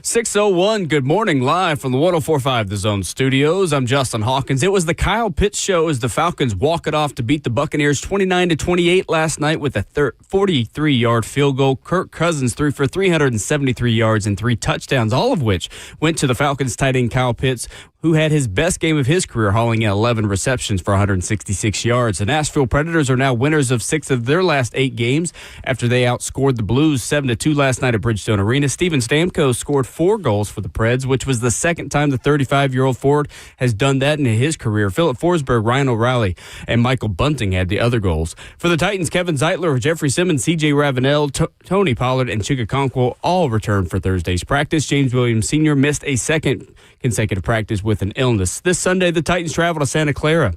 6:01, good morning, live from the 104.5 The Zone studios. I'm Justin Hawkins. It was the Kyle Pitts show as the Falcons walk it off to beat the Buccaneers 29-28 last night with a 43-yard field goal. Kirk Cousins threw for 373 yards and 3 touchdowns, all of which went to the Falcons tight end Kyle Pitts, who had his best game of his career, hauling in 11 receptions for 166 yards. The Nashville Predators are now winners of 6 of their last 8 games after they outscored the Blues 7-2 last night at Bridgestone Arena. Steven Stamkos scored 4 goals for the Preds, which was the second time the 35-year-old forward has done that in his career. Philip Forsberg, Ryan O'Reilly, and Michael Bunting had the other goals. For the Titans, Kevin Zeitler, Jeffrey Simmons, C.J. Ravenel, Tony Pollard, and Chika Okonkwo all returned for Thursday's practice. James Williams Sr. missed a second consecutive practice with an illness. This Sunday, the Titans travel to Santa Clara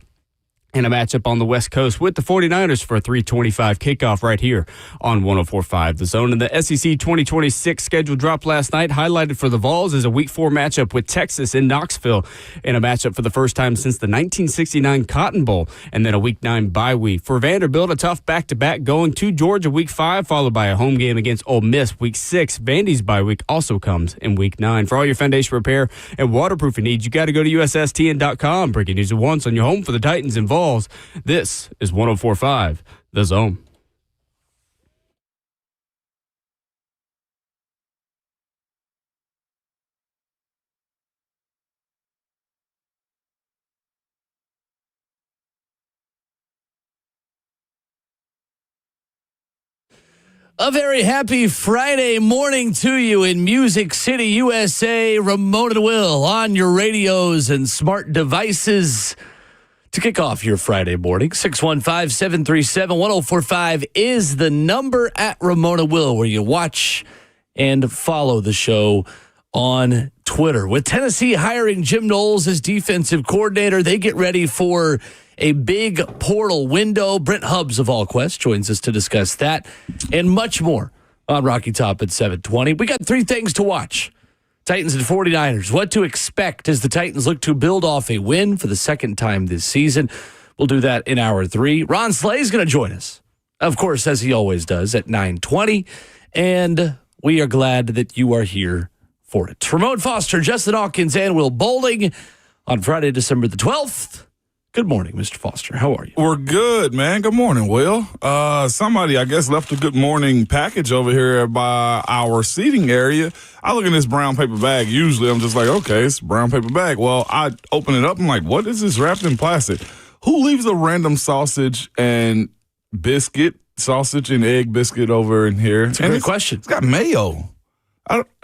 in a matchup on the West Coast with the 49ers for a 3:25 kickoff right here on 104.5 The Zone. And the SEC 2026 schedule dropped last night. Highlighted for the Vols is a Week 4 matchup with Texas in Knoxville in a matchup for the first time since the 1969 Cotton Bowl, and then a Week 9 bye week. For Vanderbilt, a tough back-to-back going to Georgia Week 5, followed by a home game against Ole Miss Week 6. Vandy's bye week also comes in Week 9. For all your foundation repair and waterproofing needs, you got to go to USSTN.com. Breaking news at once on your home for the Titans and Vols. This is 104.5 The Zone. A very happy Friday morning to you in Music City, USA. Ramon and Will on your radios and smart devices to kick off your Friday morning. 615-737-1045 is the number at Ramona Will, where you watch and follow the show on Twitter. With Tennessee hiring Jim Knowles as defensive coordinator, they get ready for a big portal window. Brent Hubs of AllQuest joins us to discuss that and much more on Rocky Top at 720. We got 3 things to watch. Titans and 49ers. What to expect as the Titans look to build off a win for the second time this season. We'll do that in hour 3. Ron Slay's going to join us, of course, as he always does, at 9:20. And we are glad that you are here for it. Ramon Foster, Justin Hawkins, and Will Bowling on Friday, December the 12th. Good morning, Mr. Foster. How are you? We're good, man. Good morning, Will. Somebody, I guess, left a good morning package over here by our seating area. I look in this brown paper bag. Usually, I'm just like, okay, it's a brown paper bag. Well, I open it up. I'm like, what is this wrapped in plastic? Who leaves a random sausage and sausage and egg biscuit over in here? It's a great question. It's got mayo.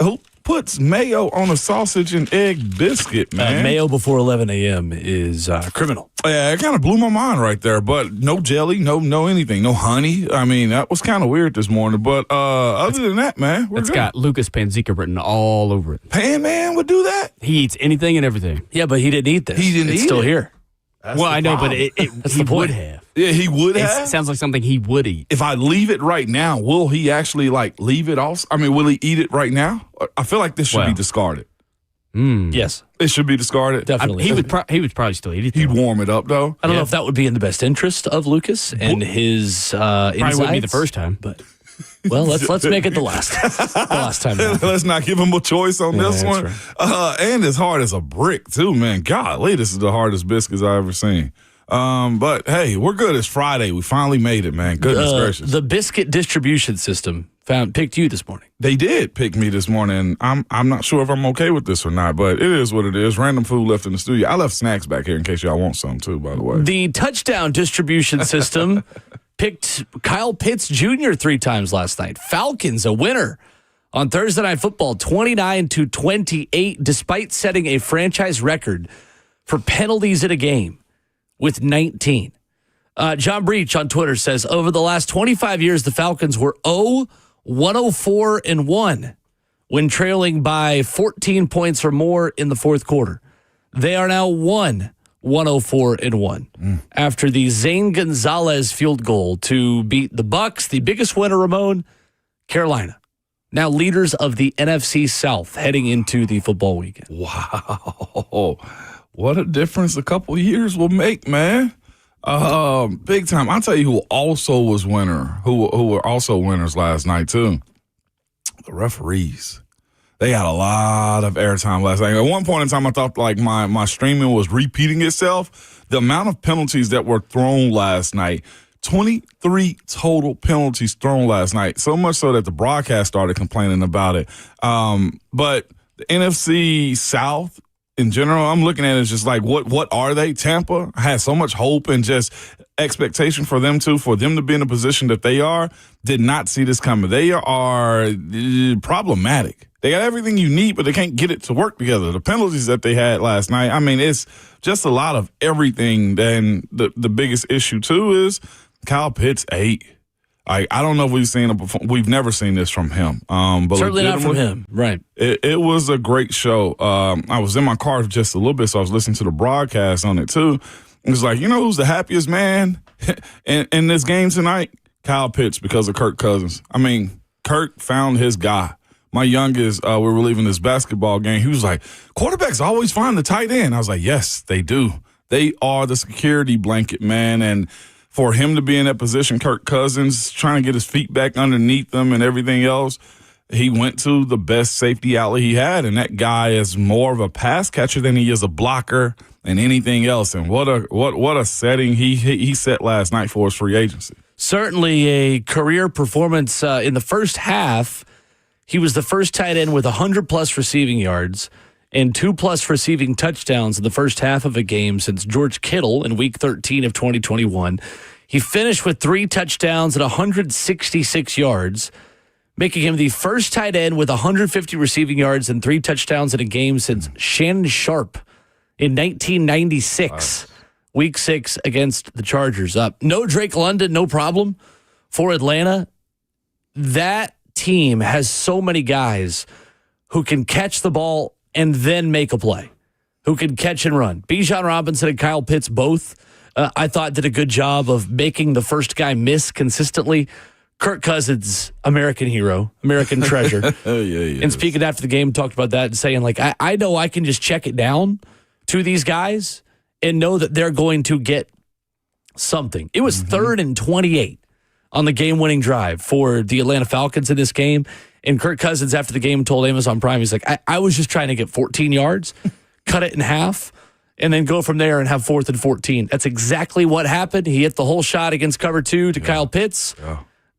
Who puts mayo on a sausage and egg biscuit, man? Mayo before 11 a.m. is criminal. Yeah, it kind of blew my mind right there. But no jelly, no anything, no honey. I mean, that was kind of weird this morning. But other than that, man, It's got Lucas Panzica written all over it. Pan Man would do that? He eats anything and everything. Yeah, but he didn't eat this. He didn't It's eat still it. here. That's well, I know, problem. but he would have. Yeah, he would have. It sounds like something he would eat. If I leave it right now, will he actually leave it also? I mean, will he eat it right now? I feel like this should be discarded. Yes. It should be discarded. Definitely. He would probably still eat it. He'd warm it up, though. I don't know if that would be in the best interest of Lucas and his Probably insides. wouldn't be the first time. But well, let's make it the last time. Now. Let's not give him a choice on this that's one. right. And it's hard as a brick, too, man. Golly, this is the hardest biscuits I've ever seen. But, hey, we're good. It's Friday. We finally made it, man. Goodness gracious. The biscuit distribution system picked you this morning. They did pick me this morning. I'm not sure if I'm okay with this or not, but it is what it is. Random food left in the studio. I left snacks back here in case y'all want some, too, by the way. The touchdown distribution system picked Kyle Pitts Jr. 3 times last night. Falcons, a winner on Thursday Night Football, 29-28, despite setting a franchise record for penalties in a game with 19. John Breach on Twitter says, over the last 25 years, the Falcons were 0-104-1 when trailing by 14 points or more in the fourth quarter. They are now 1-104-1 after the Zane Gonzalez field goal to beat the Bucs, the biggest winner, Ramon, Carolina. Now leaders of the NFC South heading into the football weekend. Wow. What a difference a couple years will make, man. Big time. I'll tell you who also was who were also winners last night, too. The referees. They got a lot of airtime last night. At one point in time, I thought like my streaming was repeating itself. The amount of penalties that were thrown last night, 23 total penalties thrown last night, so much so that the broadcast started complaining about it. But the NFC South in general, I'm looking at it as just like, what are they? Tampa had so much hope and just expectation for them to be in a position that they are. Did not see this coming. They are problematic. They got everything you need, but they can't get it to work together. The penalties that they had last night, I mean, it's just a lot of everything. Then the biggest issue, too, is Kyle Pitts 8. I don't know if we've seen it before. We've never seen this from him. But certainly not from him, right. It was a great show. I was in my car just a little bit, so I was listening to the broadcast on it, too. It was like, you know who's the happiest man in this game tonight? Kyle Pitts, because of Kirk Cousins. I mean, Kirk found his guy. My youngest, we were leaving this basketball game. He was like, quarterbacks always find the tight end. I was like, yes, they do. They are the security blanket, man. And for him to be in that position, Kirk Cousins, trying to get his feet back underneath them and everything else, he went to the best safety outlet he had. And that guy is more of a pass catcher than he is a blocker and anything else. And what a setting he set last night for his free agency. Certainly a career performance in the first half. He was the first tight end with 100-plus receiving yards and 2+ receiving touchdowns in the first half of a game since George Kittle in Week 13 of 2021. He finished with 3 touchdowns and 166 yards, making him the first tight end with 150 receiving yards and 3 touchdowns in a game since Shannon Sharp in 1996, Week 6 against the Chargers. No Drake London, no problem for Atlanta. That team has so many guys who can catch the ball and then make a play, who can catch and run. Bijan Robinson and Kyle Pitts both, I thought, did a good job of making the first guy miss consistently. Kirk Cousins, American hero, American treasure. And speaking after the game, talked about that and saying, like, I know I can just check it down to these guys and know that they're going to get something. It was 3rd and 28 on the game-winning drive for the Atlanta Falcons in this game. And Kirk Cousins, after the game, told Amazon Prime, he's like, I was just trying to get 14 yards, cut it in half, and then go from there and have 4th and 14. That's exactly what happened. He hit the whole shot against cover 2 to Kyle Pitts,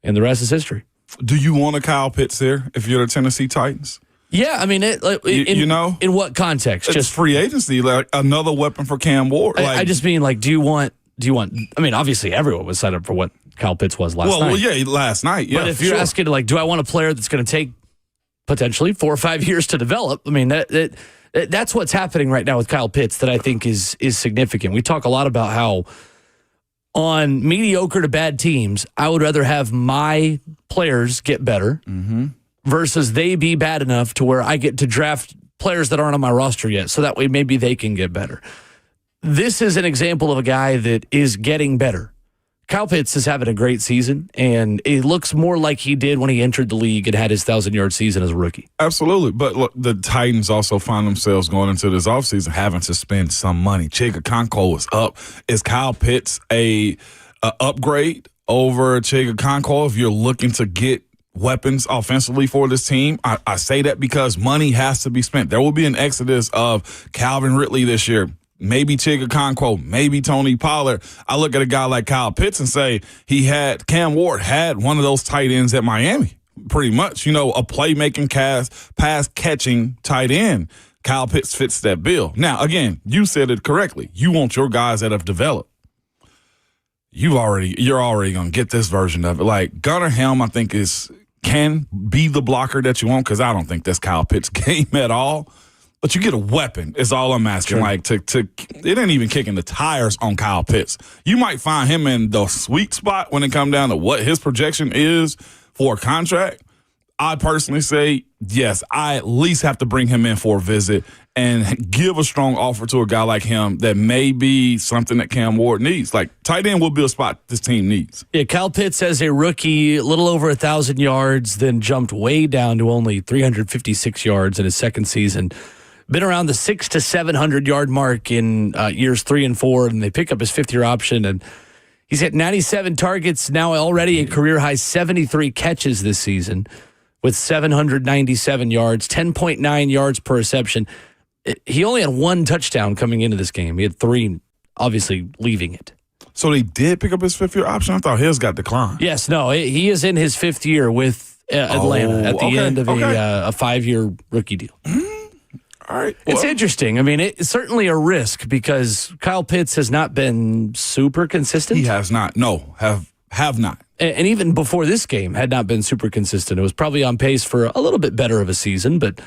and the rest is history. Do you want a Kyle Pitts here if you're the Tennessee Titans? Yeah, I mean, in what context? Just free agency, like another weapon for Cam Ward. I just mean, like, do you want? I mean, obviously, everyone was set up for what Kyle Pitts was last night. Well, yeah, last night. Yeah, but if you're asking, like, do I want a player that's going to take potentially 4 or 5 years to develop? I mean, that's what's happening right now with Kyle Pitts that I think is significant. We talk a lot about how on mediocre to bad teams, I would rather have my players get better versus they be bad enough to where I get to draft players that aren't on my roster yet. So that way maybe they can get better. This is an example of a guy that is getting better. Kyle Pitts is having a great season, and it looks more like he did when he entered the league and had his 1,000-yard season as a rookie. Absolutely. But look, the Titans also find themselves going into this offseason having to spend some money. Chig Okonkwo is up. Is Kyle Pitts a upgrade over Chig Okonkwo if you're looking to get weapons offensively for this team? I say that because money has to be spent. There will be an exodus of Calvin Ridley this year. Maybe Chig Okonkwo, maybe Tony Pollard. I look at a guy like Kyle Pitts and say Cam Ward had one of those tight ends at Miami, pretty much. You know, a playmaking, pass-catching tight end. Kyle Pitts fits that bill. Now, again, you said it correctly. You want your guys that have developed. You're already going to get this version of it. Like, Gunnar Helm, I think, can be the blocker that you want, because I don't think that's Kyle Pitts' game at all. But you get a weapon, is all I'm asking. Sure. Like, it ain't even kicking the tires on Kyle Pitts. You might find him in the sweet spot when it comes down to what his projection is for a contract. I personally say, yes, I at least have to bring him in for a visit and give a strong offer to a guy like him that may be something that Cam Ward needs. Like, tight end will be a spot this team needs. Yeah, Kyle Pitts as a rookie, a little over 1,000 yards, then jumped way down to only 356 yards in his second season. Been around the 600 to 700 yard mark in years 3 and 4, and they pick up his 5th-year option. And he's hit 97 targets now, already a career high 73 catches this season with 797 yards, 10.9 yards per reception. He only had one touchdown coming into this game. He had 3, obviously, leaving it. So they did pick up his 5th-year option? I thought his got declined. Yes, no, he is in his 5th year with Atlanta at the end of a 5-year rookie deal. All right. It's interesting. I mean, it's certainly a risk because Kyle Pitts has not been super consistent. He has not. No, have not. And even before this game, had not been super consistent. It was probably on pace for a little bit better of a season, but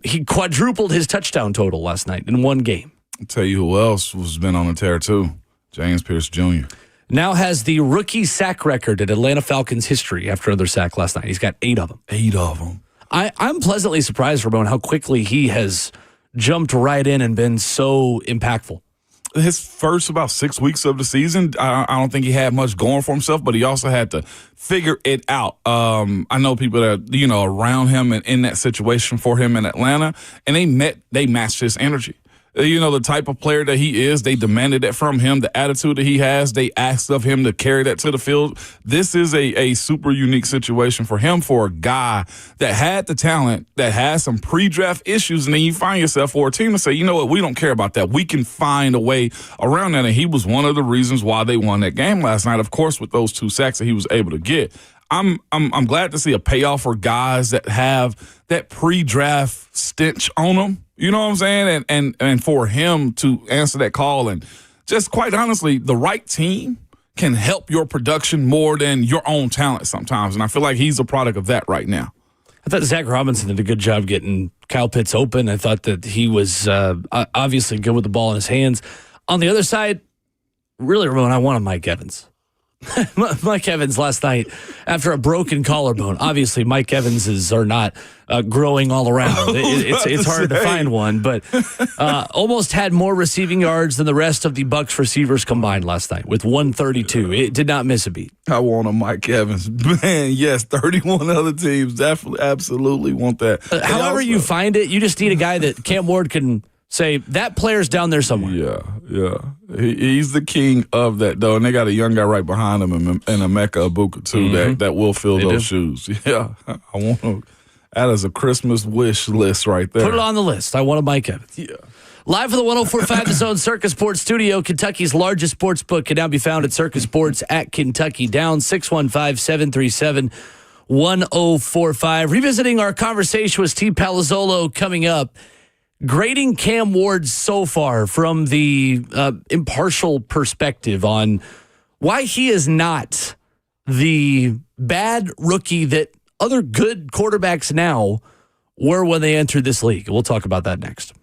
he quadrupled his touchdown total last night in one game. I'll tell you who else has been on the tear, too. James Pierce Jr. Now has the rookie sack record in Atlanta Falcons history after another sack last night. He's got 8 of them. 8 of them. I'm pleasantly surprised, Ramon, how quickly he has jumped right in and been so impactful. His first about 6 weeks of the season, I don't think he had much going for himself, but he also had to figure it out. I know people that around him and in that situation for him in Atlanta, and they matched his energy. The type of player that he is, they demanded that from him, the attitude that he has, they asked of him to carry that to the field. This is a super unique situation for him, for a guy that had the talent, that had some pre-draft issues, and then you find yourself for a team to say, you know what, we don't care about that. We can find a way around that, and he was one of the reasons why they won that game last night, of course, with those 2 sacks that he was able to get. I'm glad to see a payoff for guys that have that pre-draft stench on them. You know what I'm saying? And for him to answer that call, and just quite honestly, the right team can help your production more than your own talent sometimes. And I feel like he's a product of that right now. I thought Zach Robinson did a good job getting Kyle Pitts open. I thought that he was obviously good with the ball in his hands. On the other side, really, Ramon, I wanted Mike Evans. Mike Evans last night after a broken collarbone. Obviously, Mike Evanses are not growing all around. It's hard to find one, but almost had more receiving yards than the rest of the Bucs receivers combined last night with 132. It did not miss a beat. I want a Mike Evans. Man, yes, 31 other teams definitely, absolutely want that. However you find it, you just need a guy that Cam Ward can say, that player's down there somewhere. Yeah. He's the king of that, though. And they got a young guy right behind him and Emeka Ibuka, too, that will fill those shoes. Yeah. I want to. That is a Christmas wish list right there. Put it on the list. I want a Mike Evans. Yeah. Live from the 104.5 The Zone Circus Sports Studio, Kentucky's largest sports book can now be found at Circus Sports at Kentucky. Down 615-737-1045. Revisiting our conversation with Steve Palazzolo coming up. Grading Cam Ward so far from the impartial perspective on why he is not the bad rookie that other good quarterbacks now were when they entered this league. We'll talk about that next.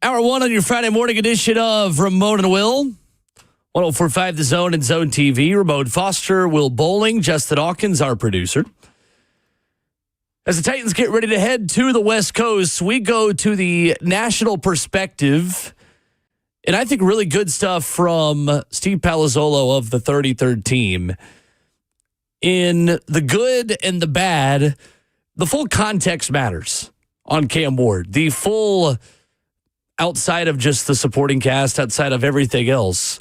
Hour one on your Friday morning edition of Ramon and Will. 104.5 The Zone and Zone TV. Ramon Foster, Will Bowling, Justin Hawkins, our producer. As the Titans get ready to head to the West Coast, we go to the national perspective. And I think really good stuff from Steve Palazzolo of the 33rd team. In the good and the bad, the full context matters on Cam Ward. The full, outside of just the supporting cast, outside of everything else,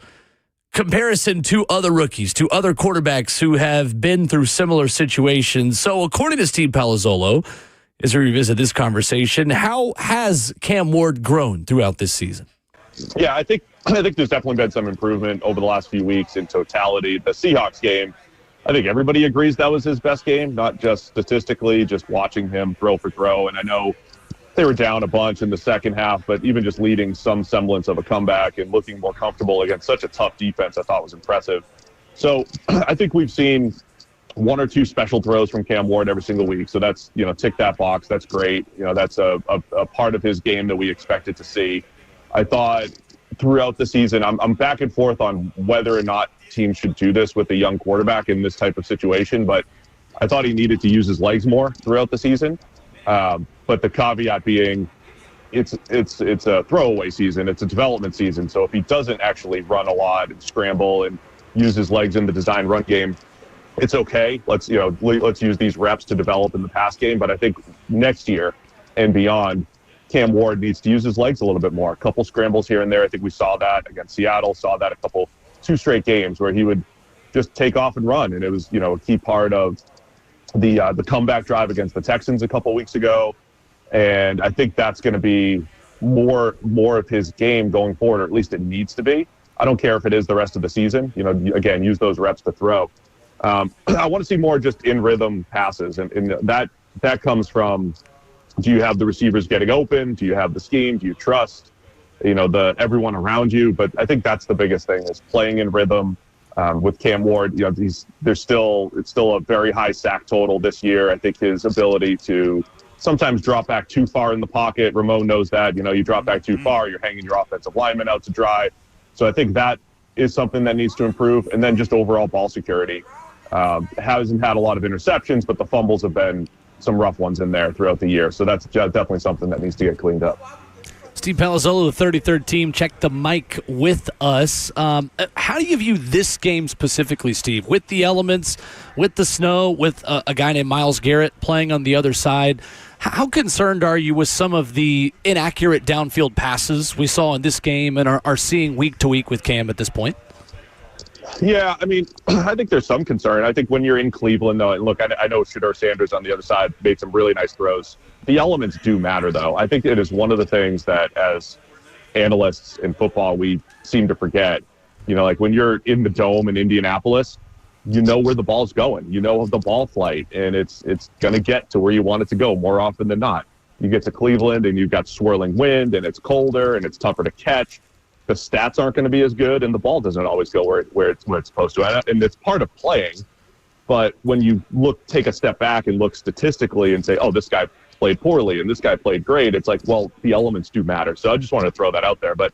comparison to other rookies, to other quarterbacks who have been through similar situations. So according to Steve Palazzolo, as we revisit this conversation, how has Cam Ward grown throughout this season? Yeah, I think there's definitely been some improvement over the last few weeks in totality. The Seahawks game, I think everybody agrees that was his best game, not just statistically, just watching him throw for throw. And I know they were down a bunch in the second half, but even just leading some semblance of a comeback and looking more comfortable against such a tough defense, I thought was impressive. So I think we've seen one or two special throws from Cam Ward every single week. So that's, tick that box. That's great. That's a part of his game that we expected to see. I thought throughout the season, I'm back and forth on whether or not teams should do this with a young quarterback in this type of situation, but I thought he needed to use his legs more throughout the season. But the caveat being, it's a throwaway season. It's a development season. So if he doesn't actually run a lot and scramble and use his legs in the design run game, it's okay. Let's use these reps to develop in the pass game. But I think next year and beyond, Cam Ward needs to use his legs a little bit more. A couple scrambles here and there. I think we saw that against Seattle, saw that two straight games where he would just take off and run. And it was, a key part of the comeback drive against the Texans a couple weeks ago. And I think that's going to be more of his game going forward, or at least it needs to be. I don't care if it is the rest of the season. Again, use those reps to throw. I want to see more just in rhythm passes, and that comes from, do you have the receivers getting open? Do you have the scheme? Do you trust everyone around you? But I think that's the biggest thing, is playing in rhythm. With Cam Ward, it's still a very high sack total this year. I think his ability to sometimes drop back too far in the pocket, Ramon knows that. You drop back too far, you're hanging your offensive lineman out to dry. So I think that is something that needs to improve. And then just overall ball security. Hasn't had a lot of interceptions, but the fumbles have been some rough ones in there throughout the year. So that's definitely something that needs to get cleaned up. Steve Palazzolo, the 33rd team, check the mic with us. How do you view this game specifically, Steve? With the elements, with the snow, with a guy named Myles Garrett playing on the other side, how concerned are you with some of the inaccurate downfield passes we saw in this game and are seeing week to week with Cam at this point? Yeah, I think there's some concern. I think when you're in Cleveland, though, and look, I know Shedeur Sanders on the other side made some really nice throws. The elements do matter, though. I think it is one of the things that as analysts in football, we seem to forget. Like when you're in the Dome in Indianapolis, you know where the ball's going. You know the ball flight, and it's going to get to where you want it to go more often than not. You get to Cleveland, and you've got swirling wind, and it's colder, and it's tougher to catch. The stats aren't going to be as good, and the ball doesn't always go where it's supposed to. And it's part of playing. But when you take a step back and look statistically and say, oh, this guy played poorly and this guy played great, it's like, well, the elements do matter. So I just wanted to throw that out there. But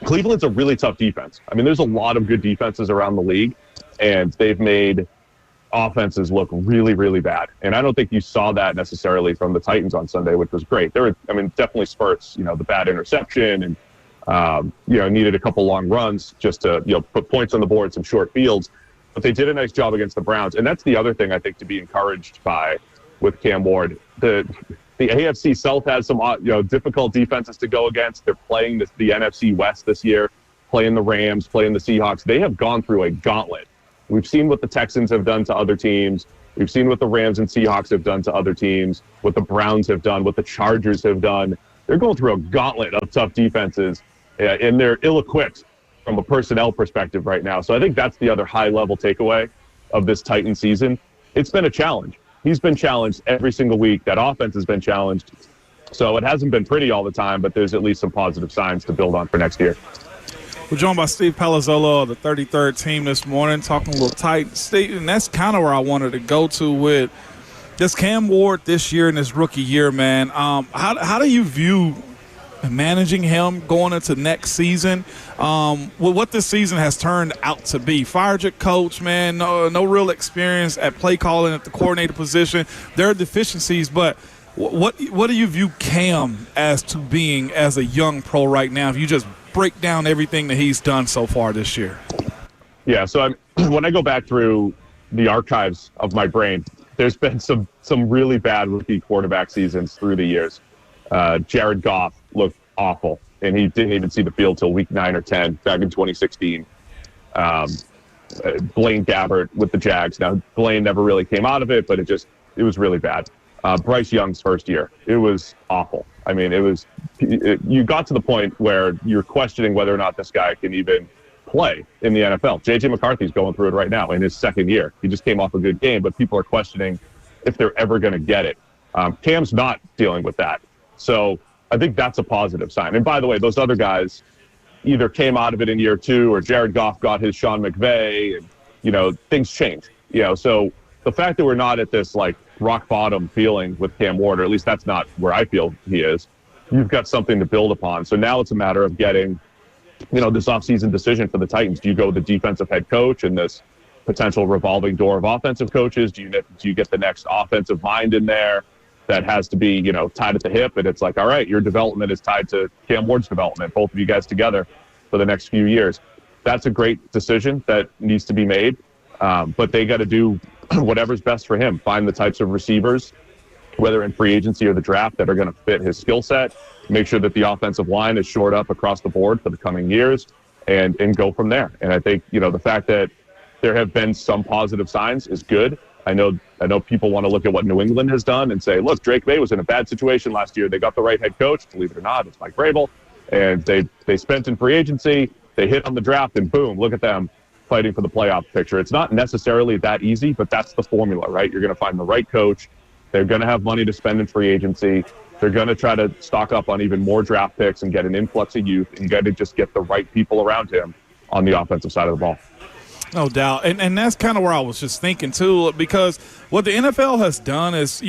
Cleveland's a really tough defense. There's a lot of good defenses around the league, and they've made offenses look really, really bad. And I don't think you saw that necessarily from the Titans on Sunday, which was great. There were, definitely spurts, the bad interception and, needed a couple long runs just to, put points on the board, some short fields. But they did a nice job against the Browns. And that's the other thing I think to be encouraged by with Cam Ward. The AFC South has some, difficult defenses to go against. They're playing the NFC West this year, playing the Rams, playing the Seahawks. They have gone through a gauntlet. We've seen what the Texans have done to other teams. We've seen what the Rams and Seahawks have done to other teams, what the Browns have done, what the Chargers have done. They're going through a gauntlet of tough defenses, and they're ill-equipped from a personnel perspective right now. So I think that's the other high-level takeaway of this Titan season. It's been a challenge. He's been challenged every single week. That offense has been challenged. So it hasn't been pretty all the time, but there's at least some positive signs to build on for next year. We're joined by Steve Palazzolo of the 33rd team this morning, talking a little Titans. Steve, and that's kind of where I wanted to go to with this Cam Ward this year and his rookie year, man. How do you view and managing him going into next season, what this season has turned out to be. Fired your coach, man, no real experience at play calling at the coordinator position. There are deficiencies, but what do you view Cam as to being as a young pro right now, if you just break down everything that he's done so far this year? Yeah, so when I go back through the archives of my brain, there's been some really bad rookie quarterback seasons through the years. Jared Goff looked awful, and he didn't even see the field till week 9 or 10 back in 2016. Blaine Gabbert with the Jags. Now, Blaine never really came out of it, but it was really bad. Bryce Young's first year, it was awful. I mean, you got to the point where you're questioning whether or not this guy can even play in the NFL. J.J. McCarthy's going through it right now in his second year. He just came off a good game, but people are questioning if they're ever going to get it. Cam's not dealing with that. So I think that's a positive sign. And by the way, those other guys either came out of it in year 2 or Jared Goff got his Sean McVay, and, things change. So the fact that we're not at this, like, rock bottom feeling with Cam Ward, or at least that's not where I feel he is, you've got something to build upon. So now it's a matter of getting this offseason decision for the Titans. Do you go with the defensive head coach and this potential revolving door of offensive coaches? Do you get the next offensive mind in there that has to be, tied at the hip? And it's like, all right, your development is tied to Cam Ward's development, both of you guys together for the next few years. That's a great decision that needs to be made. But they got to do whatever's best for him. Find the types of receivers, whether in free agency or the draft, that are going to fit his skill set. Make sure that the offensive line is shored up across the board for the coming years, and go from there. And I think, the fact that there have been some positive signs is good. I know people want to look at what New England has done and say, look, Drake May was in a bad situation last year. They got the right head coach. Believe it or not, it's Mike Vrabel. And they spent in free agency. They hit on the draft, and boom, look at them fighting for the playoff picture. It's not necessarily that easy, but that's the formula, right? You're going to find the right coach. They're going to have money to spend in free agency. They're going to try to stock up on even more draft picks and get an influx of youth, and you got to just get the right people around him on the offensive side of the ball. No doubt. And that's kind of where I was just thinking, too, because what the NFL has done is,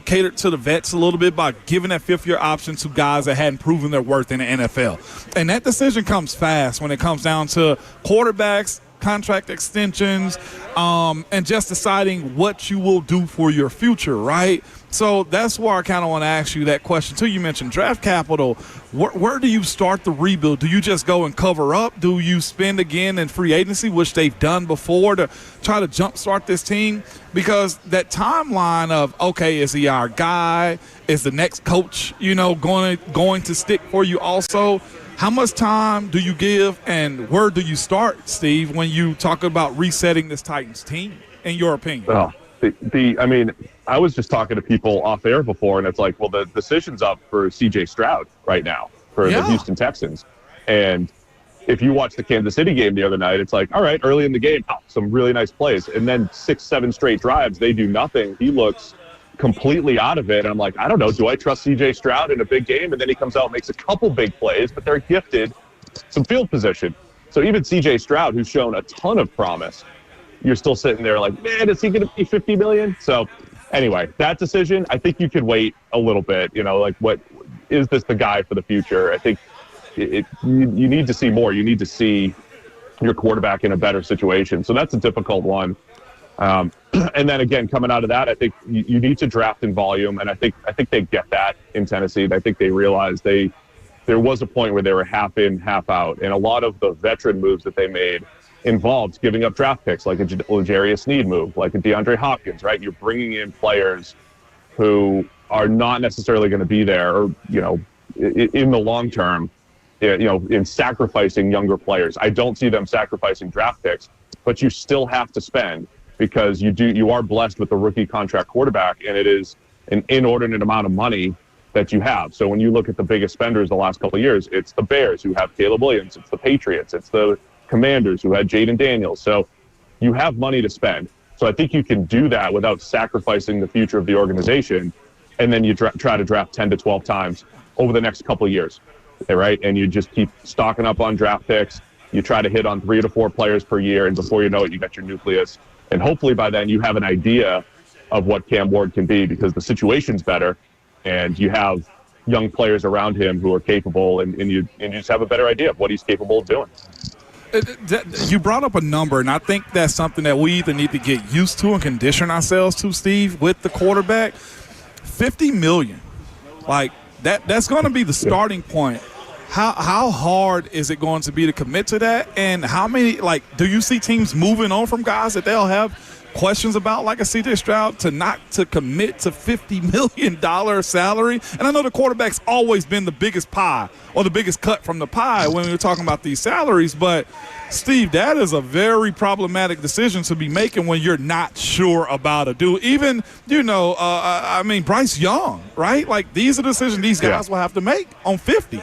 catered to the vets a little bit by giving that fifth-year option to guys that hadn't proven their worth in the NFL. And that decision comes fast when it comes down to quarterbacks, contract extensions, and just deciding what you will do for your future, right? So that's why I kind of want to ask you that question, too. You mentioned draft capital. Where do you start the rebuild? Do you just go and cover up? Do you spend again in free agency, which they've done before, to try to jumpstart this team? Because that timeline of, okay, is he our guy? Is the next coach, going to stick for you also? How much time do you give, and where do you start, Steve, when you talk about resetting this Titans team, in your opinion? Oh, I was just talking to people off air before, and it's like, well, the decision's up for C.J. Stroud right now for the Houston Texans. And if you watch the Kansas City game the other night, it's like, all right, early in the game, some really nice plays. And then 6-7 straight drives, they do nothing. He looks completely out of it. And I'm like, I don't know, do I trust C.J. Stroud in a big game? And then he comes out and makes a couple big plays, but they're gifted some field position. So even C.J. Stroud, who's shown a ton of promise, you're still sitting there like, man, is he going to be $50 million? So anyway, that decision, I think you could wait a little bit. What is this the guy for the future? I think you need to see more. You need to see your quarterback in a better situation. So that's a difficult one. And then again, coming out of that, I think you need to draft in volume, and I think they get that in Tennessee. I think they realize there was a point where they were half in, half out, and a lot of the veteran moves that they made involved giving up draft picks, like a L'Jarius Sneed move, like a DeAndre Hopkins, right? You're bringing in players who are not necessarily going to be there, or, in the long term, in sacrificing younger players. I don't see them sacrificing draft picks, but you still have to spend, because you are blessed with a rookie contract quarterback, and it is an inordinate amount of money that you have. So when you look at the biggest spenders the last couple of years, it's the Bears, who have Caleb Williams, it's the Patriots, it's the Commanders, who had Jaden Daniels. So you have money to spend. So I think you can do that without sacrificing the future of the organization, and then you try to draft 10 to 12 times over the next couple of years, right? And you just keep stocking up on draft picks. You try to hit on 3 to 4 players per year, and before you know it, you got your nucleus. And hopefully by then you have an idea of what Cam Ward can be, because the situation's better, and you have young players around him who are capable, and you just have a better idea of what he's capable of doing. You brought up a number, and I think that's something that we either need to get used to and condition ourselves to, Steve, with the quarterback. $50 million. Like, that's going to be the starting point. How hard is it going to be to commit to that? And how many, do you see teams moving on from guys that they'll have questions about, like a C.J. Stroud, to commit to $50 million salary? And I know the quarterback's always been the biggest pie or the biggest cut from the pie when we're talking about these salaries. But, Steve, that is a very problematic decision to be making when you're not sure about a dude. Even, Bryce Young, right? Like, these are decisions these guys will have to make on 50.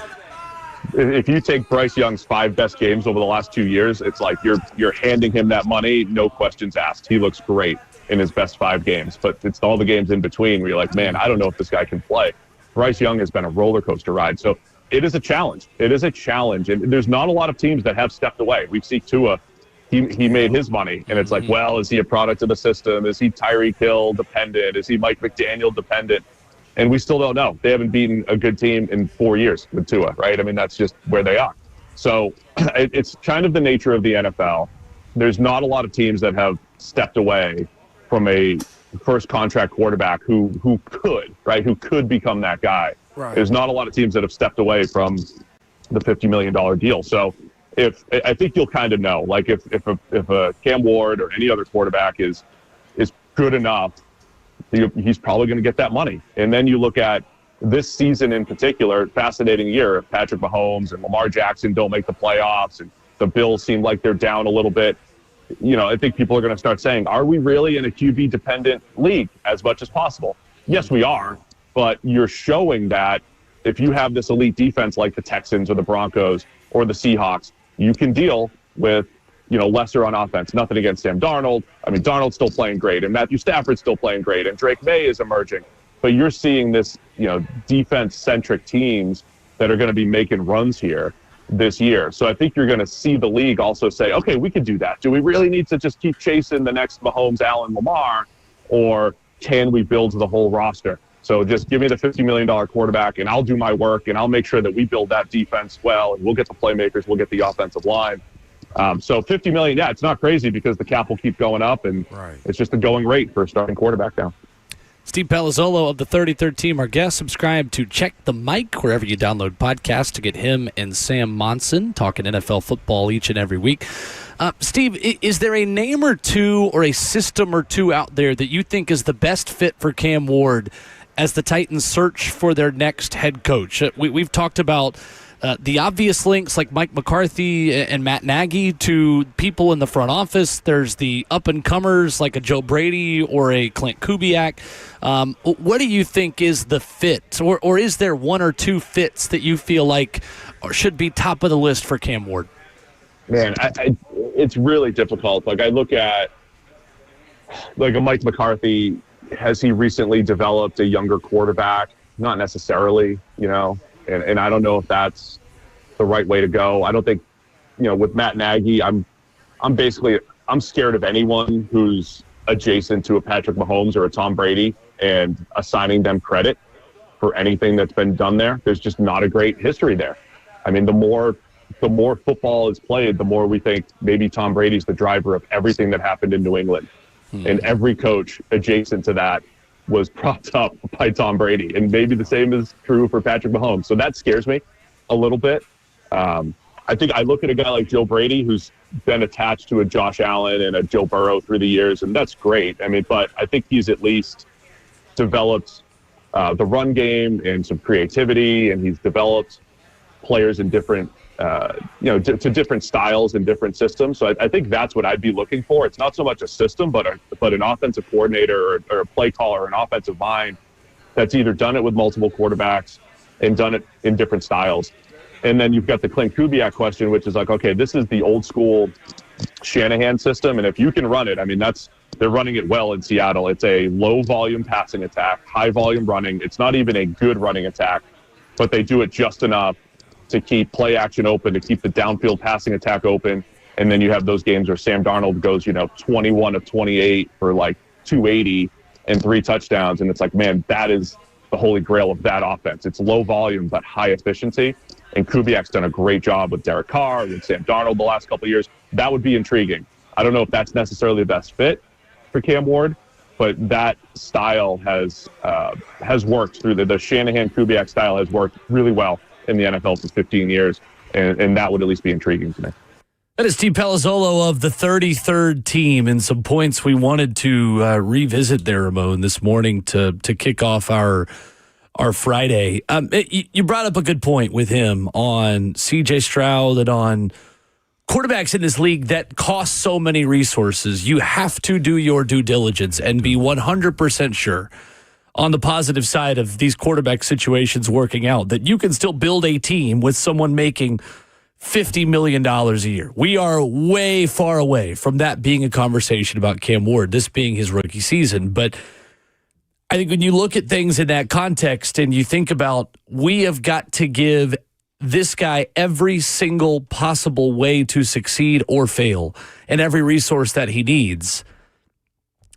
If you take Bryce Young's 5 best games over the last 2 years, it's like you're handing him that money, no questions asked. He looks great in his best 5 games, but it's all the games in between where you're like, man, I don't know if this guy can play. Bryce Young has been a roller coaster ride. So it is a challenge. It is a challenge. And there's not a lot of teams that have stepped away. We see Tua. He made his money, and it's like, well, is he a product of the system? Is he Tyreek Hill dependent? Is he Mike McDaniel dependent? And we still don't know. They haven't beaten a good team in 4 years with Tua, right? I mean, that's just where they are. So it's kind of the nature of the NFL. There's not a lot of teams that have stepped away from a first contract quarterback who could become that guy. Right. There's not a lot of teams that have stepped away from the $50 million deal. So I think you'll kind of know, like if a Cam Ward or any other quarterback is good enough, he's probably going to get that money. And then you look at this season in particular, fascinating year. If Patrick Mahomes and Lamar Jackson don't make the playoffs and the Bills seem like they're down a little bit, I think people are going to start saying, are we really in a QB-dependent league as much as possible? Yes, we are. But you're showing that if you have this elite defense like the Texans or the Broncos or the Seahawks, you can deal with lesser on offense. Nothing against Sam Darnold. I mean, Darnold's still playing great, and Matthew Stafford's still playing great, and Drake May is emerging. But you're seeing this, defense-centric teams that are going to be making runs here this year. So I think you're going to see the league also say, okay, we can do that. Do we really need to just keep chasing the next Mahomes, Allen, Lamar, or can we build the whole roster? So just give me the $50 million quarterback, and I'll do my work, and I'll make sure that we build that defense well, and we'll get the playmakers, we'll get the offensive line. So $50 million, it's not crazy because the cap will keep going up, and It's just the going rate for a starting quarterback now. Steve Palazzolo of the 33rd Team, our guest. Subscribe to Check the Mic wherever you download podcasts to get him and Sam Monson talking NFL football each and every week. Steve, is there a name or two or a system or two out there that you think is the best fit for Cam Ward as the Titans search for their next head coach? We've talked about the obvious links like Mike McCarthy and Matt Nagy to people in the front office. There's the up-and-comers like a Joe Brady or a Clint Kubiak. What do you think is the fit? Or is there one or two fits that you feel like should be top of the list for Cam Ward? Man, it's really difficult. Like I look at like a Mike McCarthy. Has he recently developed a younger quarterback? Not necessarily, and I don't know if that's the right way to go. I don't think, with Matt Nagy, I'm scared of anyone who's adjacent to a Patrick Mahomes or a Tom Brady and assigning them credit for anything that's been done there. There's just not a great history there. I mean, the more football is played, the more we think maybe Tom Brady's the driver of everything that happened in New England. And every coach adjacent to that was propped up by Tom Brady. And maybe the same is true for Patrick Mahomes. So that scares me a little bit. I think I look at a guy like Joe Brady, who's been attached to a Josh Allen and a Joe Burrow through the years, and that's great. I mean, but I think he's at least developed the run game and some creativity, and he's developed players in different to different styles and different systems. So I think that's what I'd be looking for. It's not so much a system, but an offensive coordinator or a play caller, an offensive mind that's either done it with multiple quarterbacks and done it in different styles. And then you've got the Clint Kubiak question, which is like, okay, this is the old school Shanahan system. And if you can run it, I mean, they're running it well in Seattle. It's a low volume passing attack, high volume running. It's not even a good running attack, but they do it just enough to keep play action open, to keep the downfield passing attack open. And then you have those games where Sam Darnold goes, 21 of 28 for like 280 and 3 touchdowns. And it's like, man, that is the holy grail of that offense. It's low volume but high efficiency, and Kubiak's done a great job with Derek Carr, with Sam Darnold the last couple of years. That would be intriguing. I don't know if that's necessarily the best fit for Cam Ward, but that style has worked through the Shanahan-Kubiak style has worked really well in the NFL for 15 years, and that would at least be intriguing to me. That is Steve Palazzolo of the 33rd team, and some points we wanted to revisit there, Ramon, this morning to kick off our Friday. You brought up a good point with him on C.J. Stroud and on quarterbacks in this league that cost so many resources. You have to do your due diligence and be 100% sure on the positive side of these quarterback situations working out that you can still build a team with someone making $50 million a year. We are way far away from that being a conversation about Cam Ward, this being his rookie season. But I think when you look at things in that context and you think about, we have got to give this guy every single possible way to succeed or fail and every resource that he needs.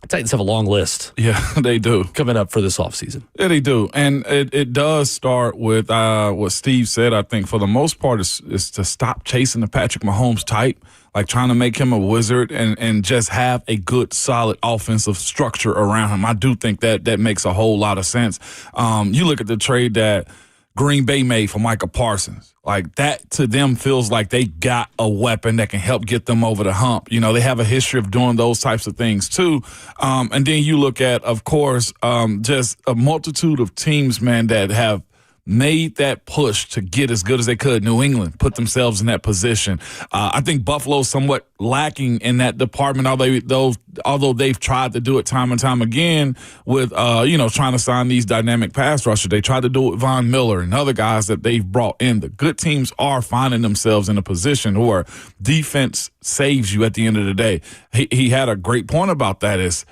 Titans have a long list. Yeah, they do. Coming up for this offseason. Yeah, they do. And it does start with what Steve said, I think, for the most part, is to stop chasing the Patrick Mahomes type, like trying to make him a wizard and just have a good, solid offensive structure around him. I do think that makes a whole lot of sense. You look at the trade that Green Bay made for Micah Parsons. Like, that to them feels like they got a weapon that can help get them over the hump. You know, they have a history of doing those types of things too. And then you look at, of course, just a multitude of teams, man, that have made that push to get as good as they could. New England put themselves in that position. I think Buffalo's somewhat lacking in that department, although they've tried to do it time and time again with, trying to sign these dynamic pass rushers. They tried to do it with Von Miller and other guys that they've brought in. The good teams are finding themselves in a position where defense saves you at the end of the day. He had a great point about that is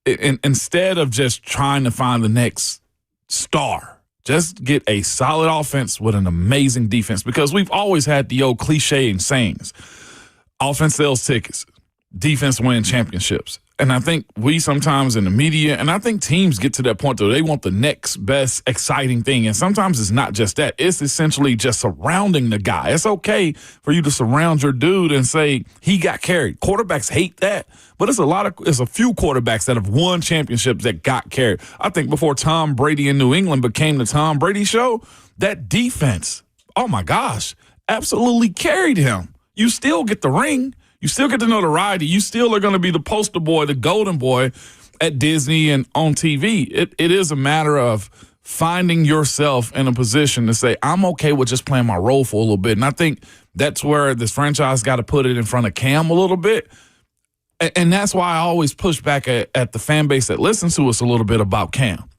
instead of just trying to find the next star, just get a solid offense with an amazing defense, because we've always had the old cliche and sayings. Offense sells tickets, defense wins championships. And I think we sometimes in the media, and I think teams get to that point where they want the next best exciting thing. And sometimes it's not just that. It's essentially just surrounding the guy. It's okay for you to surround your dude and say he got carried. Quarterbacks hate that. But it's a few quarterbacks that have won championships that got carried. I think before Tom Brady in New England became the Tom Brady show, that defense, oh my gosh, absolutely carried him. You still get the ring. You still get the notoriety. You still are going to be the poster boy, the golden boy at Disney and on TV. It is a matter of finding yourself in a position to say, I'm okay with just playing my role for a little bit. And I think that's where this franchise got to put it in front of Cam a little bit. And that's why I always push back at the fan base that listens to us a little bit about Cam.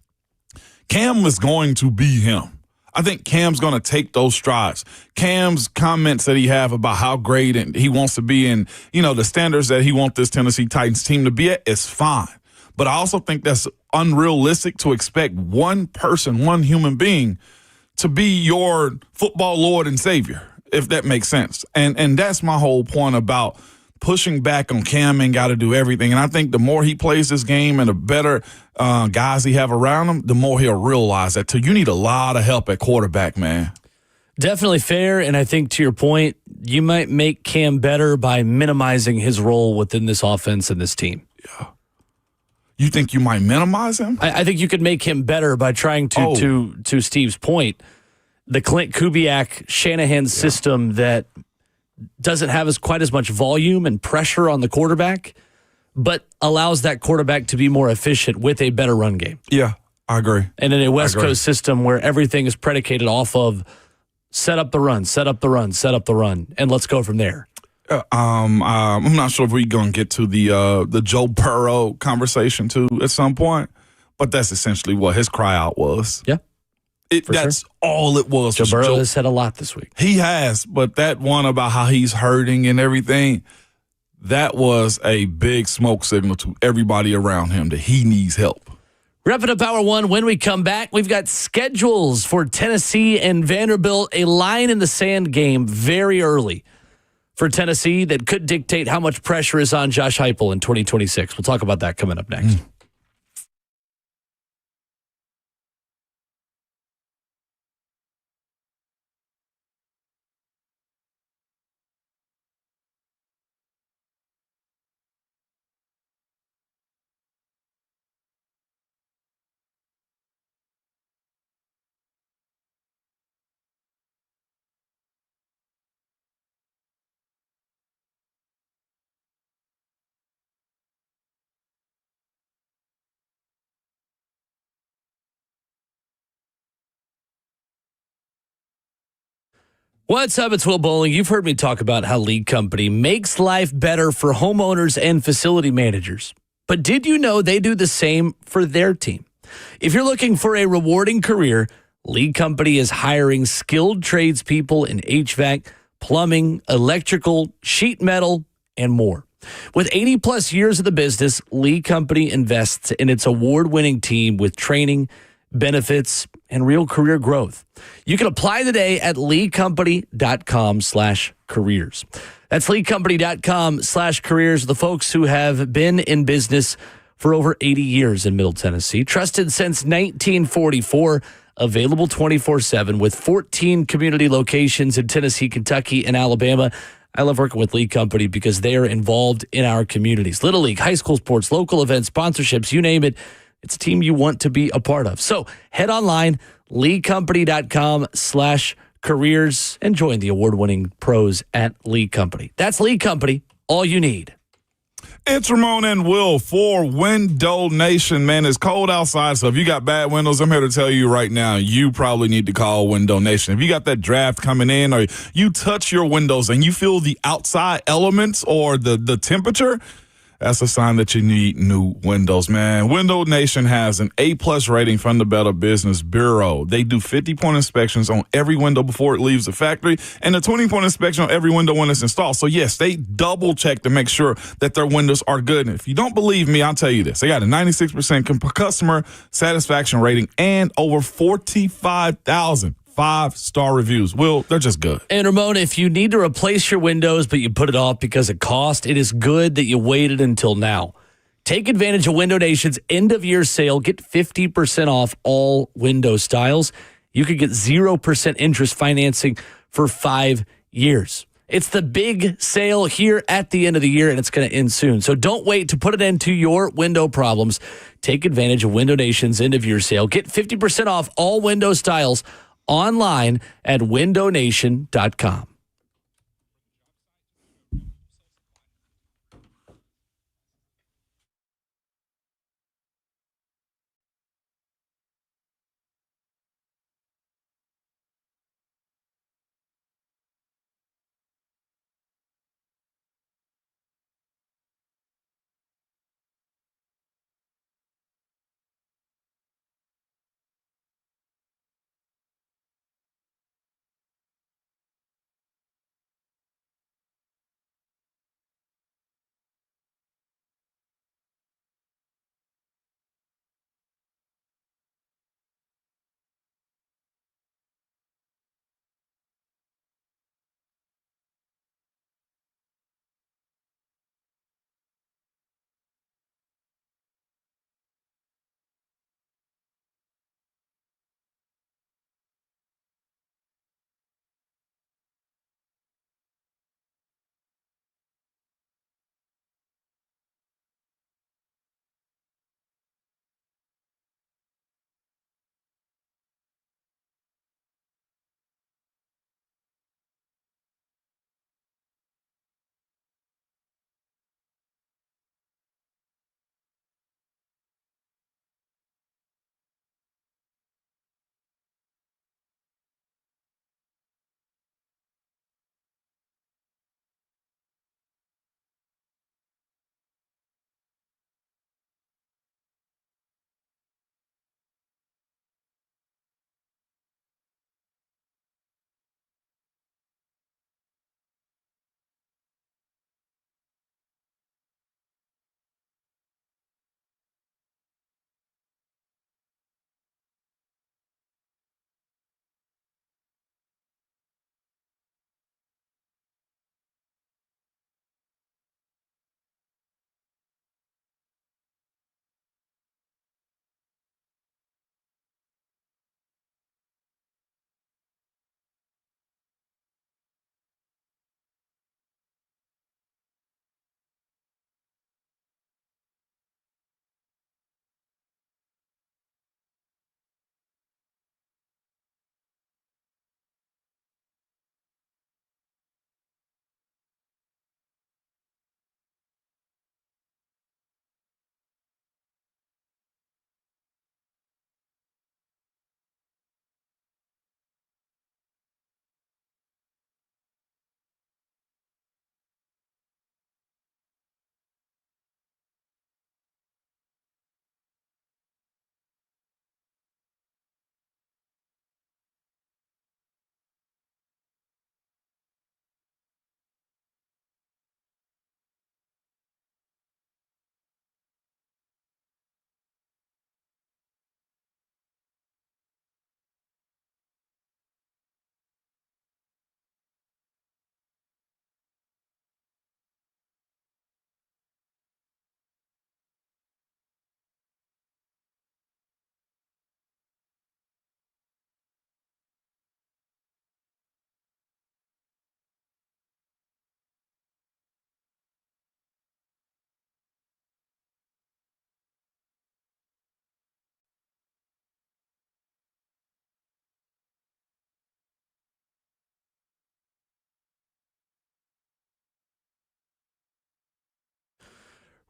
Cam is going to be him. I think Cam's going to take those strides. Cam's comments that he have about how great and he wants to be and, the standards that he wants this Tennessee Titans team to be at is fine. But I also think that's unrealistic to expect one person, one human being, to be your football Lord and Savior, if that makes sense. And that's my whole point about pushing back on Cam and got to do everything. And I think the more he plays this game and the better guys he have around him, the more he'll realize that too. You need a lot of help at quarterback, man. Definitely fair. And I think to your point, you might make Cam better by minimizing his role within this offense and this team. Yeah. You think you might minimize him? I think you could make him better by trying to Steve's point, the Clint Kubiak Shanahan system that doesn't have quite as much volume and pressure on the quarterback, but allows that quarterback to be more efficient with a better run game. Yeah, I agree. And in a West Coast system where everything is predicated off of set up the run, set up the run, set up the run, and let's go from there. I'm not sure if we're going to get to the Joe Burrow conversation too at some point, but that's essentially what his cry out was. Yeah. That's all it was. Joe Burrow has said a lot this week. He has, but that one about how he's hurting and everything, that was a big smoke signal to everybody around him that he needs help. Wrapping up Hour 1. When we come back, we've got schedules for Tennessee and Vanderbilt, a line in the sand game very early for Tennessee that could dictate how much pressure is on Josh Heupel in 2026. We'll talk about that coming up next. What's up? It's Will Bowling. You've heard me talk about how Lead Company makes life better for homeowners and facility managers. But did you know they do the same for their team? If you're looking for a rewarding career, Lead Company is hiring skilled tradespeople in HVAC, plumbing, electrical, sheet metal, and more. With 80 plus years of the business, Lead Company invests in its award-winning team with training, benefits, and real career growth. You can apply today at leadcompany.com/careers. That's leadcompany.com/careers. The folks who have been in business for over 80 years in Middle Tennessee, trusted since 1944, available 24/7 with 14 community locations in Tennessee, Kentucky, and Alabama. I love working with Lead Company because they are involved in our communities. Little League, high school sports, local events, sponsorships, you name it. It's a team you want to be a part of. So head online, leadcompany.com/careers, and join the award-winning pros at Lead Company. That's Lead Company, all you need. It's Ramon and Will for Window Nation. Man, it's cold outside, so if you got bad windows, I'm here to tell you right now, you probably need to call Window Nation. If you got that draft coming in or you touch your windows and you feel the outside elements or the temperature, that's a sign that you need new windows, man. Window Nation has an A-plus rating from the Better Business Bureau. They do 50-point inspections on every window before it leaves the factory and a 20-point inspection on every window when it's installed. So, yes, they double-check to make sure that their windows are good. And if you don't believe me, I'll tell you this. They got a 96% customer satisfaction rating and over 45,000 5-star reviews. Will, they're just good. And Ramon, if you need to replace your windows, but you put it off because of cost, it is good that you waited until now. Take advantage of Window Nation's end-of-year sale. Get 50% off all window styles. You could get 0% interest financing for 5 years. It's the big sale here at the end of the year, and it's going to end soon. So don't wait to put it into your window problems. Take advantage of Window Nation's end-of-year sale. Get 50% off all window styles online at windownation.com.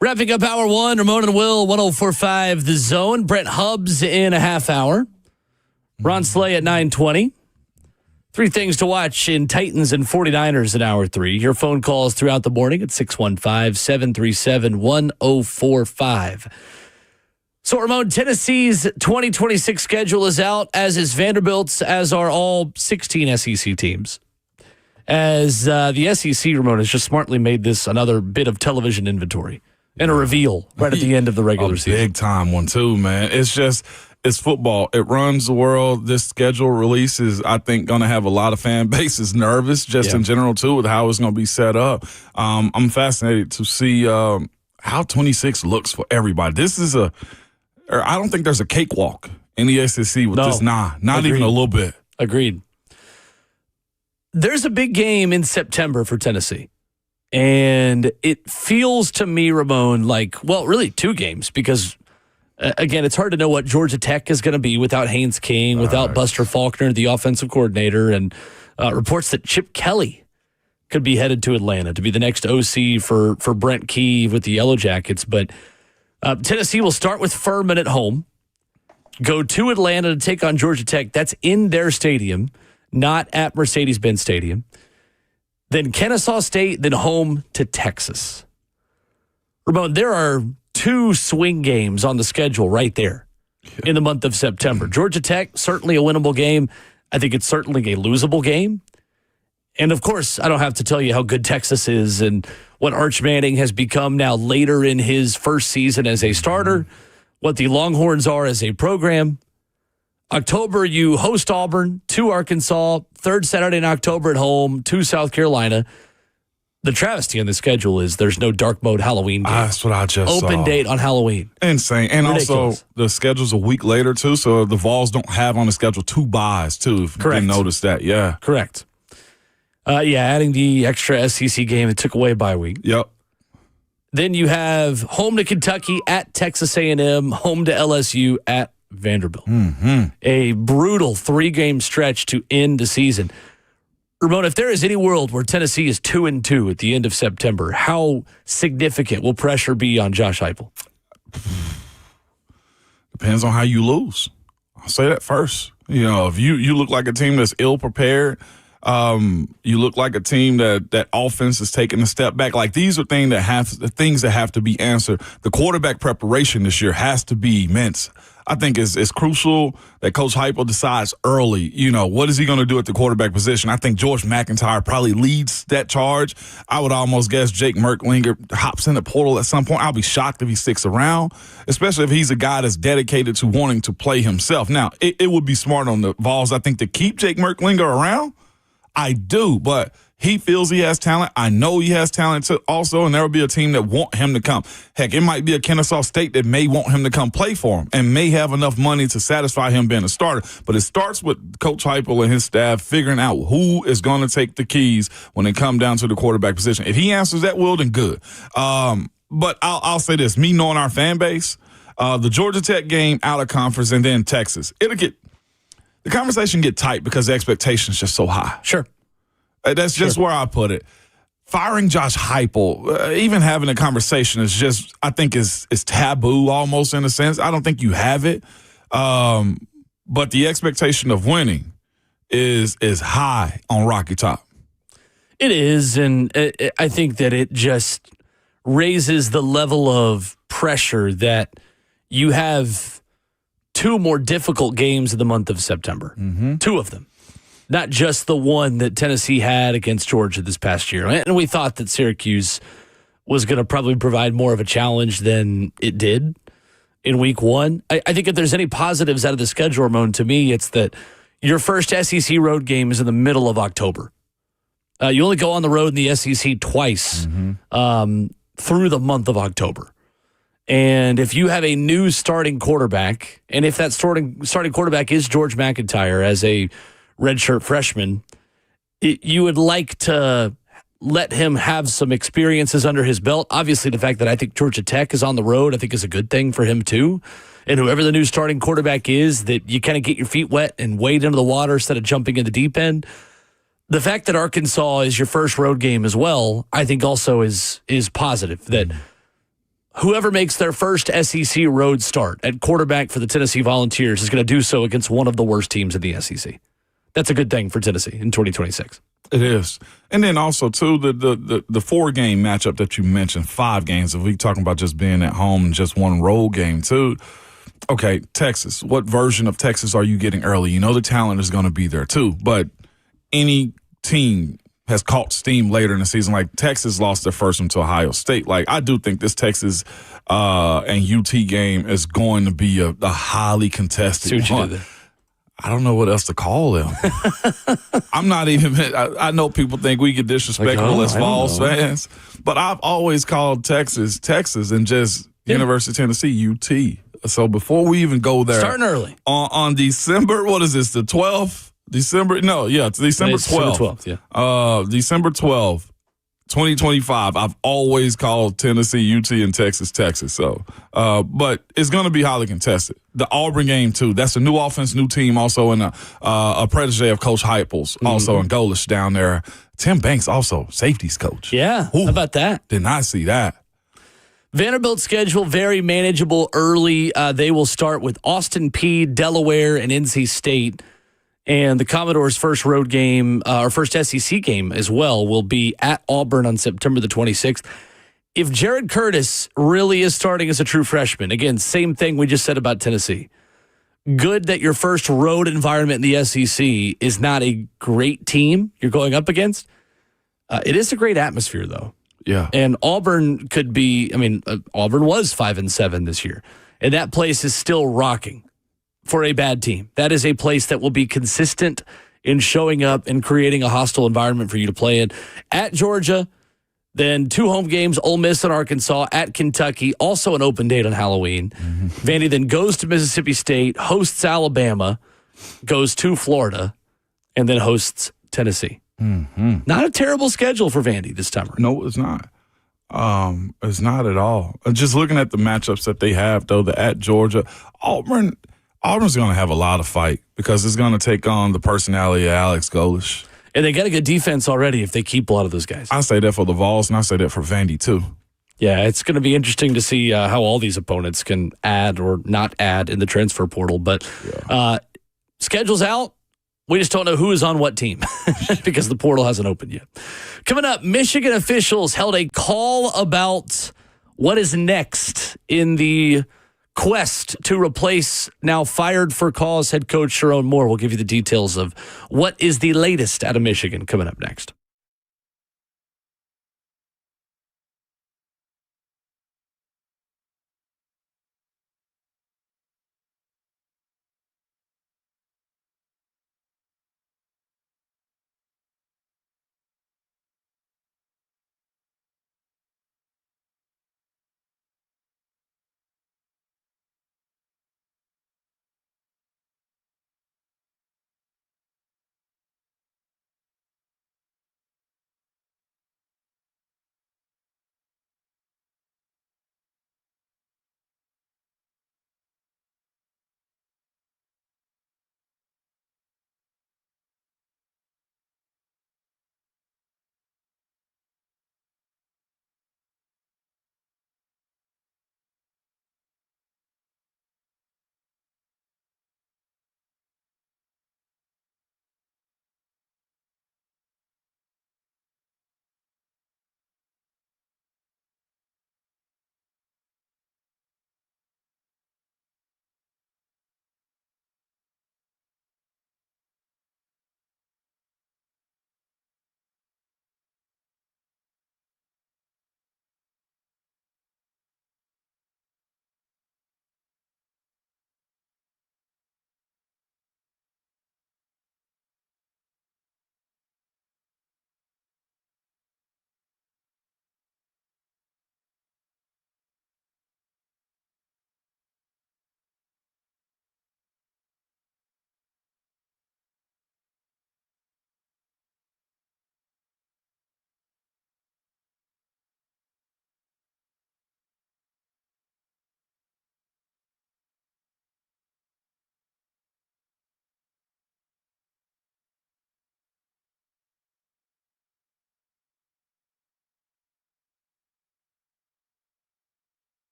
Wrapping up hour one, Ramon and Will, 104.5 The Zone. Brent Hubs in a half hour. Ron Slay at 9:20. Three things to watch in Titans and 49ers in hour three. Your phone calls throughout the morning at 615-737-1045. So, Ramon, Tennessee's 2026 schedule is out, as is Vanderbilt's, as are all 16 SEC teams. As the SEC, Ramon, has just smartly made this another bit of television inventory and a reveal right at the end of the regular season. Big time one, too, man. It's football. It runs the world. This schedule release is, I think, going to have a lot of fan bases nervous just in general, too, with how it's going to be set up. I'm fascinated to see how 26 looks for everybody. I don't think there's a cakewalk in the SEC with this. Not Agreed. even a little bit. Agreed. There's a big game in September for Tennessee. And it feels to me, Ramon, like, well, really two games because, again, it's hard to know what Georgia Tech is going to be without Haynes King, without Buster Faulkner, the offensive coordinator, and reports that Chip Kelly could be headed to Atlanta to be the next OC for Brent Key with the Yellow Jackets. But Tennessee will start with Furman at home, go to Atlanta to take on Georgia Tech. That's in their stadium, not at Mercedes-Benz Stadium. Then Kennesaw State, then home to Texas. Ramon, there are two swing games on the schedule right there in the month of September. Georgia Tech, certainly a winnable game. I think it's certainly a losable game. And, of course, I don't have to tell you how good Texas is and what Arch Manning has become now later in his first season as a starter, what the Longhorns are as a program. October, you host Auburn, to Arkansas, third Saturday in October at home, to South Carolina. The travesty on the schedule is there's no dark mode Halloween game. That's what I just saw. Open date on Halloween. Insane. And Ridiculous. Also, the schedule's a week later, too, so the Vols don't have on the schedule two buys, too, if you didn't notice that. Yeah. Correct. Adding the extra SEC game that took away a bye week. Yep. Then you have home to Kentucky, at Texas A&M, home to LSU, at Vanderbilt. Mm-hmm. A brutal three-game stretch to end the season. Ramon, if there is any world where Tennessee is 2-2 at the end of September, how significant will pressure be on Josh Heupel? Depends on how you lose. I'll say that first. You know, if you look like a team that's ill-prepared, you look like a team that offense is taking a step back. Like, these are things that have to be answered. The quarterback preparation this year has to be immense. I think it's crucial that Coach Heupel decides early, what is he going to do at the quarterback position? I think George McIntyre probably leads that charge. I would almost guess Jake Merklinger hops in the portal at some point. I'll be shocked if he sticks around, especially if he's a guy that's dedicated to wanting to play himself. Now, it would be smart on the Vols, I think, to keep Jake Merklinger around. I do, but he feels he has talent. I know he has talent too also, and there will be a team that want him to come. Heck, it might be a Kennesaw State that may want him to come play for him and may have enough money to satisfy him being a starter. But it starts with Coach Heupel and his staff figuring out who is going to take the keys when it comes down to the quarterback position. If he answers that, well, then good. But I'll say this, me knowing our fan base, the Georgia Tech game out of conference and then Texas, the conversation get tight because the expectation is just so high. Sure. That's just where I put it. Firing Josh Heupel, even having a conversation is just, I think, is taboo almost in a sense. I don't think you have it. But the expectation of winning is high on Rocky Top. It is, and I think that it just raises the level of pressure that you have two more difficult games in the month of September. Mm-hmm. Two of them. Not just the one that Tennessee had against Georgia this past year. And we thought that Syracuse was going to probably provide more of a challenge than it did in week one. I think if there's any positives out of the schedule, Ramon, to me, it's that your first SEC road game is in the middle of October. You only go on the road in the SEC twice through the month of October. And if you have a new starting quarterback, and if that starting quarterback is George McIntyre as a redshirt freshman, you would like to let him have some experiences under his belt. Obviously, the fact that I think Georgia Tech is on the road, I think is a good thing for him too. And whoever the new starting quarterback is, that you kind of get your feet wet and wade into the water instead of jumping in the deep end. The fact that Arkansas is your first road game as well, I think also is positive. That whoever makes their first SEC road start at quarterback for the Tennessee Volunteers is going to do so against one of the worst teams in the SEC. That's a good thing for Tennessee in 2026. It is. And then also, too, the 4-game matchup that you mentioned, 5 games, if we talking about just being at home and just one road game, too. Okay, Texas. What version of Texas are you getting early? You know the talent is going to be there, too. But any team has caught steam later in the season. Like, Texas lost their first one to Ohio State. Like, I do think this Texas and UT game is going to be a highly contested one. I don't know what else to call them. I'm not even. I know people think we get disrespectful as Vols fans, but I've always called Texas, and just University of Tennessee, UT. So before we even go there, starting early on December, what is this? The 12th? December? No, yeah, it's December 12th. December 12th. 2025, I've always called Tennessee, UT, and Texas. So, but it's going to be highly contested. The Auburn game, too. That's a new offense, new team, also, and a protege of Coach Heupel's, also in Golish down there. Tim Banks, also, safeties coach. Yeah, how about that? Did not see that. Vanderbilt's schedule, very manageable early. They will start with Austin Peay, Delaware, and NC State. And the Commodores' first road game, or first SEC game as well, will be at Auburn on September the 26th. If Jared Curtis really is starting as a true freshman, again, same thing we just said about Tennessee. Good that your first road environment in the SEC is not a great team you're going up against. It is a great atmosphere, though. Yeah. And Auburn could be, Auburn was 5-7 this year. And that place is still rocking. For a bad team. That is a place that will be consistent in showing up and creating a hostile environment for you to play in. At Georgia, then 2 home games, Ole Miss and Arkansas, at Kentucky, also an open date on Halloween. Vandy then goes to Mississippi State, hosts Alabama, goes to Florida, and then hosts Tennessee. Not a terrible schedule for Vandy this time around. No, it's not. It's not at all. Just looking at the matchups that they have, though, at Georgia, Auburn's going to have a lot of fight because it's going to take on the personality of Alex Golish. And they got a good defense already if they keep a lot of those guys. I say that for the Vols, and I say that for Vandy, too. Yeah, it's going to be interesting to see how all these opponents can add or not add in the transfer portal. But schedule's out. We just don't know who is on what team because the portal hasn't opened yet. Coming up, Michigan officials held a call about what is next in the quest to replace now fired for cause head coach Sharon Moore. We'll give you the details of what is the latest out of Michigan coming up next.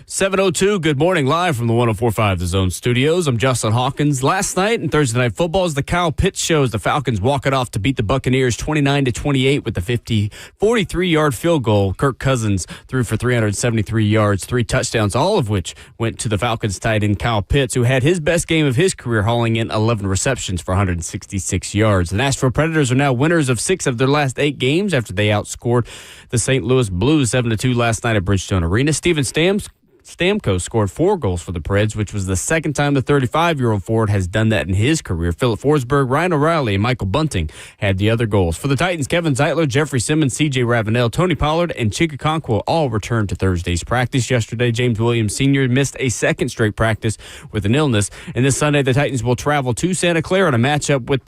7:02, good morning, live from the 104.5 The Zone studios. I'm Justin Hawkins. Last night in Thursday Night Football is the Kyle Pitts show as the Falcons walk it off to beat the Buccaneers 29-28 with the 43-yard field goal. Kirk Cousins threw for 373 yards, 3 touchdowns, all of which went to the Falcons tight end Kyle Pitts, who had his best game of his career, hauling in 11 receptions for 166 yards. The Nashville Predators are now winners of 6 of their last 8 games after they outscored the St. Louis Blues 7-2 last night at Bridgestone Arena. Steven Stamkos scored 4 goals for the Preds, which was the second time the 35-year-old forward has done that in his career. Philip Forsberg, Ryan O'Reilly, and Michael Bunting had the other goals. For the Titans, Kevin Zeitler, Jeffrey Simmons, C.J. Ravenel, Tony Pollard, and Chika Okonkwo all returned to Thursday's practice. Yesterday, James Williams Sr. missed a second straight practice with an illness. And this Sunday, the Titans will travel to Santa Clara in a matchup with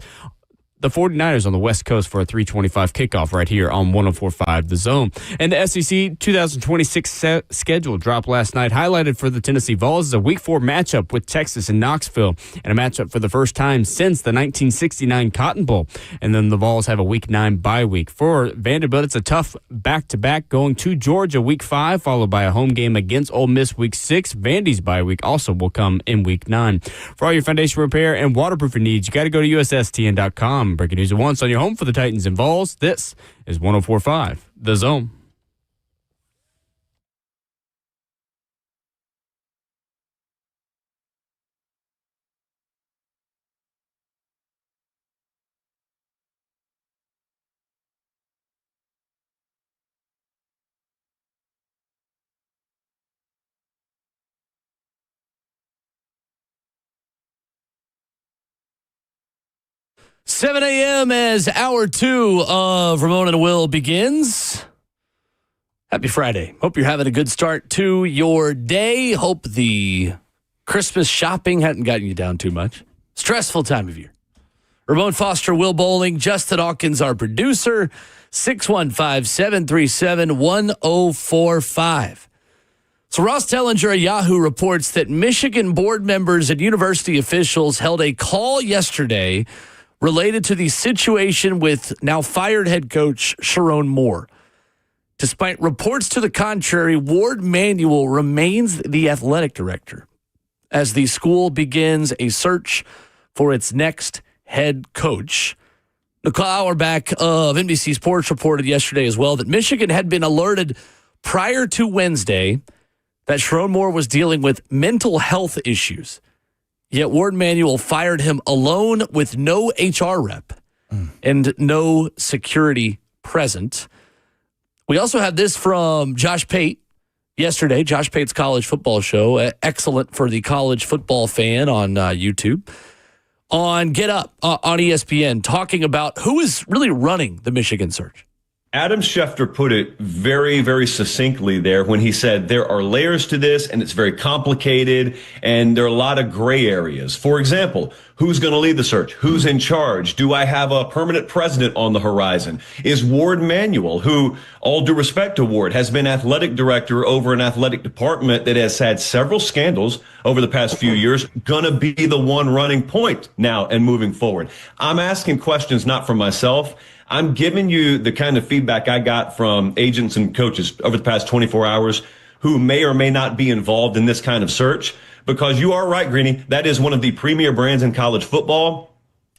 the 49ers on the West Coast for a 3:25 kickoff right here on 104.5 The Zone. And the SEC 2026 schedule dropped last night, highlighted for the Tennessee Vols as a Week 4 matchup with Texas and Knoxville, and a matchup for the first time since the 1969 Cotton Bowl. And then the Vols have a Week 9 bye week. For Vanderbilt, it's a tough back-to-back going to Georgia Week 5, followed by a home game against Ole Miss Week 6. Vandy's bye week also will come in Week 9. For all your foundation repair and waterproofing needs, you got to go to USSTN.com. Breaking news at once on your home for the Titans and Vols. This is 104.5 The Zone. Seven a.m. as hour 2 of Ramon and Will begins. Happy Friday. Hope you're having a good start to your day. Hope the Christmas shopping hadn't gotten you down too much. Stressful time of year. Ramon Foster, Will Bowling, Justin Hawkins, our producer. 615-737-1045. So Ross Tellinger of Yahoo reports that Michigan board members and university officials held a call yesterday related to the situation with now fired head coach Sharon Moore. Despite reports to the contrary, Ward Manuel remains the athletic director as the school begins a search for its next head coach. Nicole Auerbach of NBC Sports reported yesterday as well that Michigan had been alerted prior to Wednesday that Sharon Moore was dealing with mental health issues. Yet Ward Manuel fired him alone with no HR rep and no security present. We also had this from Josh Pate yesterday, Josh Pate's college football show, excellent for the college football fan on YouTube, on Get Up on ESPN, talking about who is really running the Michigan search. Adam Schefter put it very, very succinctly there when he said there are layers to this and it's very complicated and there are a lot of gray areas. For example, who's going to lead the search? Who's in charge? Do I have a permanent president on the horizon? Is Ward Manuel, who, all due respect to Ward, has been athletic director over an athletic department that has had several scandals over the past few years, going to be the one running point now and moving forward? I'm asking questions not for myself. I'm giving you the kind of feedback I got from agents and coaches over the past 24 hours who may or may not be involved in this kind of search, because you are right, Greeny. That is one of the premier brands in college football.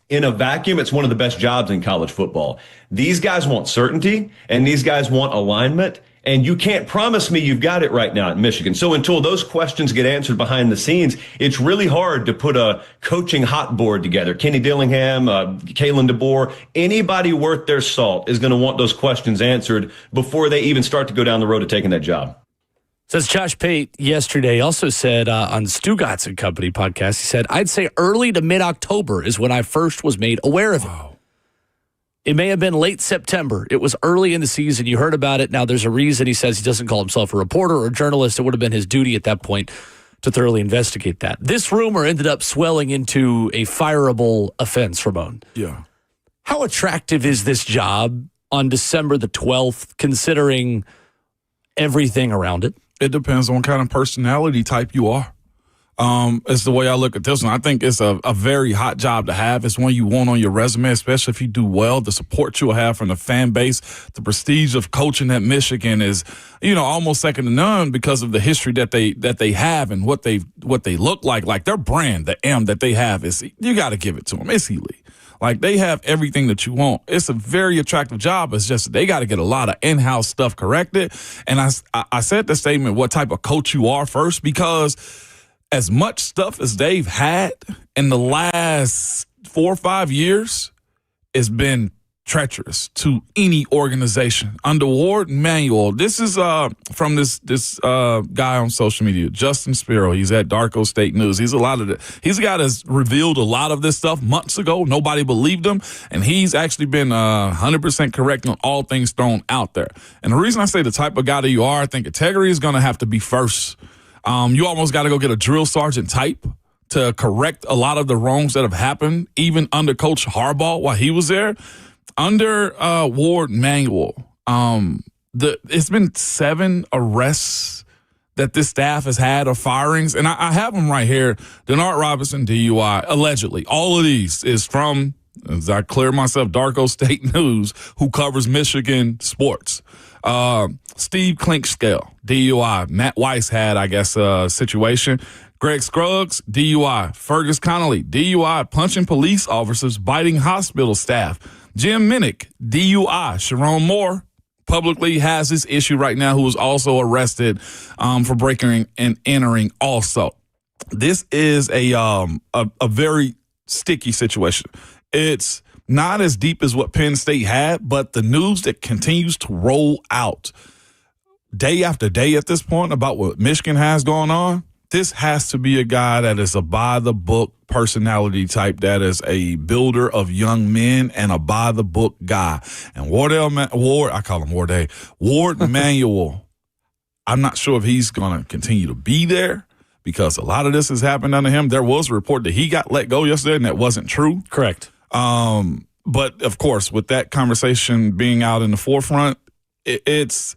In a vacuum, it's one of the best jobs in college football. These guys want certainty and these guys want alignment. And you can't promise me you've got it right now at Michigan. So until those questions get answered behind the scenes, it's really hard to put a coaching hot board together. Kenny Dillingham, Kalen DeBoer, anybody worth their salt is going to want those questions answered before they even start to go down the road to taking that job. Says Josh Pate yesterday, also said on Stugatz and Company podcast, he said, I'd say early to mid-October is when I first was made aware of it. Wow. It may have been late September. It was early in the season. You heard about it. Now, there's a reason he says he doesn't call himself a reporter or a journalist. It would have been his duty at that point to thoroughly investigate that. This rumor ended up swelling into a fireable offense, Ramon. Yeah. How attractive is this job on December the 12th, considering everything around it? It depends on what kind of personality type you are. It's the way I look at this one. I think it's a very hot job to have. It's one you want on your resume, especially if you do well. The support you'll have from the fan base, the prestige of coaching at Michigan is, almost second to none because of the history that they have and what they look like. Like their brand, the M that they have is, you got to give it to them. It's elite. Like they have everything that you want. It's a very attractive job. It's just they got to get a lot of in-house stuff corrected. And I said the statement, what type of coach you are first, because as much stuff as they've had in the last 4 or 5 years, it's been treacherous to any organization. Under Ward Manuel, this is from this guy on social media, Justin Spiro. He's at Darko State News. He's a guy that's revealed a lot of this stuff months ago. Nobody believed him, and he's actually been 100% correct on all things thrown out there. And the reason I say the type of guy that you are, I think integrity is going to have to be first. You almost got to go get a drill sergeant type to correct a lot of the wrongs that have happened, even under Coach Harbaugh while he was there. Under Ward Manuel, it's been 7 arrests that this staff has had, or firings, and I have them right here. Denard Robinson, DUI, allegedly. All of these is from, as I clear myself, Darko State News, who covers Michigan sports. Steve Clinkscale, DUI. Matt Weiss had, I guess, a situation. Greg Scruggs, DUI. Fergus Connolly, DUI, punching police officers, biting hospital staff. Jim Minnick, DUI. Sharon Moore publicly has this issue right now, who was also arrested for breaking and entering also. This is a very sticky situation. It's not as deep as what Penn State had, but the news that continues to roll out day after day at this point about what Michigan has going on, this has to be a guy that is a by-the-book personality type, that is a builder of young men and a by-the-book guy. And Ward Manuel, I'm not sure if he's going to continue to be there because a lot of this has happened under him. There was a report that he got let go yesterday, and that wasn't true. Correct. But, of course, with that conversation being out in the forefront, it's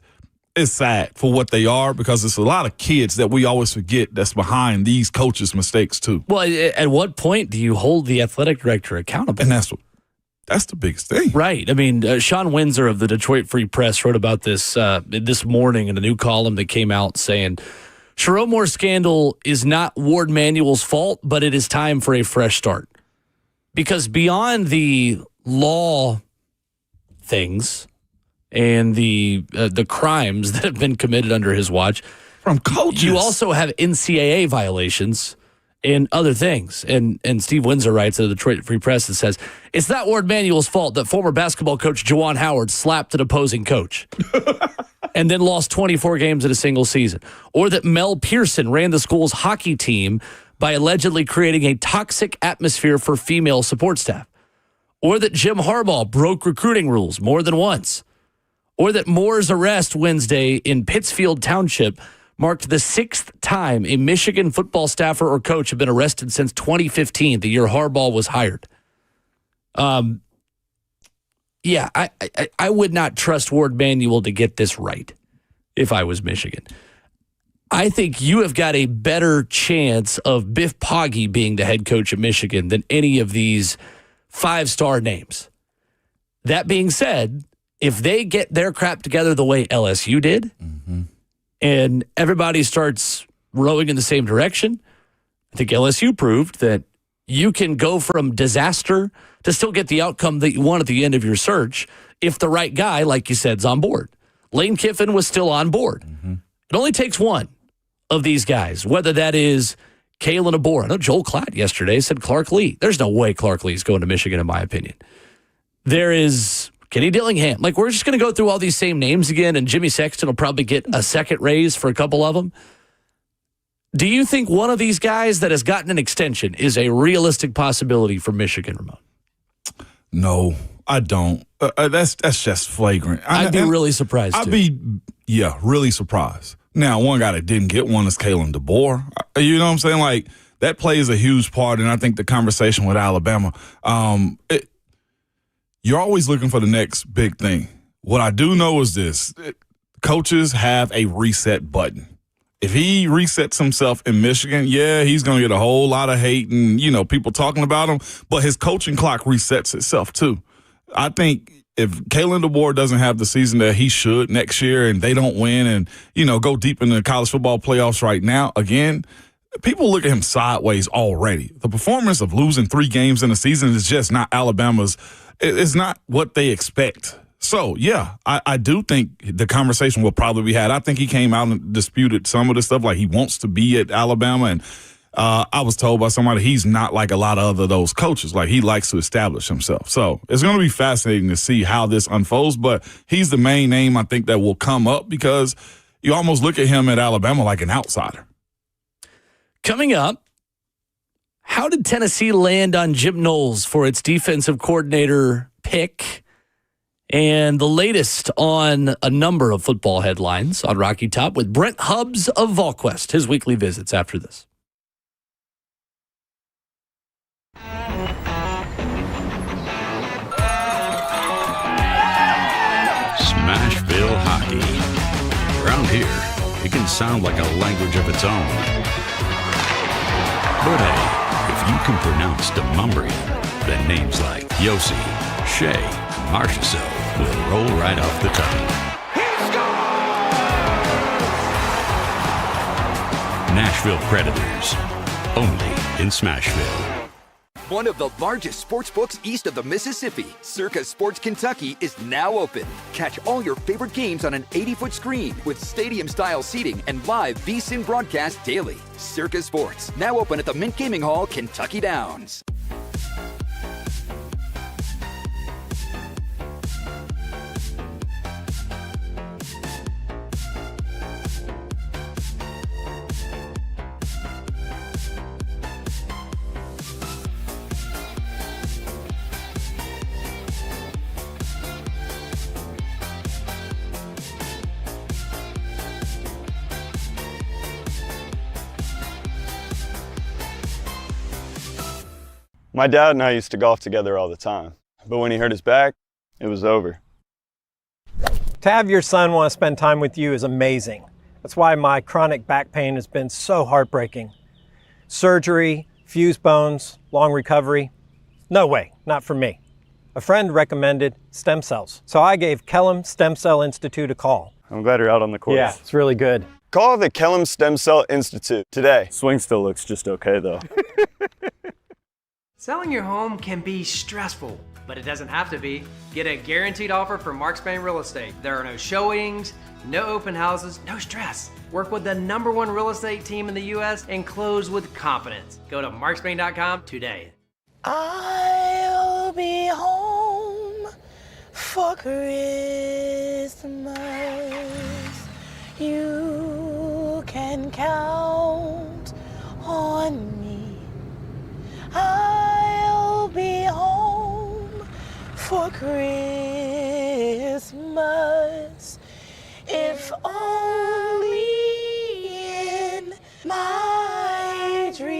sad for what they are, because it's a lot of kids that we always forget that's behind these coaches' mistakes, too. Well, at what point do you hold the athletic director accountable? And that's the biggest thing. Right. I mean, Sean Windsor of the Detroit Free Press wrote about this this morning in a new column that came out saying, Sharon Moore's scandal is not Ward Manuel's fault, but it is time for a fresh start. Because beyond the law things and the crimes that have been committed under his watch, from coaches, you also have NCAA violations and other things. And Steve Windsor writes at the Detroit Free Press and says, it's not Ward Manuel's fault that former basketball coach Juwan Howard slapped an opposing coach and then lost 24 games in a single season. Or that Mel Pearson ran the school's hockey team by allegedly creating a toxic atmosphere for female support staff. Or that Jim Harbaugh broke recruiting rules more than once. Or that Moore's arrest Wednesday in Pittsfield Township marked the 6th time a Michigan football staffer or coach had been arrested since 2015, the year Harbaugh was hired. I would not trust Ward Manuel to get this right if I was Michigan. I think you have got a better chance of Biff Poggi being the head coach at Michigan than any of these 5-star names. That being said, if they get their crap together the way LSU did, and everybody starts rowing in the same direction, I think LSU proved that you can go from disaster to still get the outcome that you want at the end of your search if the right guy, like you said, is on board. Lane Kiffin was still on board. It only takes one of these guys, whether that is Kalen DeBoer. I know Joel Klatt yesterday said Clark Lee. There's no way Clark Lee is going to Michigan, in my opinion. There is Kenny Dillingham. Like, we're just going to go through all these same names again, and Jimmy Sexton will probably get a second raise for a couple of them. Do you think one of these guys that has gotten an extension is a realistic possibility for Michigan, Ramon? No, I don't. That's just flagrant. I'd be really surprised, I'd be really surprised. Now, one guy that didn't get one is Kalen DeBoer. You know what I'm saying? Like, that plays a huge part in, I think, the conversation with Alabama. You're always looking for the next big thing. What I do know is this. Coaches have a reset button. if he resets himself in Michigan, yeah, he's going to get a whole lot of hate and, people talking about him. But his coaching clock resets itself, too. I think if Kalen DeBoer doesn't have the season that he should next year and they don't win and, go deep in the college football playoffs right now, again, people look at him sideways already. The performance of losing 3 games in a season is just not Alabama's. It's not what they expect. So, yeah, I do think the conversation will probably be had. I think he came out and disputed some of the stuff, like he wants to be at Alabama. And I was told by somebody he's not like a lot of those coaches. Like, he likes to establish himself. So it's going to be fascinating to see how this unfolds. But he's the main name I think that will come up because you almost look at him at Alabama like an outsider. Coming up, how did Tennessee land on Jim Knowles for its defensive coordinator pick? And the latest on a number of football headlines on Rocky Top with Brent Hubs of VolQuest, his weekly visits after this. Smashville hockey. Around here, it can sound like a language of its own. But hey, if you can pronounce Demumbrian, then names like Yossi, Shea, Marchessault will roll right off the tongue. Nashville Predators, only in Smashville. One of the largest sports books east of the Mississippi, Circa Sports Kentucky, is now open. Catch all your favorite games on an 80-foot screen with stadium-style seating and live VSiN broadcast daily. Circa Sports, now open at the Mint Gaming Hall, Kentucky Downs. My dad and I used to golf together all the time, but when he hurt his back, it was over. To have your son want to spend time with you is amazing. That's why my chronic back pain has been so heartbreaking. Surgery, fused bones, long recovery. No way, not for me. A friend recommended stem cells, so I gave Kellum Stem Cell Institute a call. I'm glad you're out on the course. Yeah, it's really good. Call the Kellum Stem Cell Institute today. Swing still looks just okay though. Selling your home can be stressful, but it doesn't have to be. Get a guaranteed offer from Mark Spain Real Estate. There are no showings, no open houses, no stress. Work with the #1 real estate team in the U.S. and close with confidence. Go to markspain.com today. I'll be home for Christmas. You can count on me. I'll be home for Christmas, if only in my dreams.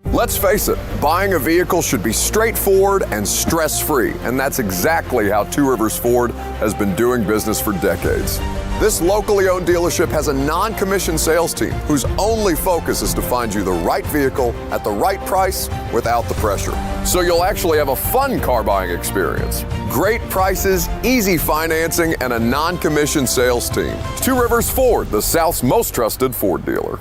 Let's face it, buying a vehicle should be straightforward and stress-free, and that's exactly how Two Rivers Ford has been doing business for decades. This locally owned dealership has a non-commissioned sales team whose only focus is to find you the right vehicle at the right price without the pressure. So you'll actually have a fun car buying experience. Great prices, easy financing, and a non-commissioned sales team. Two Rivers Ford, the South's most trusted Ford dealer.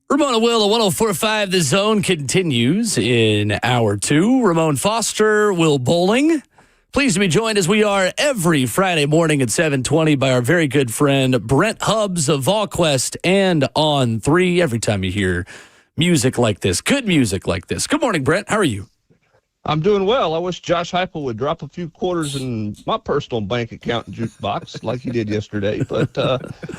Ramona Will, 104.5 The Zone continues in Hour 2. Ramon Foster, Will Bowling. Pleased to be joined as we are every Friday morning at 7:20 by our very good friend Brent Hubs of VolQuest and On 3. Every time you hear music like this, good music like this. Good morning, Brent. How are you? I'm doing well. I wish Josh Heupel would drop a few quarters in my personal bank account and jukebox like he did yesterday, but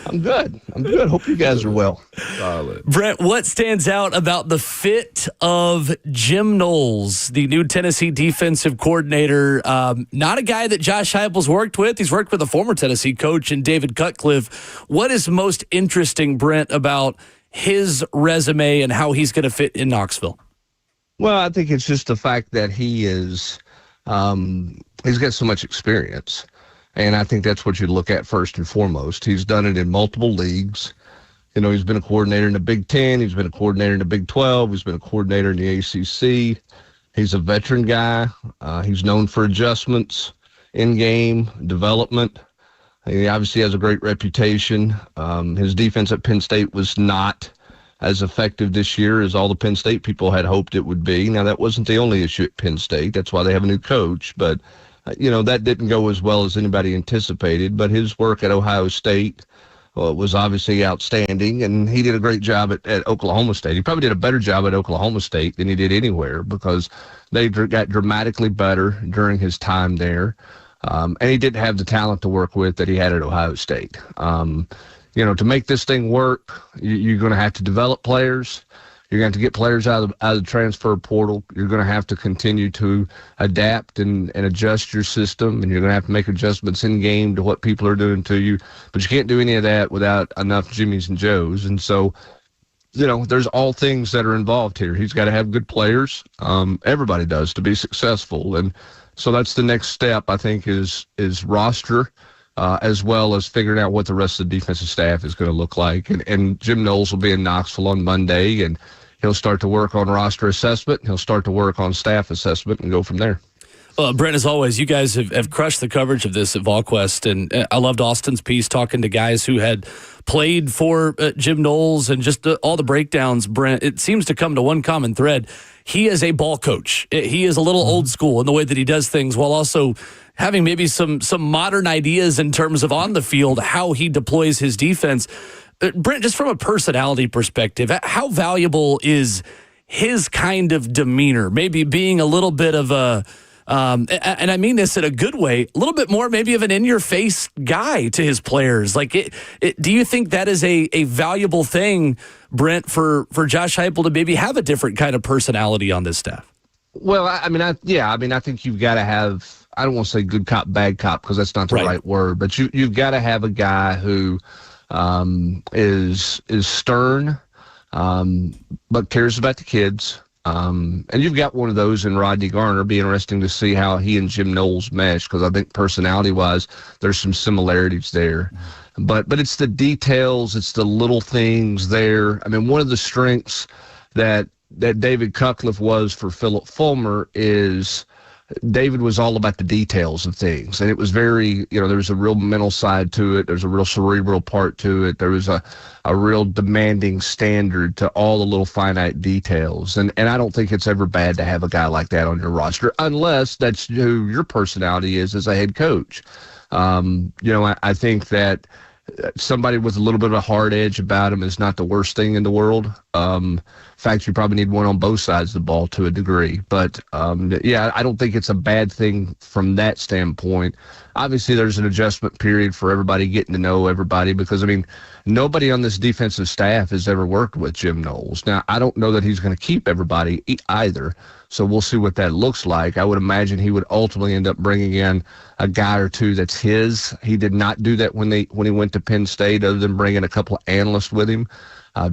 I'm good. Hope you guys are well. Solid. Brent, what stands out about the fit of Jim Knowles, the new Tennessee defensive coordinator? Not a guy that Josh Heupel's worked with. He's worked with a former Tennessee coach in David Cutcliffe. What is most interesting, Brent, about his resume and how he's going to fit in Knoxville? Well, I think it's just the fact that he's got so much experience, and I think that's what you look at first and foremost. He's done it in multiple leagues. You know, he's been a coordinator in the Big Ten. He's been a coordinator in the Big 12. He's been a coordinator in the ACC. He's a veteran guy. He's known for adjustments, in-game development. He obviously has a great reputation. His defense at Penn State was not as effective this year as all the Penn State people had hoped it would be. Now, that wasn't the only issue at Penn State. That's why they have a new coach. But, that didn't go as well as anybody anticipated. But his work at Ohio State was obviously outstanding, and he did a great job at Oklahoma State. He probably did a better job at Oklahoma State than he did anywhere because they got dramatically better during his time there. And he didn't have the talent to work with that he had at Ohio State. To make this thing work, you're going to have to develop players. You're going to have to get players out of the transfer portal. You're going to have to continue to adapt and adjust your system, and you're going to have to make adjustments in game to what people are doing to you. But you can't do any of that without enough Jimmies and Joes. And so, there's all things that are involved here. He's got to have good players. Everybody does to be successful. And so that's the next step, I think, is roster. As well as figuring out what the rest of the defensive staff is going to look like. And Jim Knowles will be in Knoxville on Monday, and he'll start to work on roster assessment. He'll start to work on staff assessment and go from there. Brent, as always, you guys have crushed the coverage of this at VolQuest, and I loved Austin's piece talking to guys who had played for Jim Knowles and just all the breakdowns. Brent, it seems to come to one common thread. He is a ball coach. He is a little old school in the way that he does things, while also having maybe some modern ideas in terms of on the field, how he deploys his defense. Brent, just from a personality perspective, how valuable is his kind of demeanor? Maybe being a little bit of a, and I mean this in a good way, a little bit more maybe of an in-your-face guy to his players. Like, do you think that is a valuable thing, Brent, for Josh Heupel to maybe have a different kind of personality on this staff? Well, I think you've got to have, I don't want to say good cop, bad cop, because that's not the right word, but you've got to have a guy who is stern, but cares about the kids. And you've got one of those in Rodney Garner. Be interesting to see how he and Jim Knowles mesh, because I think personality-wise, there's some similarities there. But it's the details, it's the little things there. I mean, one of the strengths that David Cutcliffe was for Philip Fulmer is David was all about the details of things. And it was very, there was a real mental side to it. There's a real cerebral part to it. There was a real demanding standard to all the little finite details. And I don't think it's ever bad to have a guy like that on your roster, unless that's who your personality is as a head coach. I think that somebody with a little bit of a hard edge about him is not the worst thing in the world. In fact, you probably need one on both sides of the ball to a degree. But, I don't think it's a bad thing from that standpoint. Obviously, there's an adjustment period for everybody getting to know everybody because, nobody on this defensive staff has ever worked with Jim Knowles. Now, I don't know that he's going to keep everybody either, so we'll see what that looks like. I would imagine he would ultimately end up bringing in a guy or two that's his. He did not do that when he went to Penn State, other than bringing a couple of analysts with him.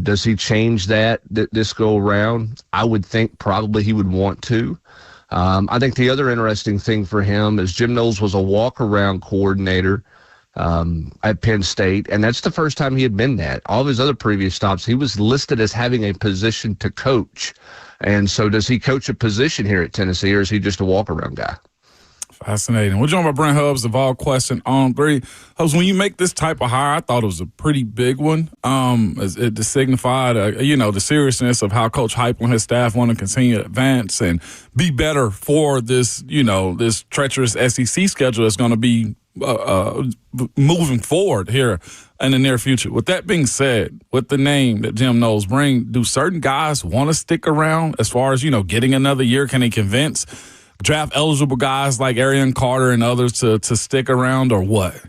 Does he change that this go around? I would think probably he would want to. I think the other interesting thing for him is Jim Knowles was a walk-around coordinator at Penn State, and that's the first time he had been that. All of his other previous stops, he was listed as having a position to coach. And so does he coach a position here at Tennessee, or is he just a walk-around guy? Fascinating. We're joined by Brent Hubs, the Vol Question on 3. Hubs, when you make this type of hire, I thought it was a pretty big one. It signified, the seriousness of how Coach Heupel and his staff want to continue to advance and be better for this, this treacherous SEC schedule that's going to be moving forward here in the near future. With that being said, with the name that Jim Knowles brings, do certain guys want to stick around as far as, getting another year? Can he convince draft-eligible guys like Arian Carter and others to stick around, or what?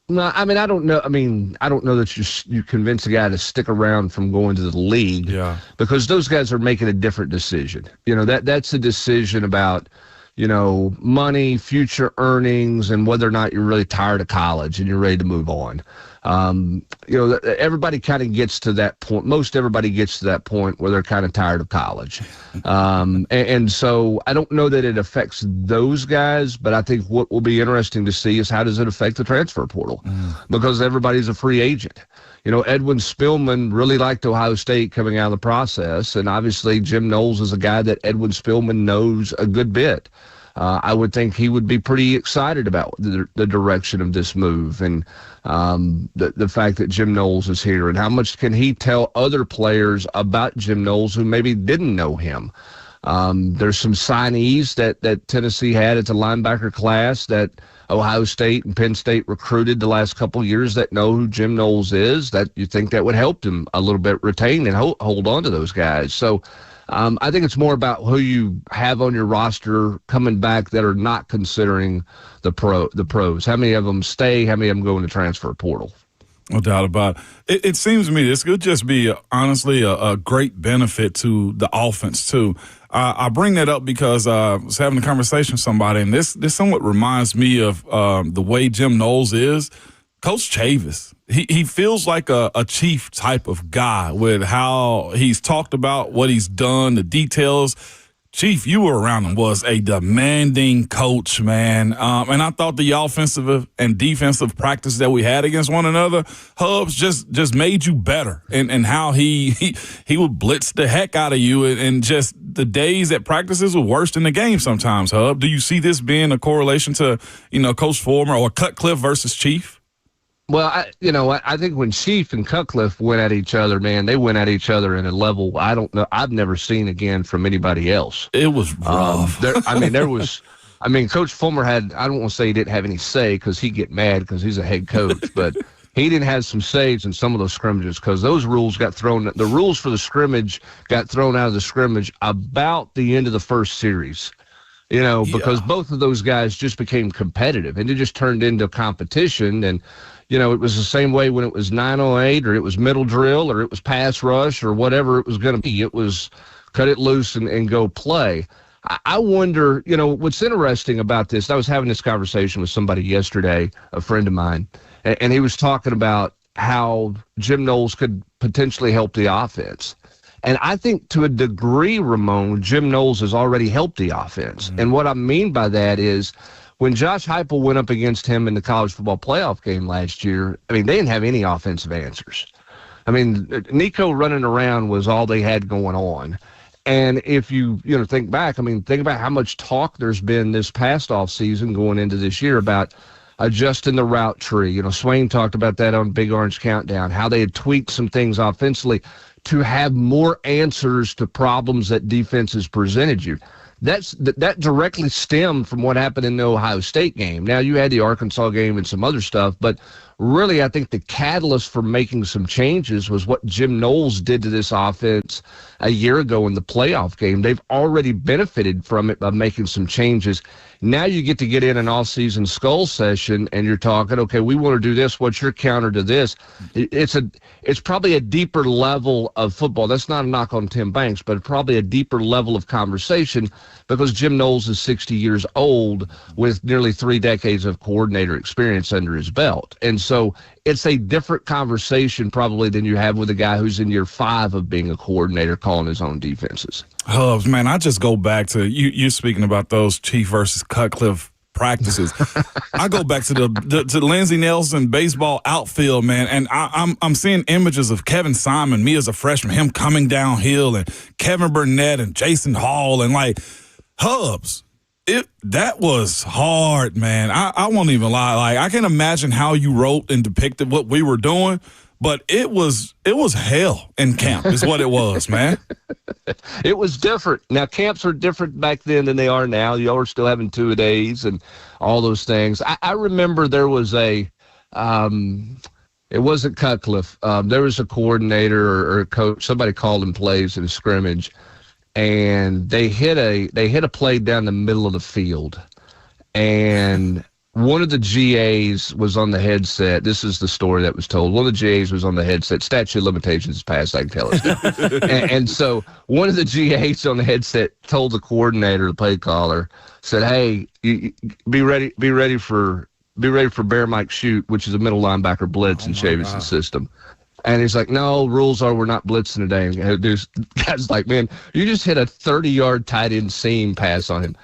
No, I don't know. I don't know that you convince a guy to stick around from going to the league. Yeah. Because those guys are making a different decision. That's a decision about, money, future earnings, and whether or not you're really tired of college and you're ready to move on. Everybody kind of gets to that point. Most everybody gets to that point where they're kind of tired of college. And so I don't know that it affects those guys, but I think what will be interesting to see is how does it affect the transfer portal? Because everybody's a free agent. Edwin Spillman really liked Ohio State coming out of the process, and obviously Jim Knowles is a guy that Edwin Spillman knows a good bit. I would think he would be pretty excited about the direction of this move and the fact that Jim Knowles is here, and how much can he tell other players about Jim Knowles who maybe didn't know him. There's some signees that Tennessee had at the linebacker class that Ohio State and Penn State recruited the last couple of years that know who Jim Knowles is, that you think that would help him a little bit retain and hold on to those guys. So I think it's more about who you have on your roster coming back that are not considering the pros. How many of them stay? How many of them go in the transfer portal? No doubt about it. It seems to me this could just be, honestly, a great benefit to the offense, too. I bring that up because I was having a conversation with somebody, and this somewhat reminds me of the way Jim Knowles is. Coach Chavis, he feels like a chief type of guy with how he's talked about what he's done, the details. Chief, you were around him, was a demanding coach, man. And I thought the offensive and defensive practice that we had against one another, Hubs, just made you better. And how he would blitz the heck out of you. And just the days at practices were worse than the game sometimes, Hub. Do you see this being a correlation to, Coach Fulmer or Cutcliffe versus Chief? Well, I think when Chief and Cutcliffe went at each other, man, they went at each other in a level I don't know, I've never seen again from anybody else. It was rough. Coach Fulmer had, I don't want to say he didn't have any say because he'd get mad because he's a head coach, but he didn't have some saves in some of those scrimmages because those rules got thrown, the rules for the scrimmage got thrown out of the scrimmage about the end of the first series. Because both of those guys just became competitive and it just turned into competition. And, it was the same way when it was 908 or it was middle drill or it was pass rush or whatever it was going to be. It was cut it loose and go play. I wonder, what's interesting about this, I was having this conversation with somebody yesterday, a friend of mine, and he was talking about how Jim Knowles could potentially help the offense. And I think to a degree, Ramon, Jim Knowles has already helped the offense. And what I mean by that is when Josh Heupel went up against him in the college football playoff game last year, they didn't have any offensive answers. Nico running around was all they had going on. And if you think back, think about how much talk there's been this past off season going into this year about adjusting the route tree. Swain talked about that on Big Orange Countdown, how they had tweaked some things offensively to have more answers to problems that defenses presented you. That directly stemmed from what happened in the Ohio State game. Now, you had the Arkansas game and some other stuff, but really I think the catalyst for making some changes was what Jim Knowles did to this offense a year ago in the playoff game. They've already benefited from it by making some changes. Now you get to get in an all-season skull session and you're talking, okay, we want to do this. What's your counter to this? It's probably a deeper level of football. That's not a knock on Tim Banks, but probably a deeper level of conversation because Jim Knowles is 60 years old with nearly 3 decades of coordinator experience under his belt. And so it's a different conversation probably than you have with a guy who's in year 5 of being a coordinator calling his own defenses. Hubs, man, I just go back to you speaking about those Chief versus Cutcliffe practices. I go back to the Lindsey Nelson baseball outfield, man, and I'm seeing images of Kevin Simon, me as a freshman, him coming downhill, and Kevin Burnett and Jason Hall, and Hubs. That was hard, man. I won't even lie. Like, I can't imagine how you wrote and depicted what we were doing, but it was hell in camp is what it was, man. It was different. Now, camps were different back then than they are now. Y'all were still having 2-a-days and all those things. I remember there was it wasn't Cutcliffe. There was a coordinator or a coach. Somebody called him plays in a scrimmage, and they hit a play down the middle of the field, and one of the GAs was on the headset. This is the story that was told. One of the GAs was on the headset. Statute of limitations is passed, I can tell us. and so one of the GAs on the headset told the coordinator, the play caller, said, "Hey, you, be ready for Bear Mike shoot, which is a middle linebacker blitz in Chavis' system." And he's like, "No, rules are we're not blitzing today." And this guy's like, "Man, you just hit a 30-yard tight end seam pass on him.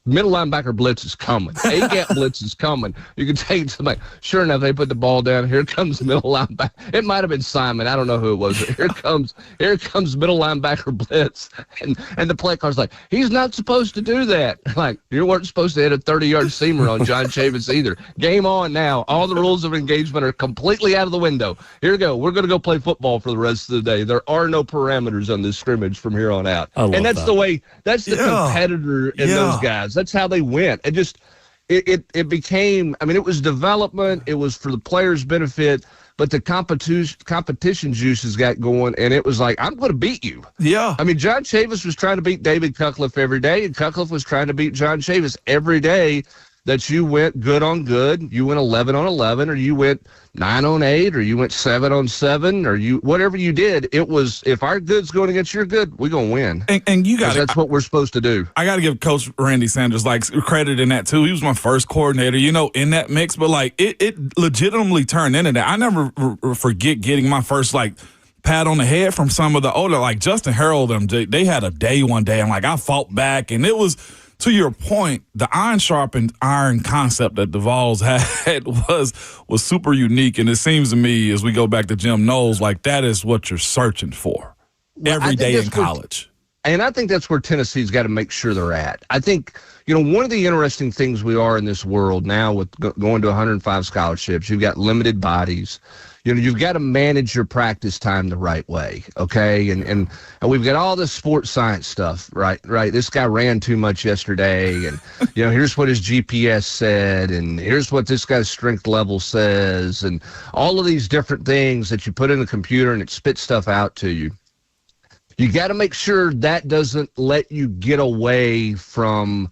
Middle linebacker blitz is coming. A-gap blitz is coming. You can take somebody." Sure enough, they put the ball down. Here comes middle linebacker. It might have been Simon. I don't know who it was. Here comes middle linebacker blitz. And the play caller's like, "He's not supposed to do that." Like, you weren't supposed to hit a 30-yard seamer on John Chavis either. Game on now. All the rules of engagement are completely out of the window. Here we go. We're going to go play football for the rest of the day. There are no parameters on this scrimmage from here on out. And that's the way, that's the competitor in those guys. That's how they went. It just, it became, I mean, it was development. It was for the players' benefit, but the competition juices got going, and it was like, I'm going to beat you. Yeah. I mean, John Chavis was trying to beat David Cutcliffe every day, and Cutcliffe was trying to beat John Chavis every day. That you went good on good, you went 11 on 11, or you went 9 on 8, or you went 7 on 7, or you whatever you did. It was, if our good's going against your good, we're gonna win. And you got that's what we're supposed to do. I got to give Coach Randy Sanders credit in that too. He was my first coordinator, in that mix. But it legitimately turned into that. I never forget getting my first pat on the head from some of the older, like Justin Harold. They had a day one day, and I fought back, and it was. To your point, the iron sharpened iron concept that the Vols had was super unique, and it seems to me, as we go back to Jim Knowles, that is what you're searching for every day in college. And I think that's where Tennessee's got to make sure they're at. I think, one of the interesting things we are in this world now with going to 105 scholarships, you've got limited bodies. You've got to manage your practice time the right way, okay? And we've got all this sports science stuff, right? This guy ran too much yesterday, and, here's what his GPS said, and here's what this guy's strength level says, and all of these different things that you put in the computer and it spits stuff out to you. You got to make sure that doesn't let you get away from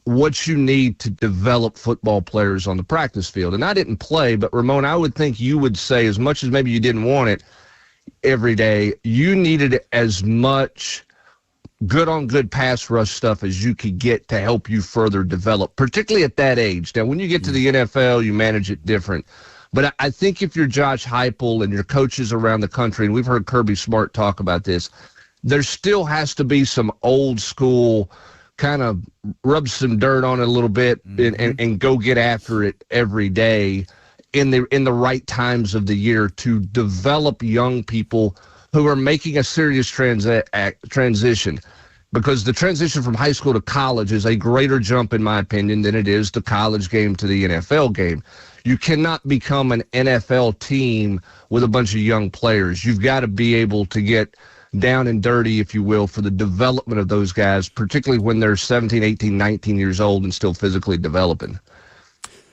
what you need to develop football players on the practice field. And I didn't play, but Ramon, I would think you would say, as much as maybe you didn't want it every day, you needed as much good on good pass rush stuff as you could get to help you further develop, particularly at that age. Now, when you get to the NFL, you manage it different. But I think if you're Josh Heupel and your coaches around the country, and we've heard Kirby Smart talk about this, there still has to be some old school kind of rub some dirt on it a little bit and go get after it every day in the right times of the year to develop young people who are making a serious transition. Because the transition from high school to college is a greater jump, in my opinion, than it is the college game to the NFL game. You cannot become an NFL team with a bunch of young players. You've got to be able to get down and dirty, if you will, for the development of those guys, particularly when they're 17, 18, 19 years old and still physically developing.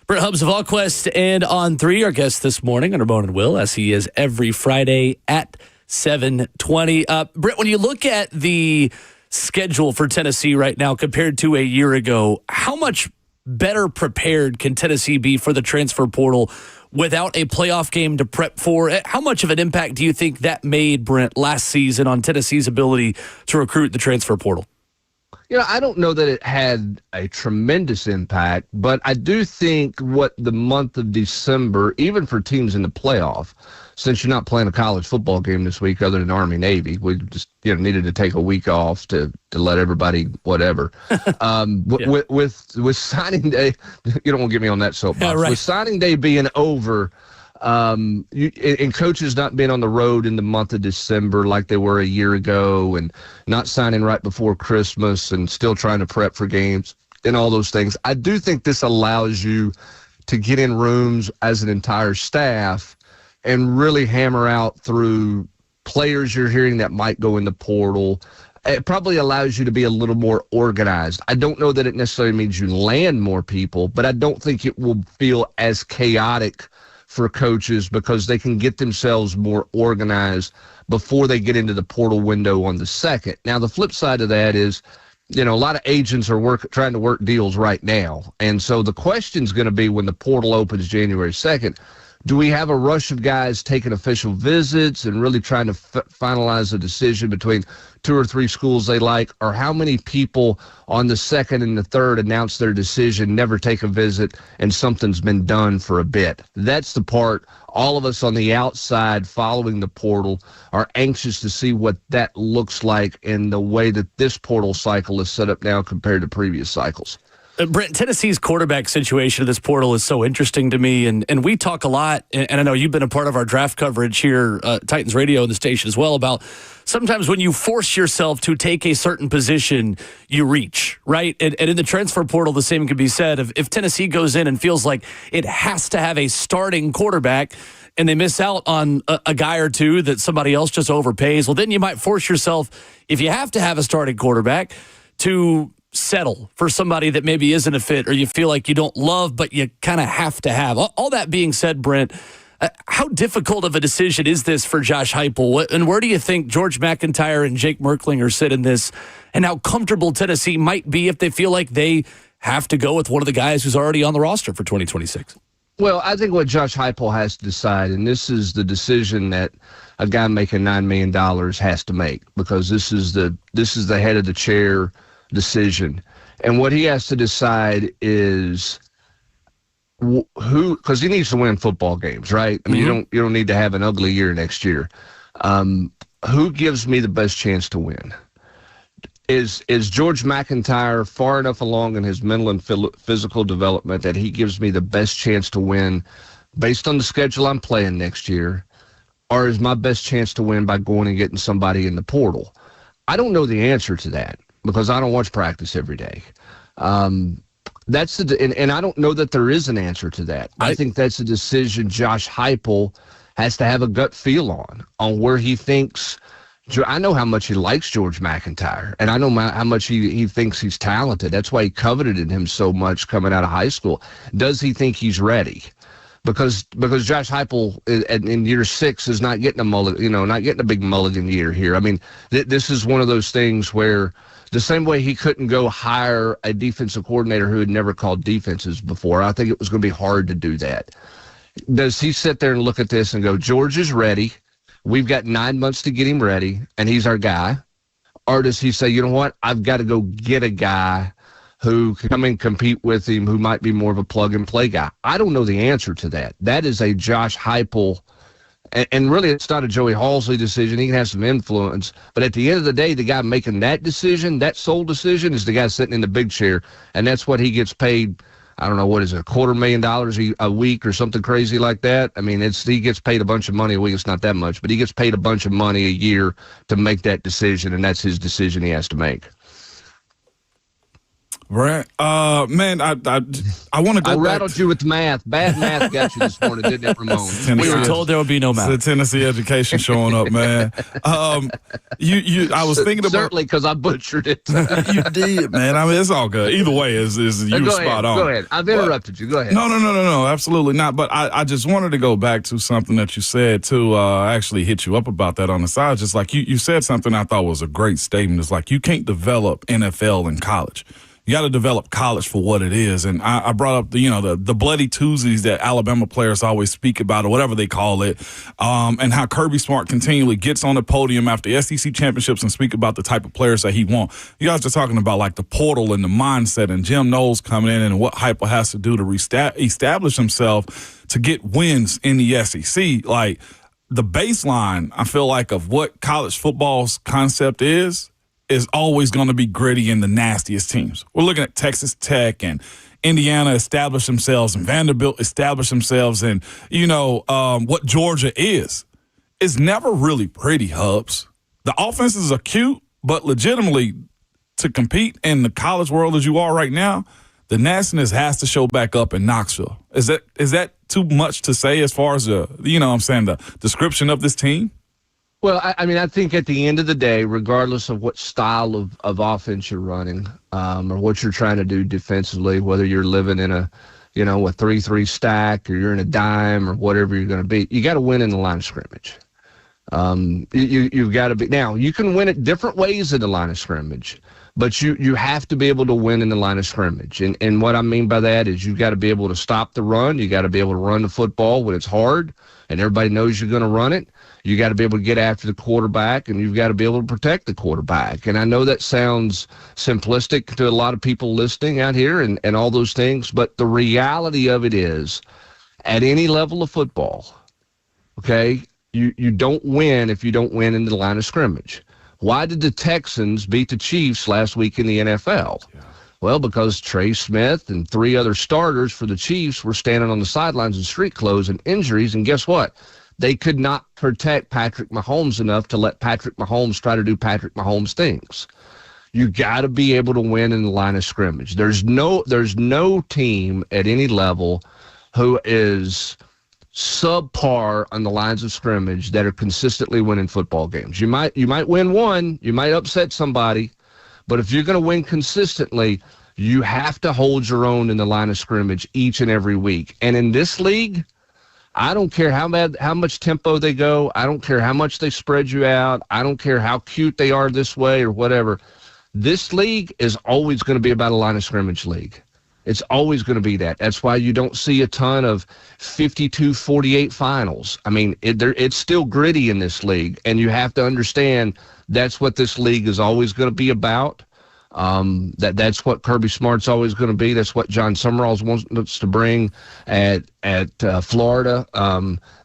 Brent Hubs of VolQuest and On3, our guest this morning on Ramon and Will, as he is every Friday at 7:20. Brent, when you look at the schedule for Tennessee right now compared to a year ago, how much better prepared can Tennessee be for the transfer portal without a playoff game to prep for? How much of an impact do you think that made, Brent, last season on Tennessee's ability to recruit the transfer portal? I don't know that it had a tremendous impact, but I do think what the month of December, even for teams in the playoff, since you're not playing a college football game this week other than Army-Navy, we just needed to take a week off to let everybody whatever. With signing day, you don't want to get me on that soapbox. Yeah, right. With signing day being over, and coaches not being on the road in the month of December like they were a year ago, and not signing right before Christmas and still trying to prep for games, and all those things. I do think this allows you to get in rooms as an entire staff and really hammer out through players you're hearing that might go in the portal. It probably allows you to be a little more organized. I don't know that it necessarily means you land more people, but I don't think it will feel as chaotic for coaches because they can get themselves more organized before they get into the portal window on the second. Now, the flip side of that is, a lot of agents are trying to work deals right now. And so the question's going to be when the portal opens January 2nd, do we have a rush of guys taking official visits and really trying to finalize a decision between 2 or 3 schools they like, or how many people on the second and the third announce their decision, never take a visit, and something's been done for a bit? That's the part all of us on the outside following the portal are anxious to see what that looks like in the way that this portal cycle is set up now compared to previous cycles. Brent, Tennessee's quarterback situation of this portal is so interesting to me, and we talk a lot, and I know you've been a part of our draft coverage here, Titans Radio and the station as well, about sometimes when you force yourself to take a certain position, you reach, right? And in the transfer portal, the same can be said. If Tennessee goes in and feels like it has to have a starting quarterback and they miss out on a guy or two that somebody else just overpays, well, then you might force yourself, if you have to have a starting quarterback, to settle for somebody that maybe isn't a fit or you feel like you don't love, but you kind of have to have. All that being said, Brent, how difficult of a decision is this for Josh Heupel? And where do you think George McIntyre and Jake Merklinger sit in this, and how comfortable Tennessee might be if they feel like they have to go with one of the guys who's already on the roster for 2026? Well, I think what Josh Heupel has to decide, and this is the decision that a guy making $9 million has to make, because this is the head of the chair decision. And what he has to decide is who, because he needs to win football games, right? I mean, you don't need to have an ugly year next year. Who gives me the best chance to win? Is George McIntyre far enough along in his mental and physical development that he gives me the best chance to win based on the schedule I'm playing next year? Or is my best chance to win by going and getting somebody in the portal? I don't know the answer to that, because I don't watch practice every day. That's and I don't know that there is an answer to that. I think that's a decision Josh Heupel has to have a gut feel on where he thinks. I know how much he likes George McIntyre, and I know how much he thinks he's talented. That's why he coveted him so much coming out of high school. Does he think he's ready? Because Josh Heupel in year 6 is not getting a not getting a big mulligan year here. I mean, this is one of those things where, the same way he couldn't go hire a defensive coordinator who had never called defenses before, I think it was going to be hard to do that. Does he sit there and look at this and go, George is ready, we've got 9 months to get him ready, and he's our guy? Or does he say, you know what, I've got to go get a guy who can come and compete with him, who might be more of a plug-and-play guy? I don't know the answer to that. That is a Josh Heupel. And really, it's not a Joey Halsley decision. He can have some influence. But at the end of the day, the guy making that decision, that sole decision, is the guy sitting in the big chair. And that's what he gets paid. I don't know, what is it, $250,000 a week or something crazy like that? I mean, he gets paid a bunch of money a week. It's not that much. But he gets paid a bunch of money a year to make that decision. And that's his decision he has to make. Brent, man, I want to go. I rattled you with math. Bad math got you this morning, didn't it, Ramon? We were told there would be no math. It's the Tennessee education showing up, man. I was thinking about, certainly, because I butchered it. You did, man. I mean, it's all good. Either way, is you spot on. Go ahead. I've interrupted you. Go ahead. No, absolutely not. But I just wanted to go back to something that you said too. Actually hit you up about that on the side. Just like you said something I thought was a great statement. It's like, you can't develop NFL in college. You got to develop college for what it is. And I brought up the bloody Tuesdays that Alabama players always speak about, or whatever they call it, and how Kirby Smart continually gets on the podium after SEC championships and speak about the type of players that he wants. You guys are talking about like the portal and the mindset, and Jim Knowles coming in and what Heupel has to do to establish himself to get wins in the SEC. Like, the baseline, I feel like, of what college football's concept is always going to be gritty and the nastiest teams. We're looking at Texas Tech and Indiana establish themselves, and Vanderbilt establish themselves, and what Georgia is. It's never really pretty, Hubs. The offenses are cute, but legitimately, to compete in the college world as you are right now, the nastiness has to show back up in Knoxville. Is that too much to say as far as the description of this team? Well, I mean, I think at the end of the day, regardless of what style of offense you're running, or what you're trying to do defensively, whether you're living in a 3-3 stack or you're in a dime or whatever you're going to be, you got to win in the line of scrimmage. You've got to be. Now, you can win it different ways in the line of scrimmage, but you have to be able to win in the line of scrimmage. And what I mean by that is you've got to be able to stop the run. You got to be able to run the football when it's hard and everybody knows you're going to run it. You got to be able to get after the quarterback, and you've got to be able to protect the quarterback. And I know that sounds simplistic to a lot of people listening out here and all those things, but the reality of it is at any level of football, okay, you don't win if you don't win in the line of scrimmage. Why did the Texans beat the Chiefs last week in the NFL? Yeah. Well, because Trey Smith and 3 other starters for the Chiefs were standing on the sidelines in street clothes and injuries, and guess what? They could not protect Patrick Mahomes enough to let Patrick Mahomes try to do Patrick Mahomes things. You got to be able to win in the line of scrimmage. There's no team at any level who is subpar on the lines of scrimmage that are consistently winning football games. You might win one, you might upset somebody, but if you're going to win consistently, you have to hold your own in the line of scrimmage each and every week. And in this league, I don't care how much tempo they go. I don't care how much they spread you out. I don't care how cute they are this way or whatever. This league is always going to be about a line of scrimmage league. It's always going to be that. That's why you don't see a ton of 52-48 finals. I mean, it's still gritty in this league, and you have to understand that's what this league is always going to be about. That's what Kirby Smart's always going to be. That's what John Summerall wants to bring at Florida.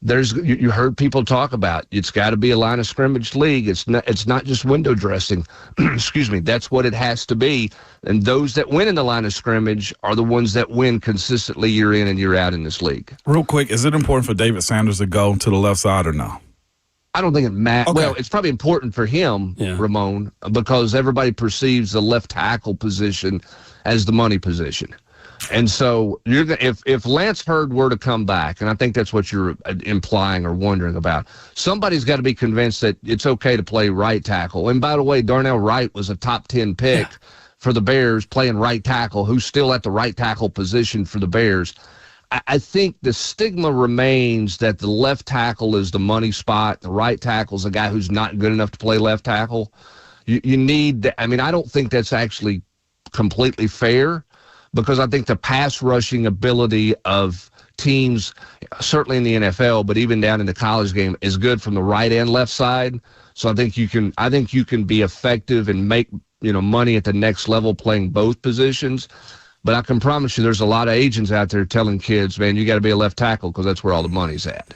You heard people talk about it's got to be a line of scrimmage league. It's not just window dressing. Excuse me. That's what it has to be. And those that win in the line of scrimmage are the ones that win consistently year in and year out in this league. Real quick, is it important for David Sanders to go to the left side or no? I don't think it matters. Okay. Well, it's probably important for him, Ramon, because everybody perceives the left tackle position as the money position. And so if Lance Hurd were to come back, and I think that's what you're implying or wondering about, somebody's got to be convinced that it's okay to play right tackle. And by the way, Darnell Wright was a top 10 pick for the Bears playing right tackle, who's still at the right tackle position for the Bears. I think the stigma remains that the left tackle is the money spot. The right tackle is a guy who's not good enough to play left tackle. You need – I mean, I don't think that's actually completely fair, because I think the pass rushing ability of teams, certainly in the NFL, but even down in the college game, is good from the right and left side. So I think you can be effective and make money at the next level playing both positions. But I can promise you there's a lot of agents out there telling kids, man, you got to be a left tackle because that's where all the money's at.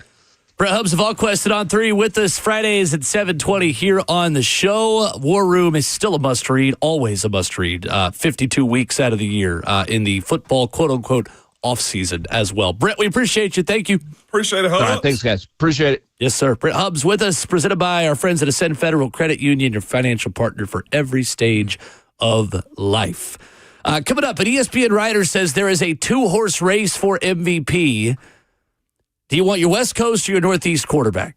Brent Hubs of AllQuest on 3 with us Fridays at 7:20 here on the show. War Room is still a must-read, always a must-read, 52 weeks out of the year in the football, quote-unquote, off-season as well. Brent, we appreciate you. Thank you. Appreciate it, Hubs. All right, thanks, guys. Appreciate it. Yes, sir. Brent Hubs with us, presented by our friends at Ascend Federal Credit Union, your financial partner for every stage of life. Coming up, an ESPN writer says there is a 2-horse race for MVP. Do you want your West Coast or your Northeast quarterback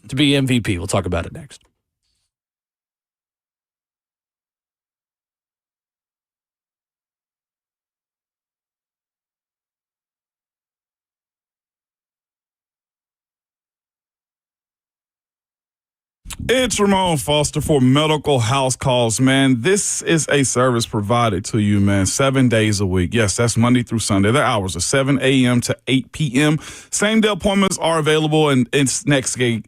to be MVP? We'll talk about it next. It's Ramon Foster for Medical House Calls, man. This is a service provided to you, man, 7 days a week. Yes, that's Monday through Sunday. Their hours are 7 a.m. to 8 p.m. Same-day appointments are available, and it's next day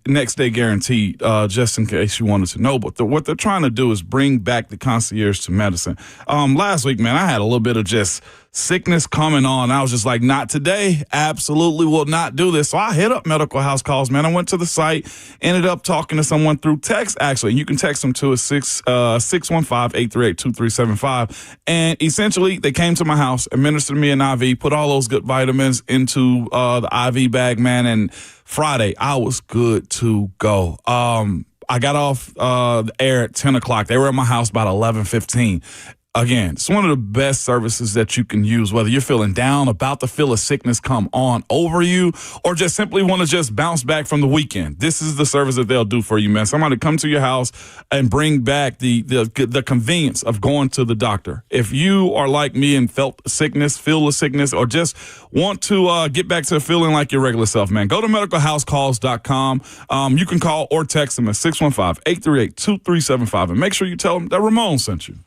guaranteed, just in case you wanted to know. But what they're trying to do is bring back the concierge to medicine. Last week, man, I had a little bit of just sickness coming on. I was just like, not today. Absolutely will not do this. So I hit up Medical House Calls, man. I went to the site, ended up talking to someone through text, actually. You can text them to 615-838-2375. And essentially, they came to my house, administered me an IV, put all those good vitamins into the IV bag, man. And Friday, I was good to go. I got off the air at 10 o'clock. They were at my house about 11:15. Again, it's one of the best services that you can use, whether you're feeling down, about to feel a sickness come on over you, or just simply want to just bounce back from the weekend. This is the service that they'll do for you, man. Somebody come to your house and bring back the convenience of going to the doctor. If you are like me and felt sickness, feel the sickness, or just want to get back to feeling like your regular self, man, go to medicalhousecalls.com. You can call or text them at 615-838-2375 and make sure you tell them that Ramon sent you.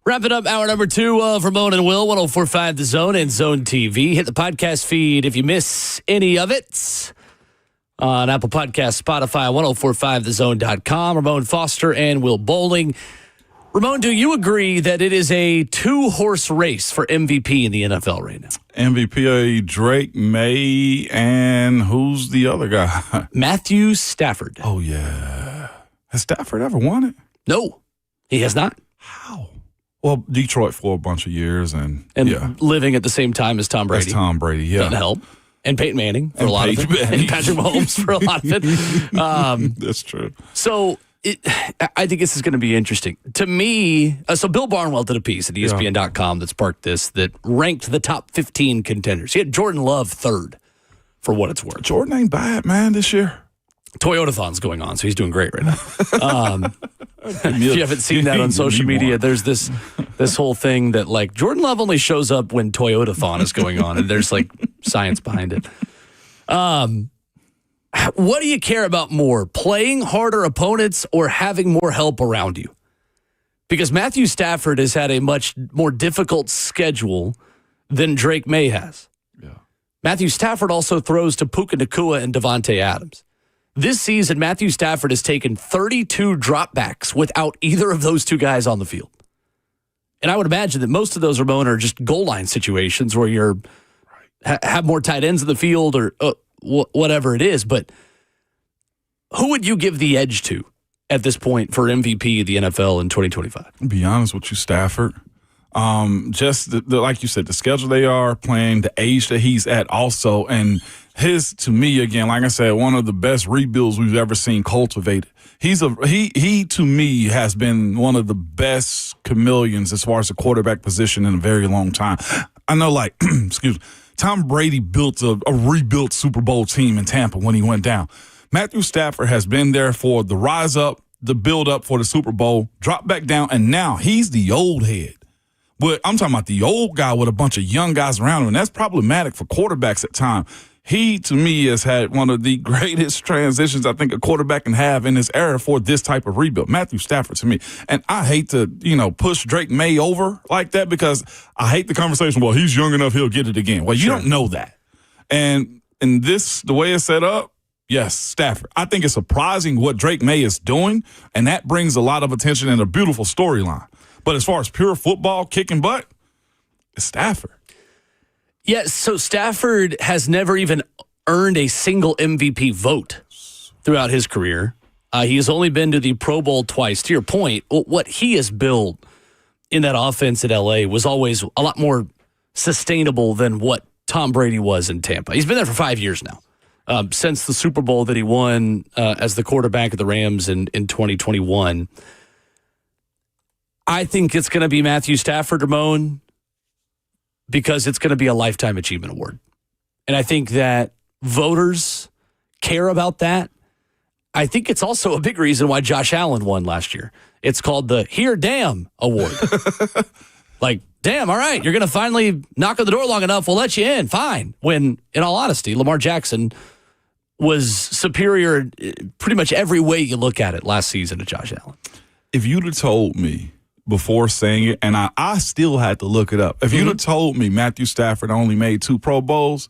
Wrapping up hour number 2 of Ramon and Will, 104.5 The Zone and Zone TV. Hit the podcast feed if you miss any of it on Apple Podcasts, Spotify, 1045thezone.com. Ramon Foster and Will Bowling. Ramon, do you agree that it is a 2-horse race for MVP in the NFL right now? MVP, Drake May, and who's the other guy? Matthew Stafford. Oh, yeah. Has Stafford ever won it? No, he has not. How? Well, Detroit for a bunch of years, and living at the same time as Tom Brady. That's Tom Brady, yeah. Doesn't help. And Peyton Manning for a lot of it. And Patrick Mahomes for a lot of it. That's true. So I think this is going to be interesting. To me, so Bill Barnwell did a piece at ESPN.com that sparked this, that ranked the top 15 contenders. He had Jordan Love third, for what it's worth. Jordan ain't bad, man, this year. Toyotathon's going on, so he's doing great right now. If you haven't seen that on social media, there's this whole thing that, like, Jordan Love only shows up when Toyotathon is going on, and there's, like, science behind it. What do you care about more, playing harder opponents or having more help around you? Because Matthew Stafford has had a much more difficult schedule than Drake May has. Yeah. Matthew Stafford also throws to Puka Nacua and Devontae Adams. This season, Matthew Stafford has taken 32 dropbacks without either of those two guys on the field. And I would imagine that most of those, Ramon, are just goal line situations where you're have more tight ends in the field or whatever it is. But who would you give the edge to at this point for MVP of the NFL in 2025? I'll be honest with you, Stafford. Just like you said, the schedule they are playing, the age that he's at also, and his, to me, again, like I said, one of the best rebuilds we've ever seen cultivated. He to me has been one of the best chameleons as far as the quarterback position in a very long time. I know, like, excuse me, Tom Brady built a rebuilt Super Bowl team in Tampa when he went down. Matthew Stafford has been there for the rise up, the build up for the Super Bowl, drop back down, and now he's the old head. But I'm talking about the old guy with a bunch of young guys around him, and that's problematic for quarterbacks at times. He, to me, has had one of the greatest transitions I think a quarterback can have in this era for this type of rebuild. Matthew Stafford, to me. And I hate to, push Drake May over like that because I hate the conversation, well, he's young enough, he'll get it again. Well, you don't know that. And in this, the way it's set up, yes, Stafford. I think it's surprising what Drake May is doing, and that brings a lot of attention and a beautiful storyline. But as far as pure football, kicking butt, it's Stafford. Yes, so Stafford has never even earned a single MVP vote throughout his career. He has only been to the Pro Bowl twice. To your point, what he has built in that offense at L.A. was always a lot more sustainable than what Tom Brady was in Tampa. He's been there for 5 years now, since the Super Bowl that he won as the quarterback of the Rams in 2021. I think it's going to be Matthew Stafford, Ramon, because it's going to be a Lifetime Achievement Award. And I think that voters care about that. I think it's also a big reason why Josh Allen won last year. It's called the Here Damn Award. Like, damn, all right, you're going to finally knock on the door long enough, we'll let you in, fine. When, in all honesty, Lamar Jackson was superior pretty much every way you look at it last season to Josh Allen. If you'd have told me before saying it, and I still had to look it up. If you'd have told me Matthew Stafford only made 2 Pro Bowls,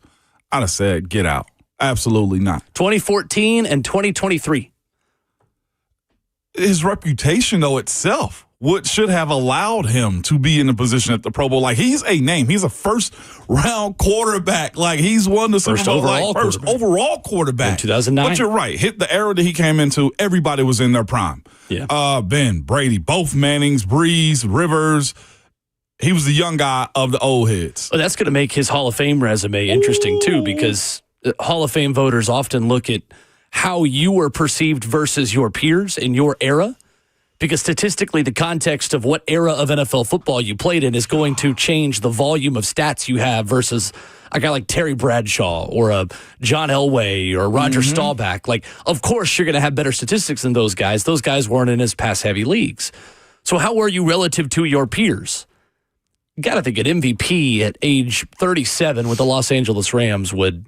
I'd have said, get out. Absolutely not. 2014 and 2023. His reputation, though, itself, what should have allowed him to be in the position at the Pro Bowl. Like, he's a name. He's a first-round quarterback. Like, he's won the Super Bowl. First overall quarterback. In 2009. But you're right. Hit the era that he came into, everybody was in their prime. Yeah. Ben, Brady, both Mannings, Breeze, Rivers. He was the young guy of the old heads. Well, that's going to make his Hall of Fame resume interesting, too, because Hall of Fame voters often look at how you were perceived versus your peers in your era. Because statistically, the context of what era of NFL football you played in is going to change the volume of stats you have versus a guy like Terry Bradshaw or a John Elway or Roger Staubach. Like, of course, you're going to have better statistics than those guys. Those guys weren't in as pass-heavy leagues. So how were you relative to your peers? You got to think an MVP at age 37 with the Los Angeles Rams would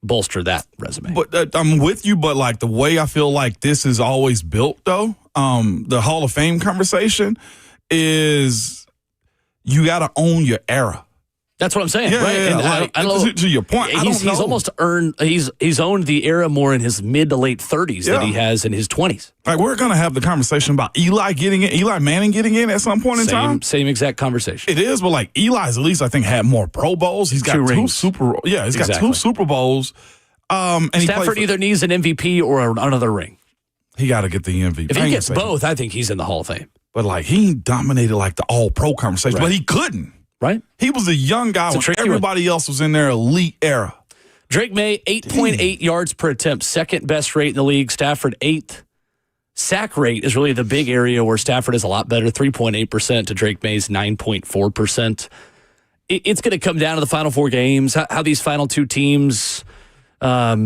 bolster that resume. But I'm with you, but like the way I feel like this is always built, though, the Hall of Fame conversation, is you got to own your era. That's what I'm saying, right? Yeah. And I don't know. To your point, He's almost earned. He's owned the era more in his mid to late 30s than he has in his 20s. Like, we're gonna have the conversation about Eli Manning getting in at some point in time. Same exact conversation. It is, but like Eli's at least I think had more Pro Bowls. He's got got two Super Bowls. And Stafford either needs an MVP or another ring. He got to get the MVP. If he gets both, I think he's in the Hall of Fame. But like he dominated like the All Pro conversation, but he couldn't. Right? He was a young guy when everybody else was in their elite era. Drake May, 8.8 yards per attempt, second best rate in the league. Stafford, 8th. Sack rate is really the big area where Stafford is a lot better, 3.8% to Drake May's 9.4%. It's going to come down to the final four games, how these final two teams, are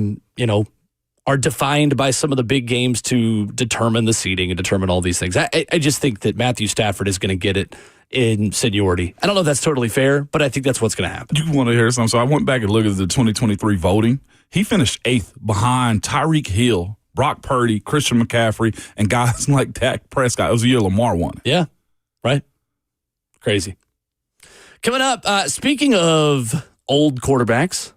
defined by some of the big games to determine the seeding and determine all these things. I just think that Matthew Stafford is going to get it in seniority. I don't know if that's totally fair, but I think that's what's going to happen. You want to hear something? So I went back and looked at the 2023 voting. He finished 8th behind Tyreek Hill, Brock Purdy, Christian McCaffrey, and guys like Dak Prescott. It was the year Lamar won. Yeah, right? Crazy. Coming up, speaking of old quarterbacks,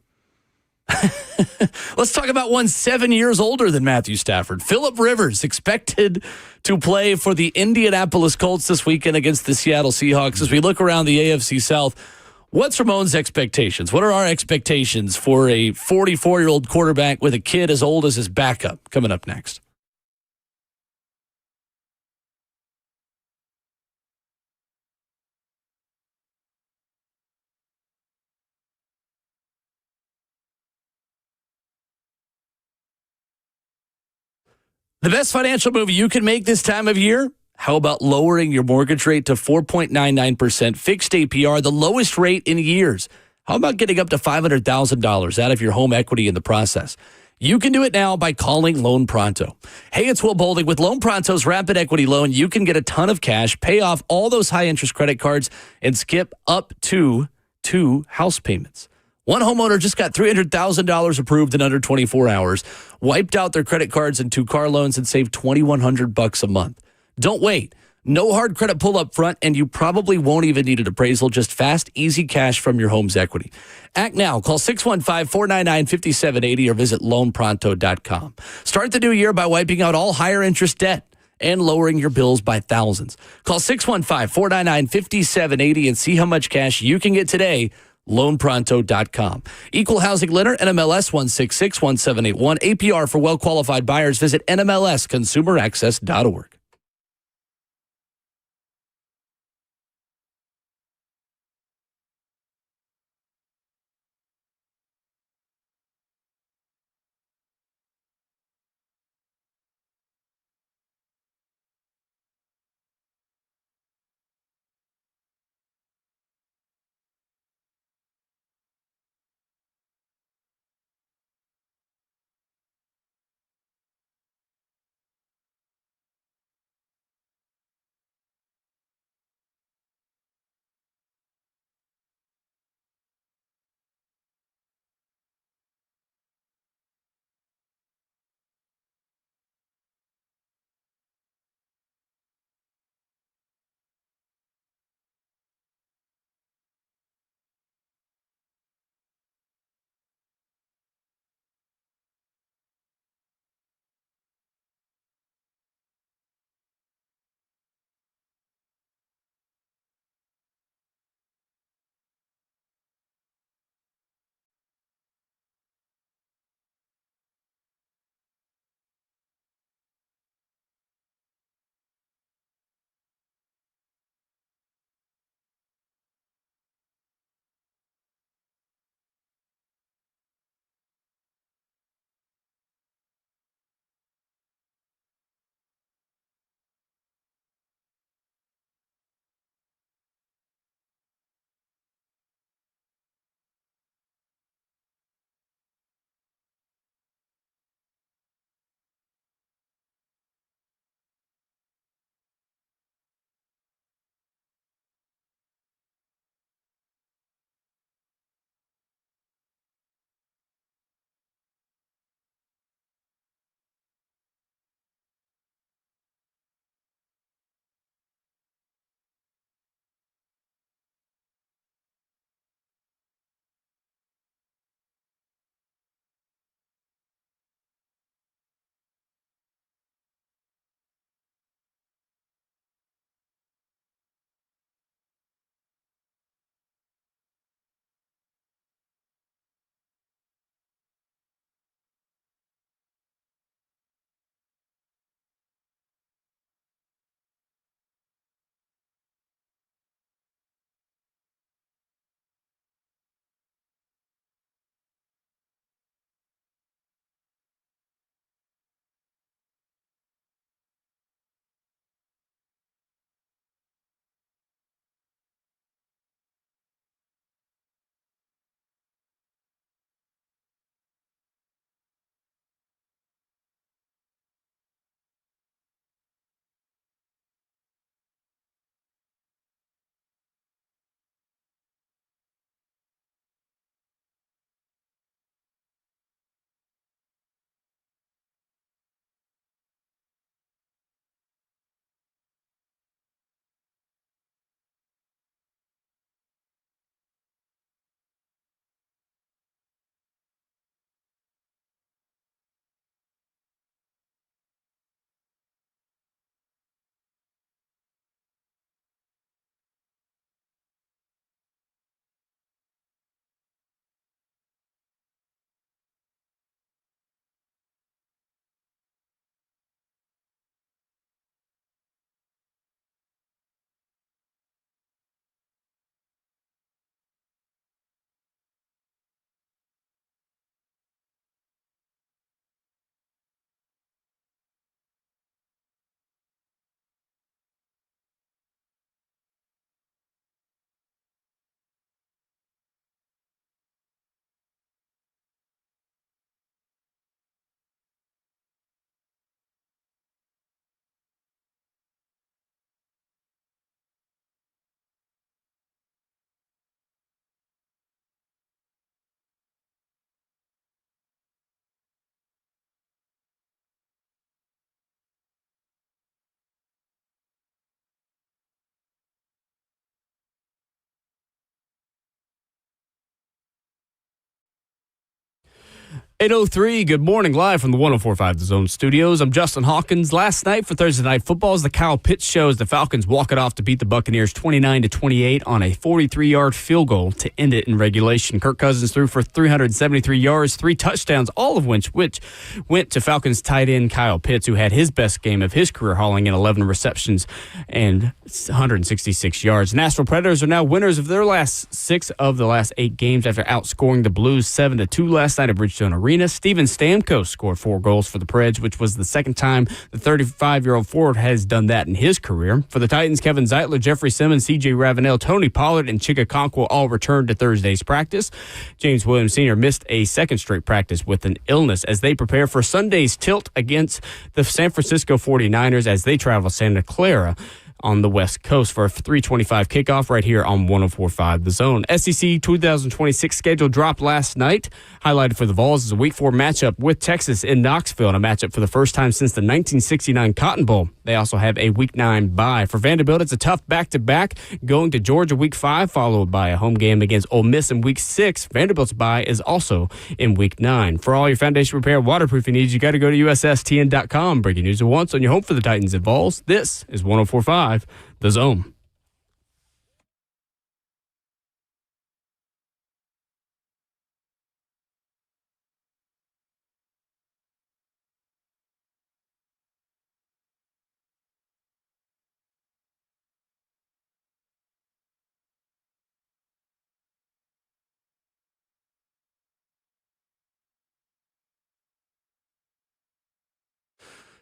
let's talk about one 7 years older than Matthew Stafford. Phillip Rivers expected to play for the Indianapolis Colts this weekend against the Seattle Seahawks. As we look around the AFC South, what's Ramon's expectations? What are our expectations for a 44-year-old quarterback with a kid as old as his backup? Coming up next. The best financial move you can make this time of year? How about lowering your mortgage rate to 4.99% fixed APR, the lowest rate in years? How about getting up to $500,000 out of your home equity in the process? You can do it now by calling Loan Pronto. Hey, it's Will Bolding. With Loan Pronto's Rapid Equity Loan, you can get a ton of cash, pay off all those high-interest credit cards, and skip up to 2 house payments. One homeowner just got $300,000 approved in under 24 hours, wiped out their credit cards and 2 car loans, and saved $2,100 a month. Don't wait. No hard credit pull up front, and you probably won't even need an appraisal. Just fast, easy cash from your home's equity. Act now. Call 615-499-5780 or visit loanpronto.com. Start the new year by wiping out all higher interest debt and lowering your bills by thousands. Call 615-499-5780 and see how much cash you can get today. LoanPronto.com. Equal housing lender, NMLS 1661781. APR for well-qualified buyers. Visit NMLSconsumeraccess.org. 8:03, good morning, live from the 104.5 The Zone studios. I'm Justin Hawkins. Last night for Thursday Night Football is the Kyle Pitts show as the Falcons walk it off to beat the Buccaneers 29-28 on a 43-yard field goal to end it in regulation. Kirk Cousins threw for 373 yards, 3 touchdowns, all of which went to Falcons tight end Kyle Pitts, who had his best game of his career, hauling in 11 receptions and 166 yards. Nashville Predators are now winners of their last 6 of the last 8 games after outscoring the Blues 7-2 last night at Bridgestone Arena. Steven Stamkos scored 4 goals for the Preds, which was the second time the 35-year-old forward has done that in his career. For the Titans, Kevin Zeitler, Jeffrey Simmons, C.J. Ravenel, Tony Pollard, and Chika Okonkwo all returned to Thursday's practice. James Williams Sr. missed a second straight practice with an illness as they prepare for Sunday's tilt against the San Francisco 49ers as they travel Santa Clara on the West Coast for a 3:25 kickoff right here on 104.5 The Zone. SEC 2026 schedule dropped last night. Highlighted for the Vols is a Week 4 matchup with Texas in Knoxville, and a matchup for the first time since the 1969 Cotton Bowl. They also have a Week 9 bye. For Vanderbilt, it's a tough back-to-back, going to Georgia Week 5, followed by a home game against Ole Miss in Week 6. Vanderbilt's bye is also in Week 9. For all your foundation repair waterproofing needs, you got to go to USSTN.com. Breaking news at once on your home for the Titans and Vols. This is 104.5 The Zone.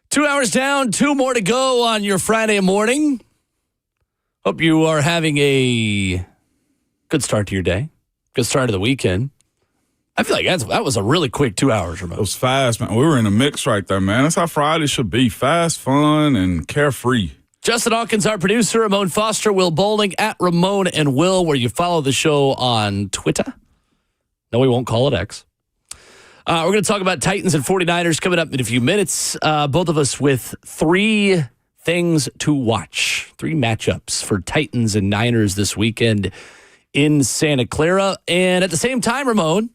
Two hours down, 2 more to go on your Friday morning. Hope you are having a good start to your day. Good start of the weekend. I feel like that was a really quick 2 hours, Ramon. It was fast, man. We were in a mix right there, man. That's how Friday should be. Fast, fun, and carefree. Justin Hawkins, our producer, Ramon Foster, Will Bowling, at Ramon and Will, where you follow the show on Twitter. No, we won't call it X. We're going to talk about Titans and 49ers coming up in a few minutes. Both of us with 3 things to watch. 3 matchups for Titans and Niners this weekend in Santa Clara. And at the same time, Ramon,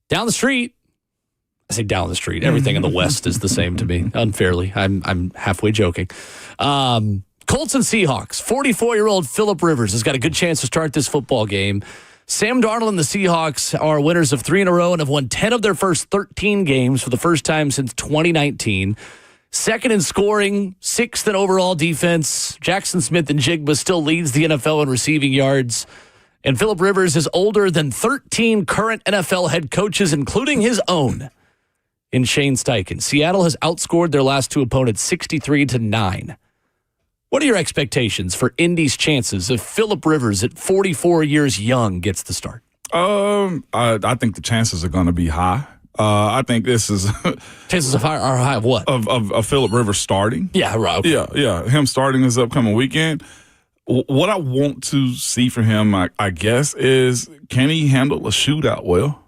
down the street, I say down the street, everything in the West is the same to me, unfairly. I'm halfway joking. Colts and Seahawks. 44-year-old Phillip Rivers has got a good chance to start this football game. Sam Darnold and the Seahawks are winners of 3 in a row and have won 10 of their first 13 games for the first time since 2019. Second in scoring, 6th in overall defense. Jackson Smith and Jigba still leads the NFL in receiving yards. And Phillip Rivers is older than 13 current NFL head coaches, including his own, in Shane Steichen. Seattle has outscored their last 2 opponents 63-9. What are your expectations for Indy's chances if Phillip Rivers at 44 years young gets the start? I think the chances are going to be high. I think this is chances are high of what? Of Phillip Rivers starting. Yeah, right. Okay. Yeah. Him starting this upcoming weekend. What I want to see from him, I guess, is can he handle a shootout well?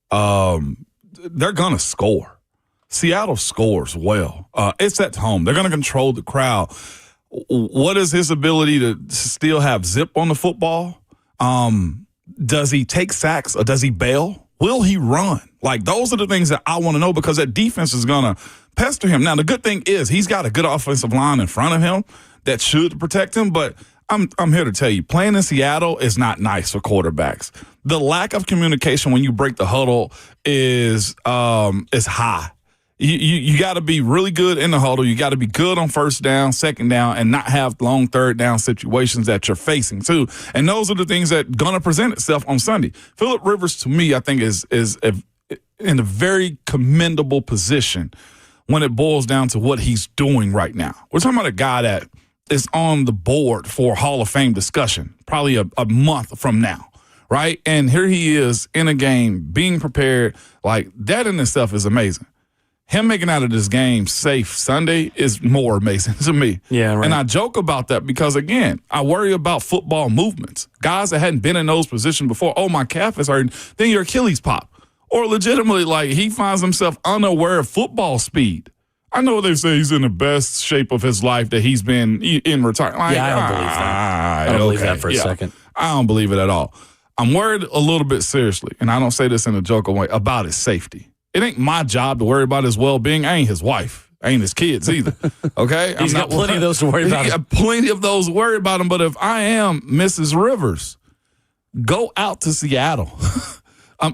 They're going to score. Seattle scores well. It's at home. They're going to control the crowd. What is his ability to still have zip on the football? Does he take sacks or does he bail? Will he run? Like, those are the things that I want to know because that defense is going to pester him. Now, the good thing is he's got a good offensive line in front of him that should protect him, but I'm here to tell you, playing in Seattle is not nice for quarterbacks. The lack of communication when you break the huddle is high. You got to be really good in the huddle. You got to be good on first down, second down, and not have long third down situations that you're facing too. And those are the things that going to present itself on Sunday. Phillip Rivers, to me, I think is in a very commendable position when it boils down to what he's doing right now. We're talking about a guy that is on the board for Hall of Fame discussion probably a month from now, right? And here he is in a game being prepared. Like, that in itself is amazing. Him making out of this game safe Sunday is more amazing to me. Yeah, right. And I joke about that because, again, I worry about football movements. Guys that hadn't been in those positions before, oh, my calf is hurting, then your Achilles pop. Or legitimately, like, he finds himself unaware of football speed. I know they say he's in the best shape of his life that he's been in retirement. Like, yeah, I don't believe that. I don't believe that for a second. I don't believe it at all. I'm worried a little bit seriously, and I don't say this in a joking way, about his safety. It ain't my job to worry about his well-being. I ain't his wife. I ain't his kids either. Okay? He's got plenty of those to worry about. He's got plenty of those to worry about him. But if I am Mrs. Rivers, go out to Seattle.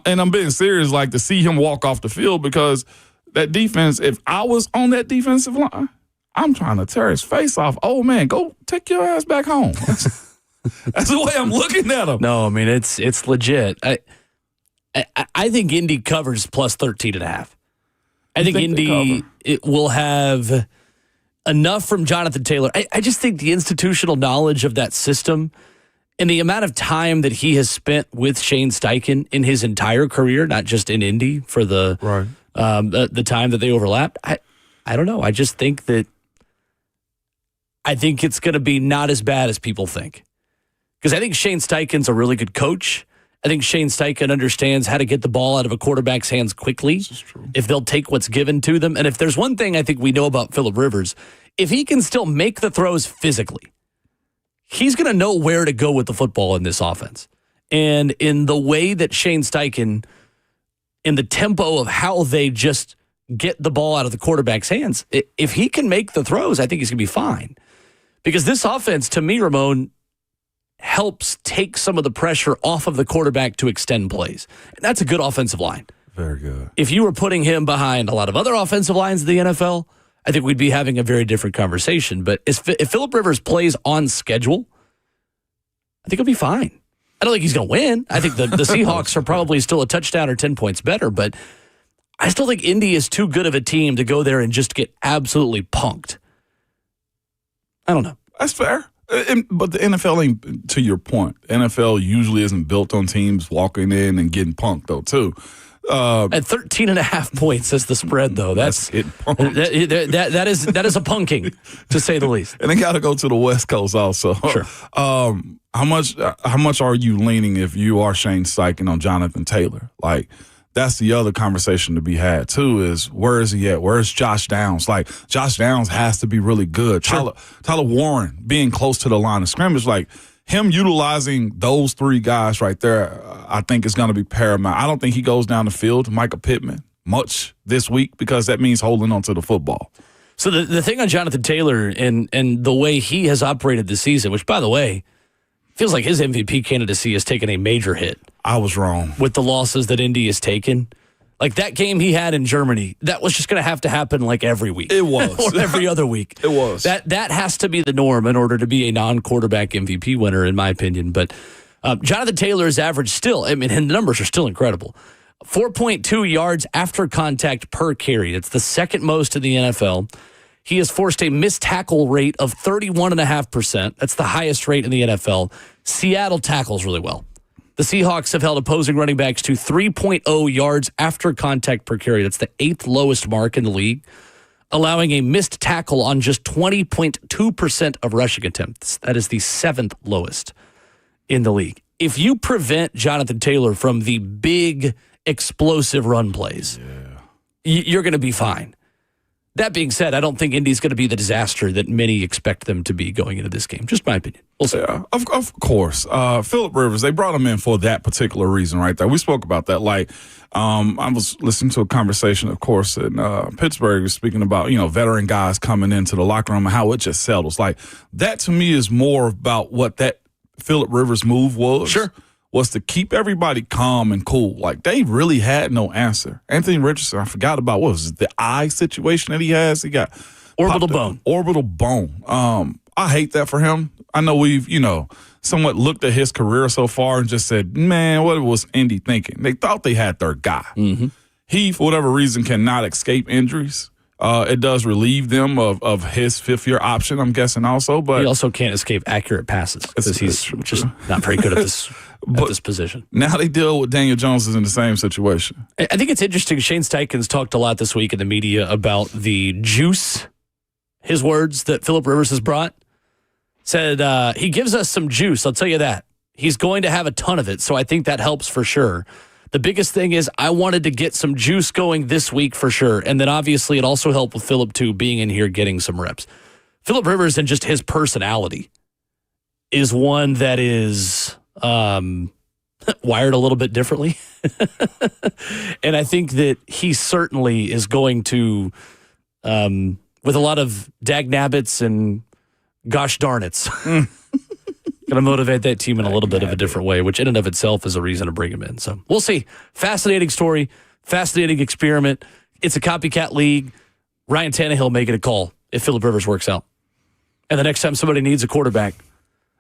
And I'm being serious, like to see him walk off the field, because that defense, if I was on that defensive line, I'm trying to tear his face off. Oh, man, go take your ass back home. That's the way I'm looking at him. No, I mean, it's legit. I think Indy covers plus 13.5. I think Indy it will have enough from Jonathan Taylor. I just think the institutional knowledge of that system and the amount of time that he has spent with Shane Steichen in his entire career, not just in Indy for the time that they overlapped. I don't know. I just think that it's going to be not as bad as people think. Because I think Shane Steichen's a really good coach. I think Shane Steichen understands how to get the ball out of a quarterback's hands quickly if they'll take what's given to them. And if there's one thing I think we know about Phillip Rivers, if he can still make the throws physically, he's going to know where to go with the football in this offense. And in the way that Shane Steichen, in the tempo of how they just get the ball out of the quarterback's hands, if he can make the throws, I think he's going to be fine. Because this offense, to me, Ramon, helps take some of the pressure off of the quarterback to extend plays. And that's a good offensive line. Very good. If you were putting him behind a lot of other offensive lines in the NFL, I think we'd be having a very different conversation. But if Phillip Rivers plays on schedule, I think he'll be fine. I don't think he's going to win. I think the Seahawks are probably still a touchdown or 10 points better, but I still think Indy is too good of a team to go there and just get absolutely punked. I don't know. That's fair. But the NFL ain't, to your point, NFL usually isn't built on teams walking in and getting punked, though, too. At 13.5 points is the spread, though. That is a punking, to say the least. And they got to go to the West Coast also. Sure. How much are you leaning if you are Shane Steichen on Jonathan Taylor? Like, that's the other conversation to be had, too, is where is he at? Where's Josh Downs? Like, Josh Downs has to be really good. Sure. Tyler Warren being close to the line of scrimmage, like, him utilizing those three guys right there, I think is going to be paramount. I don't think he goes down the field to Micah Pittman much this week, because that means holding on to the football. So the thing on Jonathan Taylor and the way he has operated this season, which, by the way, feels like his MVP candidacy has taken a major hit. I was wrong. With the losses that Indy has taken. Like that game he had in Germany, that was just going to have to happen like every week. It was. Or every other week. It was. That has to be the norm in order to be a non-quarterback MVP winner, in my opinion. But Jonathan Taylor's average still, I mean, and the numbers are still incredible. 4.2 yards after contact per carry. It's the second most in the NFL. He has forced a missed tackle rate of 31.5%. That's the highest rate in the NFL. Seattle tackles really well. The Seahawks have held opposing running backs to 3.0 yards after contact per carry. That's the 8th lowest mark in the league, allowing a missed tackle on just 20.2% of rushing attempts. That is the 7th lowest in the league. If you prevent Jonathan Taylor from the big, explosive run plays, you're going to be fine. That being said, I don't think Indy's going to be the disaster that many expect them to be going into this game. Just my opinion. We'll see. Yeah, of course. Phillip Rivers, they brought him in for that particular reason right there. We spoke about that. Like, I was listening to a conversation, of course, in Pittsburgh, speaking about, veteran guys coming into the locker room and how it just settles. Like, that to me is more about what that Phillip Rivers move was. Sure. Was to keep everybody calm and cool. Like, they really had no answer. Anthony Richardson, I forgot about, what was it, the eye situation that he has? He got orbital bone. Orbital bone. I hate that for him. I know we've, somewhat looked at his career so far and just said, man, what was Indy thinking? They thought they had their guy. Mm-hmm. He, for whatever reason, cannot escape injuries. It does relieve them of his fifth-year option, I'm guessing also. But he also can't escape accurate passes because he's just not very good at this position. Now they deal with Daniel Jones is in the same situation. I think it's interesting. Shane Steichen's talked a lot this week in the media about the juice, his words, that Phillip Rivers has brought. Said he gives us some juice, I'll tell you that. He's going to have a ton of it, so I think that helps for sure. The biggest thing is I wanted to get some juice going this week for sure. And then obviously it also helped with Phillip too, being in here, getting some reps. Phillip Rivers and just his personality is one that is wired a little bit differently. And I think that he certainly is going to, with a lot of dag nabbits and gosh darn it's, going to motivate that team in a little bit of a different way, which in and of itself is a reason to bring him in. So we'll see. Fascinating story, fascinating experiment. It's a copycat league. Ryan Tannehill may get a call if Phillip Rivers works out. And the next time somebody needs a quarterback,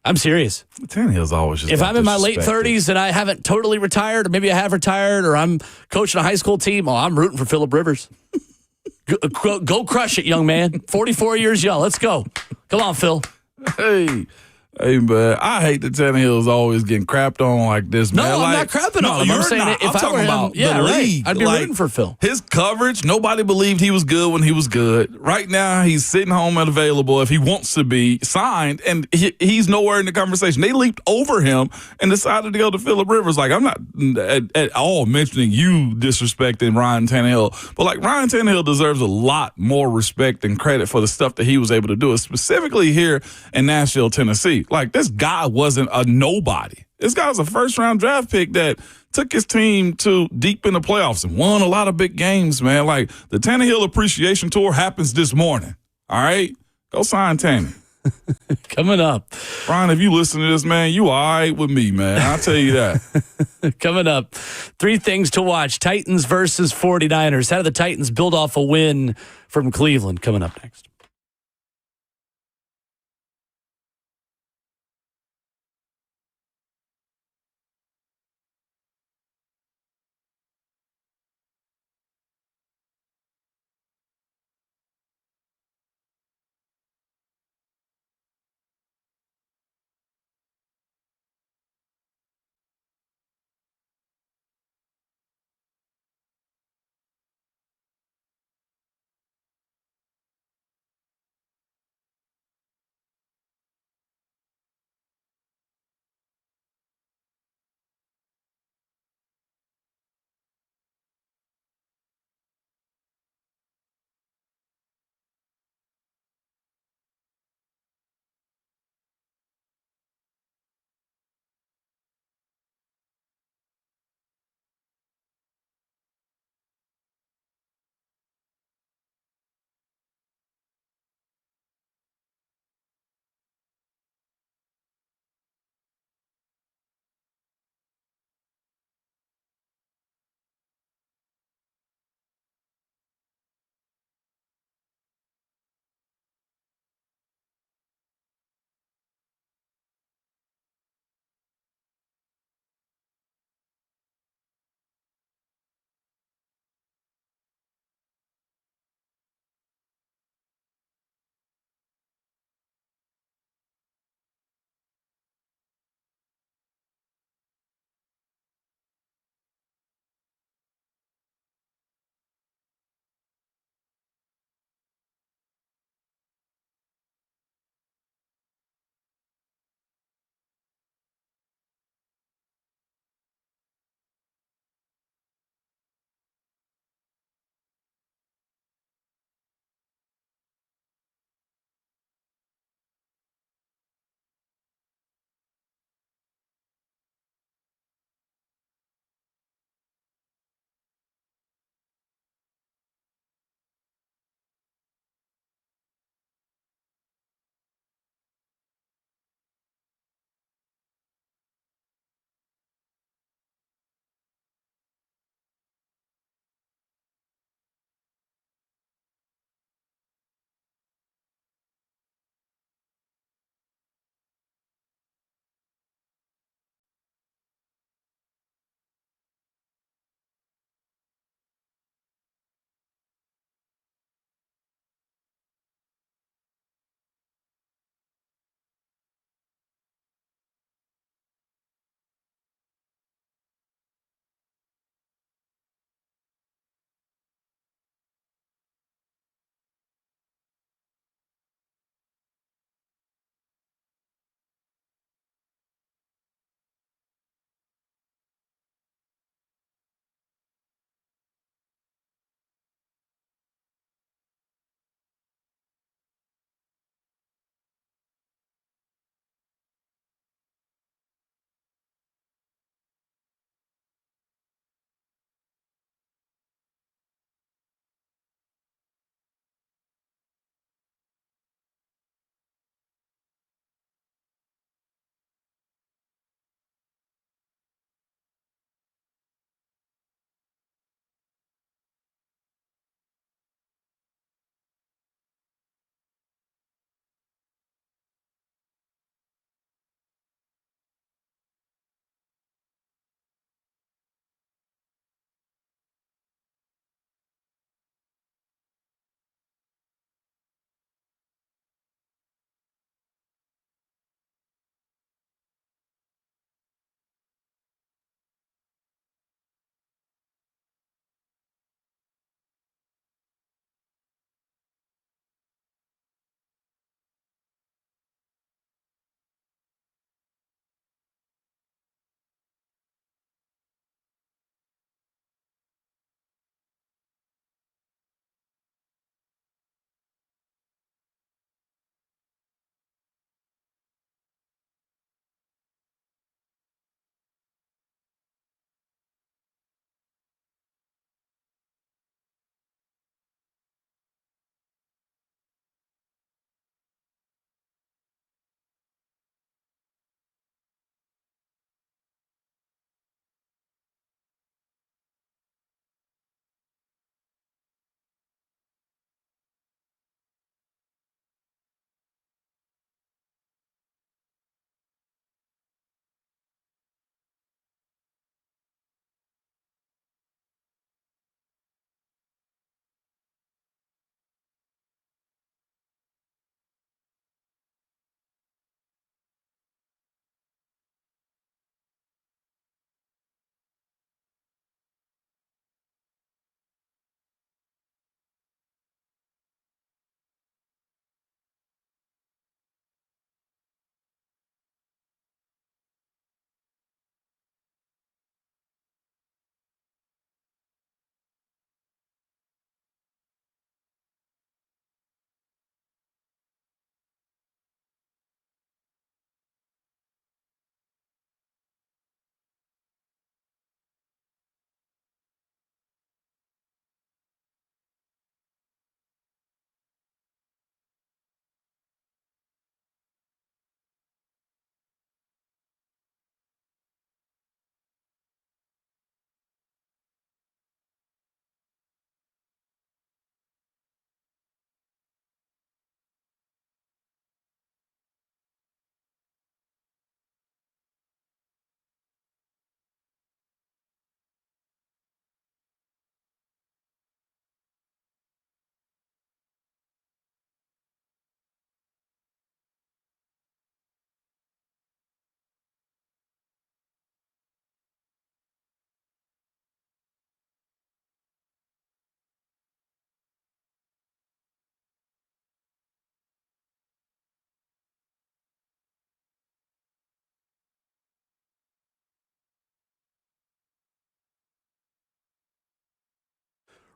I'm serious. Tannehill's always just if I'm in my late 30s and I haven't totally retired, or maybe I have retired, or I'm coaching a high school team, I'm rooting for Phillip Rivers. Go crush it, young man. 44 years young. Let's go. Come on, Phil. Hey, man, I hate that Tannehill's always getting crapped on like this, man. No, I'm not crapping on him. I'm saying not. if I were him, the league. I'd be rooting for Phil. His coverage, nobody believed he was good when he was good. Right now, he's sitting home and available if he wants to be signed, and he's nowhere in the conversation. They leaped over him and decided to go to Phillip Rivers. Like, I'm not at all mentioning you disrespecting Ryan Tannehill, but, like, Ryan Tannehill deserves a lot more respect and credit for the stuff that he was able to do, specifically here in Nashville, Tennessee. Like, this guy wasn't a nobody. This guy was a first-round draft pick that took his team to deep in the playoffs and won a lot of big games, man. Like, the Tannehill Appreciation Tour happens this morning, all right? Go sign Tanny. Coming up. Brian, if you listen to this, man, you all right with me, man. I'll tell you that. Coming up, 3 things to watch. Titans versus 49ers. How do the Titans build off a win from Cleveland? Coming up next.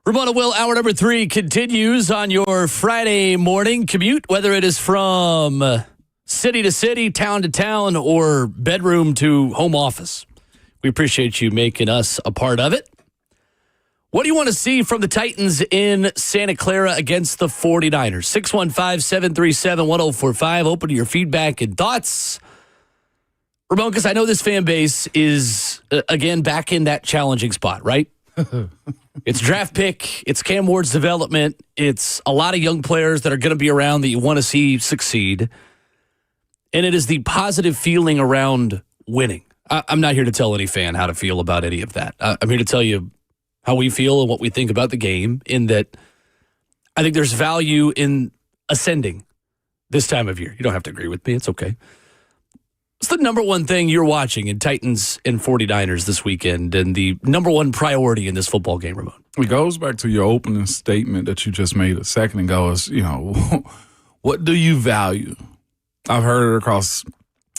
Ramona Will, hour number 3 continues on your Friday morning commute, whether it is from city to city, town to town, or bedroom to home office. We appreciate you making us a part of it. What do you want to see from the Titans in Santa Clara against the 49ers? 615-737-1045. Open to your feedback and thoughts. Ramon, because I know this fan base is, again, back in that challenging spot, right? It's draft pick. It's Cam Ward's development. It's a lot of young players that are going to be around that you want to see succeed. And it is the positive feeling around winning. I'm not here to tell any fan how to feel about any of that. I'm here to tell you how we feel and what we think about the game, in that I think there's value in ascending this time of year. You don't have to agree with me. It's okay. What's the number one thing you're watching in Titans and 49ers this weekend, and the number one priority in this football game, Ramon? It goes back to your opening statement that you just made a second ago is, what do you value? I've heard it across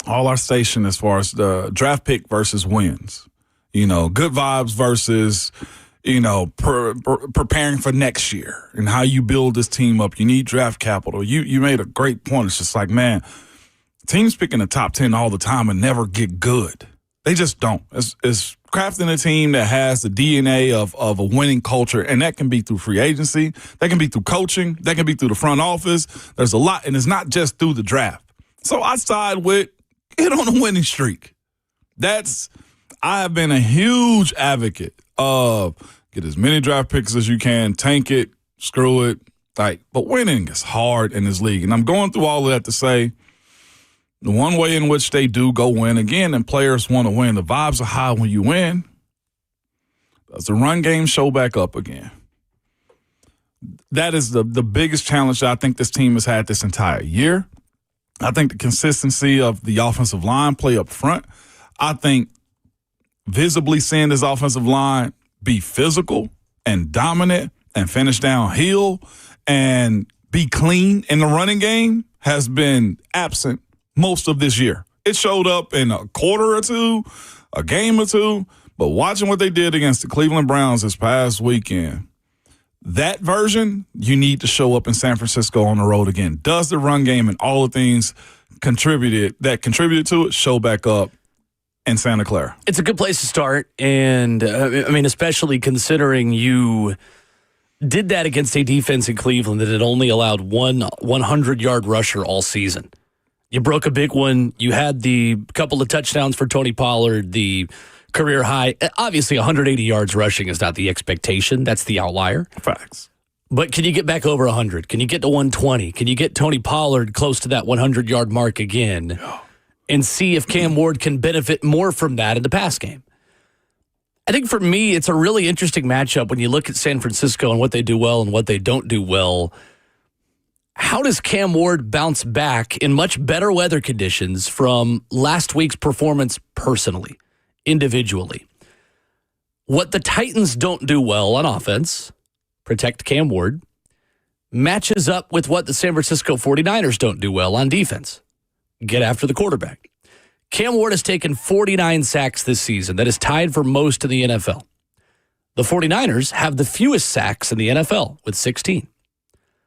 all our station as far as the draft pick versus wins. Good vibes versus, preparing for next year and how you build this team up. You need draft capital. You made a great point. It's just like, man, teams picking the top 10 all the time and never get good. They just don't. It's crafting a team that has the DNA of a winning culture, and that can be through free agency. That can be through coaching. That can be through the front office. There's a lot, and it's not just through the draft. So I side with get on a winning streak. I have been a huge advocate of get as many draft picks as you can, tank it, screw it. But winning is hard in this league. And I'm going through all of that to say the one way in which they do go win again, and players want to win. The vibes are high when you win. Does the run game show back up again? That is the biggest challenge that I think this team has had this entire year. I think the consistency of the offensive line play up front. I think visibly seeing this offensive line be physical and dominant and finish downhill and be clean in the running game has been absent most of this year. It showed up in a quarter or two, a game or two, but watching what they did against the Cleveland Browns this past weekend, that version, you need to show up in San Francisco on the road again. Does the run game and all the things contributed to it show back up in Santa Clara? It's a good place to start, and especially considering you did that against a defense in Cleveland that had only allowed one 100-yard rusher all season. You broke a big one. You had the couple of touchdowns for Tony Pollard, the career high. Obviously, 180 yards rushing is not the expectation. That's the outlier. Facts. But can you get back over 100? Can you get to 120? Can you get Tony Pollard close to that 100-yard mark again and see if Cam Ward can benefit more from that in the pass game? I think for me, it's a really interesting matchup when you look at San Francisco and what they do well and what they don't do well. How does Cam Ward bounce back in much better weather conditions from last week's performance personally, individually? What the Titans don't do well on offense, protect Cam Ward, matches up with what the San Francisco 49ers don't do well on defense, get after the quarterback. Cam Ward has taken 49 sacks this season. That is tied for most in the NFL. The 49ers have the fewest sacks in the NFL with 16.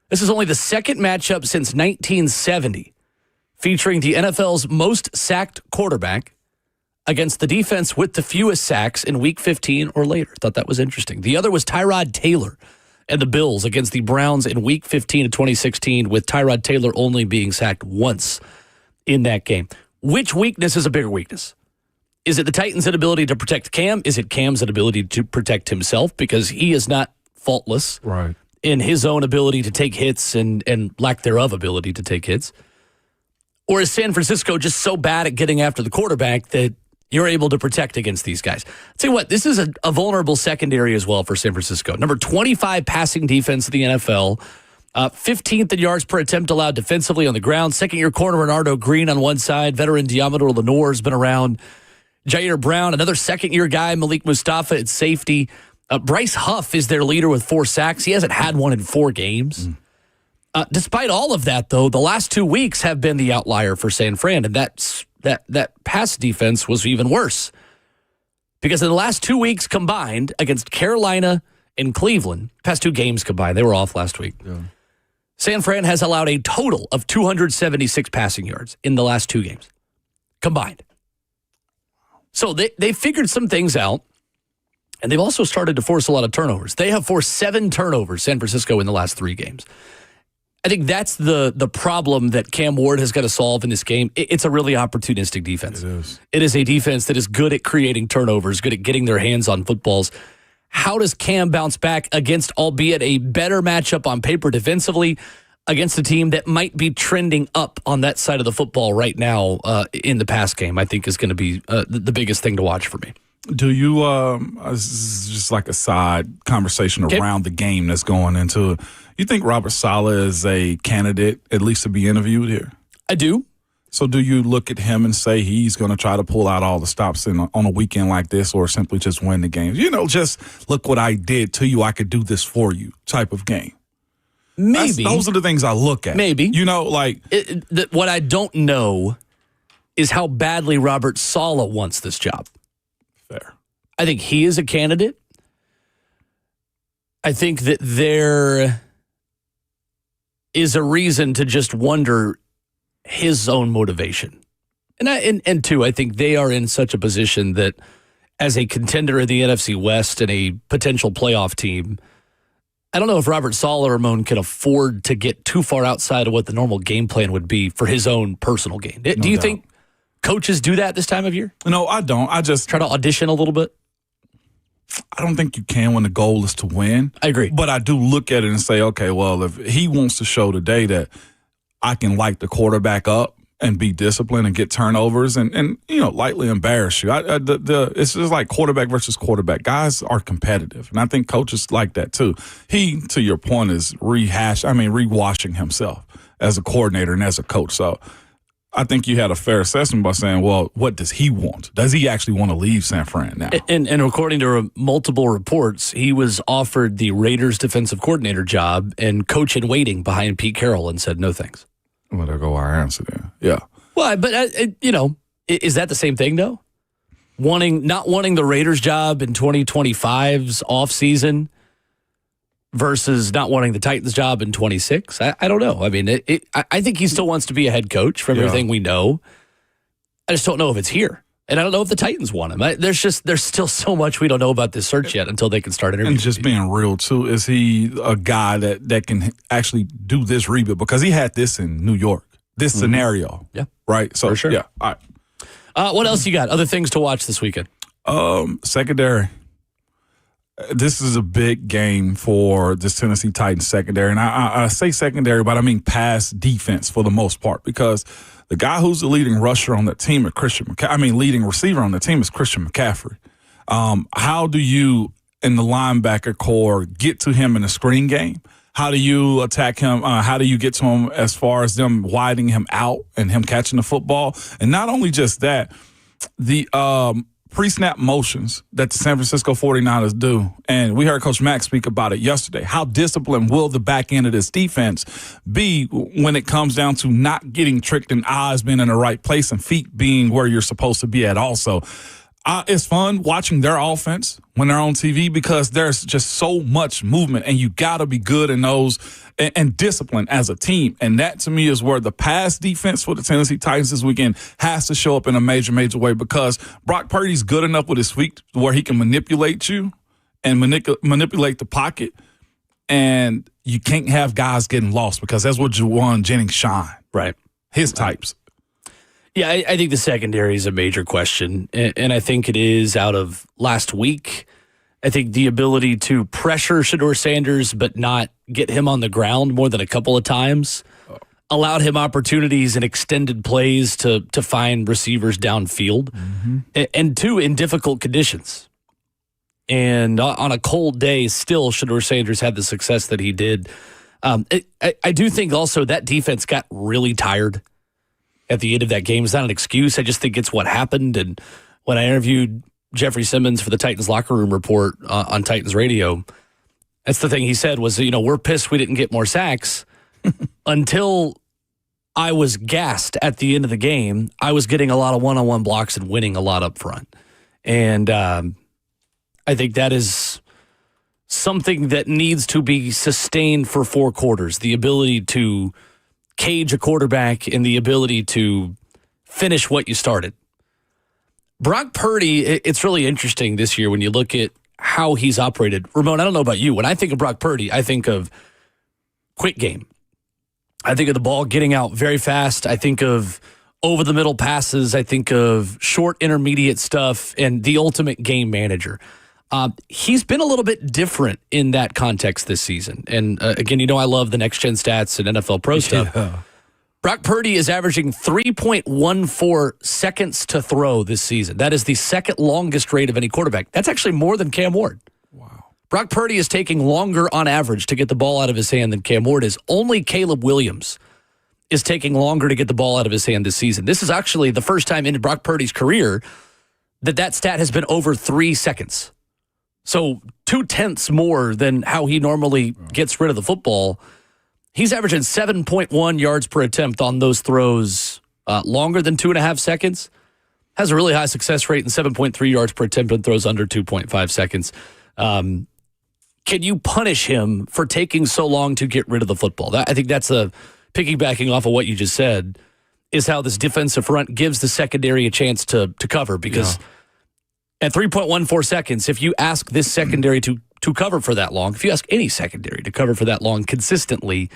This is only the second matchup since 1970 featuring the NFL's most sacked quarterback against the defense with the fewest sacks in Week 15 or later. Thought that was interesting. The other was Tyrod Taylor and the Bills against the Browns in Week 15 of 2016, with Tyrod Taylor only being sacked once in that game. Which weakness is a bigger weakness? Is it the Titans' inability to protect Cam? Is it Cam's inability to protect himself? Because he is not faultless in his own ability to take hits and lack thereof ability to take hits. Or is San Francisco just so bad at getting after the quarterback that you're able to protect against these guys? I'll tell you what, this is a vulnerable secondary as well for San Francisco. Number 25 passing defense in the NFL. 15th in yards per attempt allowed defensively on the ground. Second-year corner Renardo Green on one side. Veteran Diamador Lenore has been around. Jair Brown, another second-year guy. Malik Mustafa at safety. Bryce Huff is their leader with 4 sacks. He hasn't had one in 4 games. Despite all of that, though, the last 2 weeks have been the outlier for San Fran, and that pass defense was even worse. Because in the last 2 weeks combined against Carolina in Cleveland, past 2 games combined, they were off last week. Yeah. San Fran has allowed a total of 276 passing yards in the last 2 games combined. So they figured some things out, and they've also started to force a lot of turnovers. They have forced 7 turnovers, San Francisco, in the last 3 games. I think that's the problem that Cam Ward has got to solve in this game. It's a really opportunistic defense. It is a defense that is good at creating turnovers, good at getting their hands on footballs. How does Cam bounce back against, albeit a better matchup on paper defensively, against a team that might be trending up on that side of the football right now in the pass game, I think is going to be the biggest thing to watch for me. Do you, this is just like a side conversation around the game that's going into it. You think Robert Saleh is a candidate, at least to be interviewed here? I do. So do you look at him and say he's going to try to pull out all the stops on a weekend like this, or simply just win the game? Just look what I did to you. I could do this for you type of game. Maybe. Those are the things I look at. Maybe. What I don't know is how badly Robert Saleh wants this job. Fair. I think he is a candidate. I think that there is a reason to just wonder his own motivation. And two, I think they are in such a position that as a contender in the NFC West and a potential playoff team, I don't know if Robert Saleh or Ramon can afford to get too far outside of what the normal game plan would be for his own personal gain. Do you think coaches do that this time of year? No, I don't. I just try to audition a little bit. I don't think you can when the goal is to win. I agree. But I do look at it and say, okay, well, if he wants to show today that I can light the quarterback up and be disciplined and get turnovers and lightly embarrass you. It's just like quarterback versus quarterback. Guys are competitive, and I think coaches like that too. He, to your point, is rewashing himself as a coordinator and as a coach. So I think you had a fair assessment by saying, well, what does he want? Does he actually want to leave San Fran now? And according to multiple reports, he was offered the Raiders defensive coordinator job and coach in waiting behind Pete Carroll and said no thanks. Well, there go our answer then. Yeah. Well, but, is that the same thing, though? Not wanting the Raiders job in 2025's offseason versus not wanting the Titans job in 26? I don't know. I mean, I think he still wants to be a head coach from everything we know. I just don't know if it's here. And I don't know if the Titans want him. There's still so much we don't know about this search yet until they can start interviewing. And just being real, too, is he a guy that can actually do this rebuild? Because he had this in New York, this scenario. Yeah. Right? So, for sure. Yeah. All right. What else you got? Other things to watch this weekend? Secondary. This is a big game for this Tennessee Titans secondary. And I say secondary, but I mean pass defense for the most part, because the guy who's the leading rusher on that team is leading receiver on the team is Christian McCaffrey. How do you, in the linebacker core, get to him in a screen game? How do you attack him? How do you get to him as far as them widening him out and him catching the football? And not only just that, the pre-snap motions that the San Francisco 49ers do. And we heard Coach Mack speak about it yesterday. How disciplined will the back end of this defense be when it comes down to not getting tricked and eyes being in the right place and feet being where you're supposed to be at also? It's fun watching their offense when they're on TV because there's just so much movement, and you got to be good in those and disciplined as a team. And that, to me, is where the pass defense for the Tennessee Titans this weekend has to show up in a major, major way, because Brock Purdy's good enough with his feet where he can manipulate you and manipulate the pocket, and you can't have guys getting lost because that's what Juwan Jennings shine. Right. His types. Yeah, I think the secondary is a major question, and I think it is out of last week. I think the ability to pressure Shedeur Sanders but not get him on the ground more than a couple of times allowed him opportunities and extended plays to find receivers downfield, and two, in difficult conditions. And on a cold day, still, Shedeur Sanders had the success that he did. I do think also that defense got really tired at the end of that game. It's not an excuse. I just think it's what happened. And when I interviewed Jeffrey Simmons for the Titans locker room report on Titans radio, that's the thing he said was, we're pissed we didn't get more sacks until I was gassed at the end of the game. I was getting a lot of one-on-one blocks and winning a lot up front. And I think that is something that needs to be sustained for 4 quarters. The ability to cage a quarterback and the ability to finish what you started. Brock Purdy, it's really interesting this year when you look at how he's operated. Ramon, I don't know about you. When I think of Brock Purdy, I think of quick game. I think of the ball getting out very fast. I think of over-the-middle passes. I think of short intermediate stuff and the ultimate game manager. He's been a little bit different in that context this season. And again, I love the next-gen stats and NFL Pro stuff. Yeah. Brock Purdy is averaging 3.14 seconds to throw this season. That is the second longest rate of any quarterback. That's actually more than Cam Ward. Wow. Brock Purdy is taking longer on average to get the ball out of his hand than Cam Ward is. Only Caleb Williams is taking longer to get the ball out of his hand this season. This is actually the first time in Brock Purdy's career that stat has been over 3 seconds. So 0.2 more than how he normally gets rid of the football. He's averaging 7.1 yards per attempt on those throws longer than 2.5 seconds. Has a really high success rate and 7.3 yards per attempt and throws under 2.5 seconds. Can you punish him for taking so long to get rid of the football? I think that's piggybacking off of what you just said, is how this defensive front gives the secondary a chance to cover. Because at 3.14 seconds, if you ask this secondary to cover for that long, if you ask any secondary to cover for that long consistently,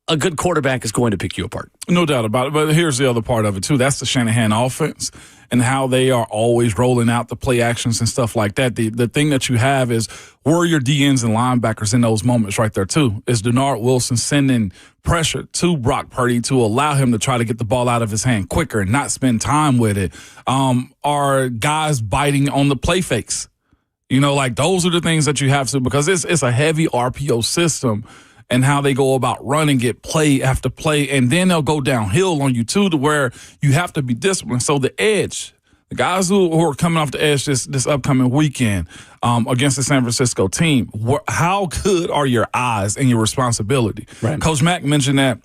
a good quarterback is going to pick you apart. No doubt about it. But here's the other part of it, too. That's the Shanahan offense and how they are always rolling out the play actions and stuff like that. The thing that you have is where your DNs and linebackers in those moments right there, too, is Denard Wilson sending pressure to Brock Purdy to allow him to try to get the ball out of his hand quicker and not spend time with it. Are guys biting on the play fakes? Those are the things that you have to, because it's a heavy RPO system and how they go about running it play after play. And then they'll go downhill on you too, to where you have to be disciplined. So the edge, the guys who are coming off the edge this upcoming weekend against the San Francisco team, how good are your eyes and your responsibility? Right. Coach Mack mentioned that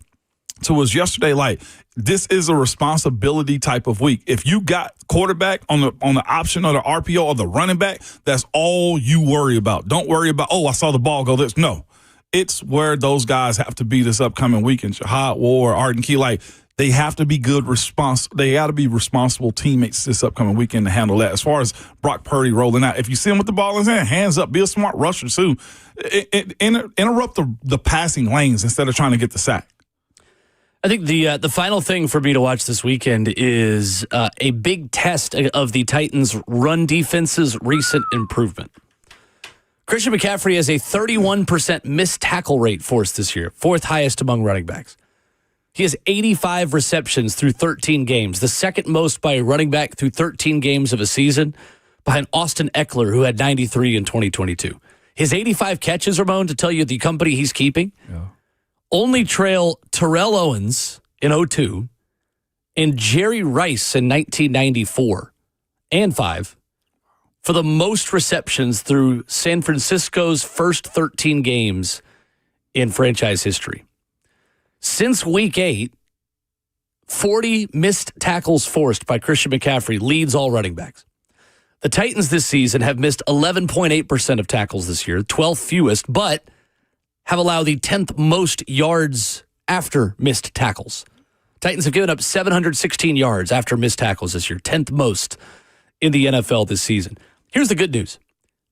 to us yesterday, this is a responsibility type of week. If you got quarterback on the option or the RPO or the running back, that's all you worry about. Don't worry about, I saw the ball go this. No, it's where those guys have to be this upcoming weekend. Shahad Ward, Arden Key, they have to be they got to be responsible teammates this upcoming weekend to handle that. As far as Brock Purdy rolling out, if you see him with the ball in his hand, hands up, be a smart rusher too. Interrupt the passing lanes instead of trying to get the sack. I think the final thing for me to watch this weekend is a big test of the Titans' run defense's recent improvement. Christian McCaffrey has a 31% missed tackle rate forced this year, 4th highest among running backs. He has 85 receptions through 13 games, the second most by a running back through 13 games of a season, behind Austin Eckler, who had 93 in 2022. His 85 catches, Ramon, to tell you the company he's keeping, only trail Terrell Owens in 2002 and Jerry Rice in 1994 and 5 for the most receptions through San Francisco's first 13 games in franchise history. Since week 8, 40 missed tackles forced by Christian McCaffrey leads all running backs. The Titans this season have missed 11.8% of tackles this year, 12th fewest, but have allowed the 10th most yards after missed tackles. Titans have given up 716 yards after missed tackles this year, 10th most in the NFL this season. Here's the good news.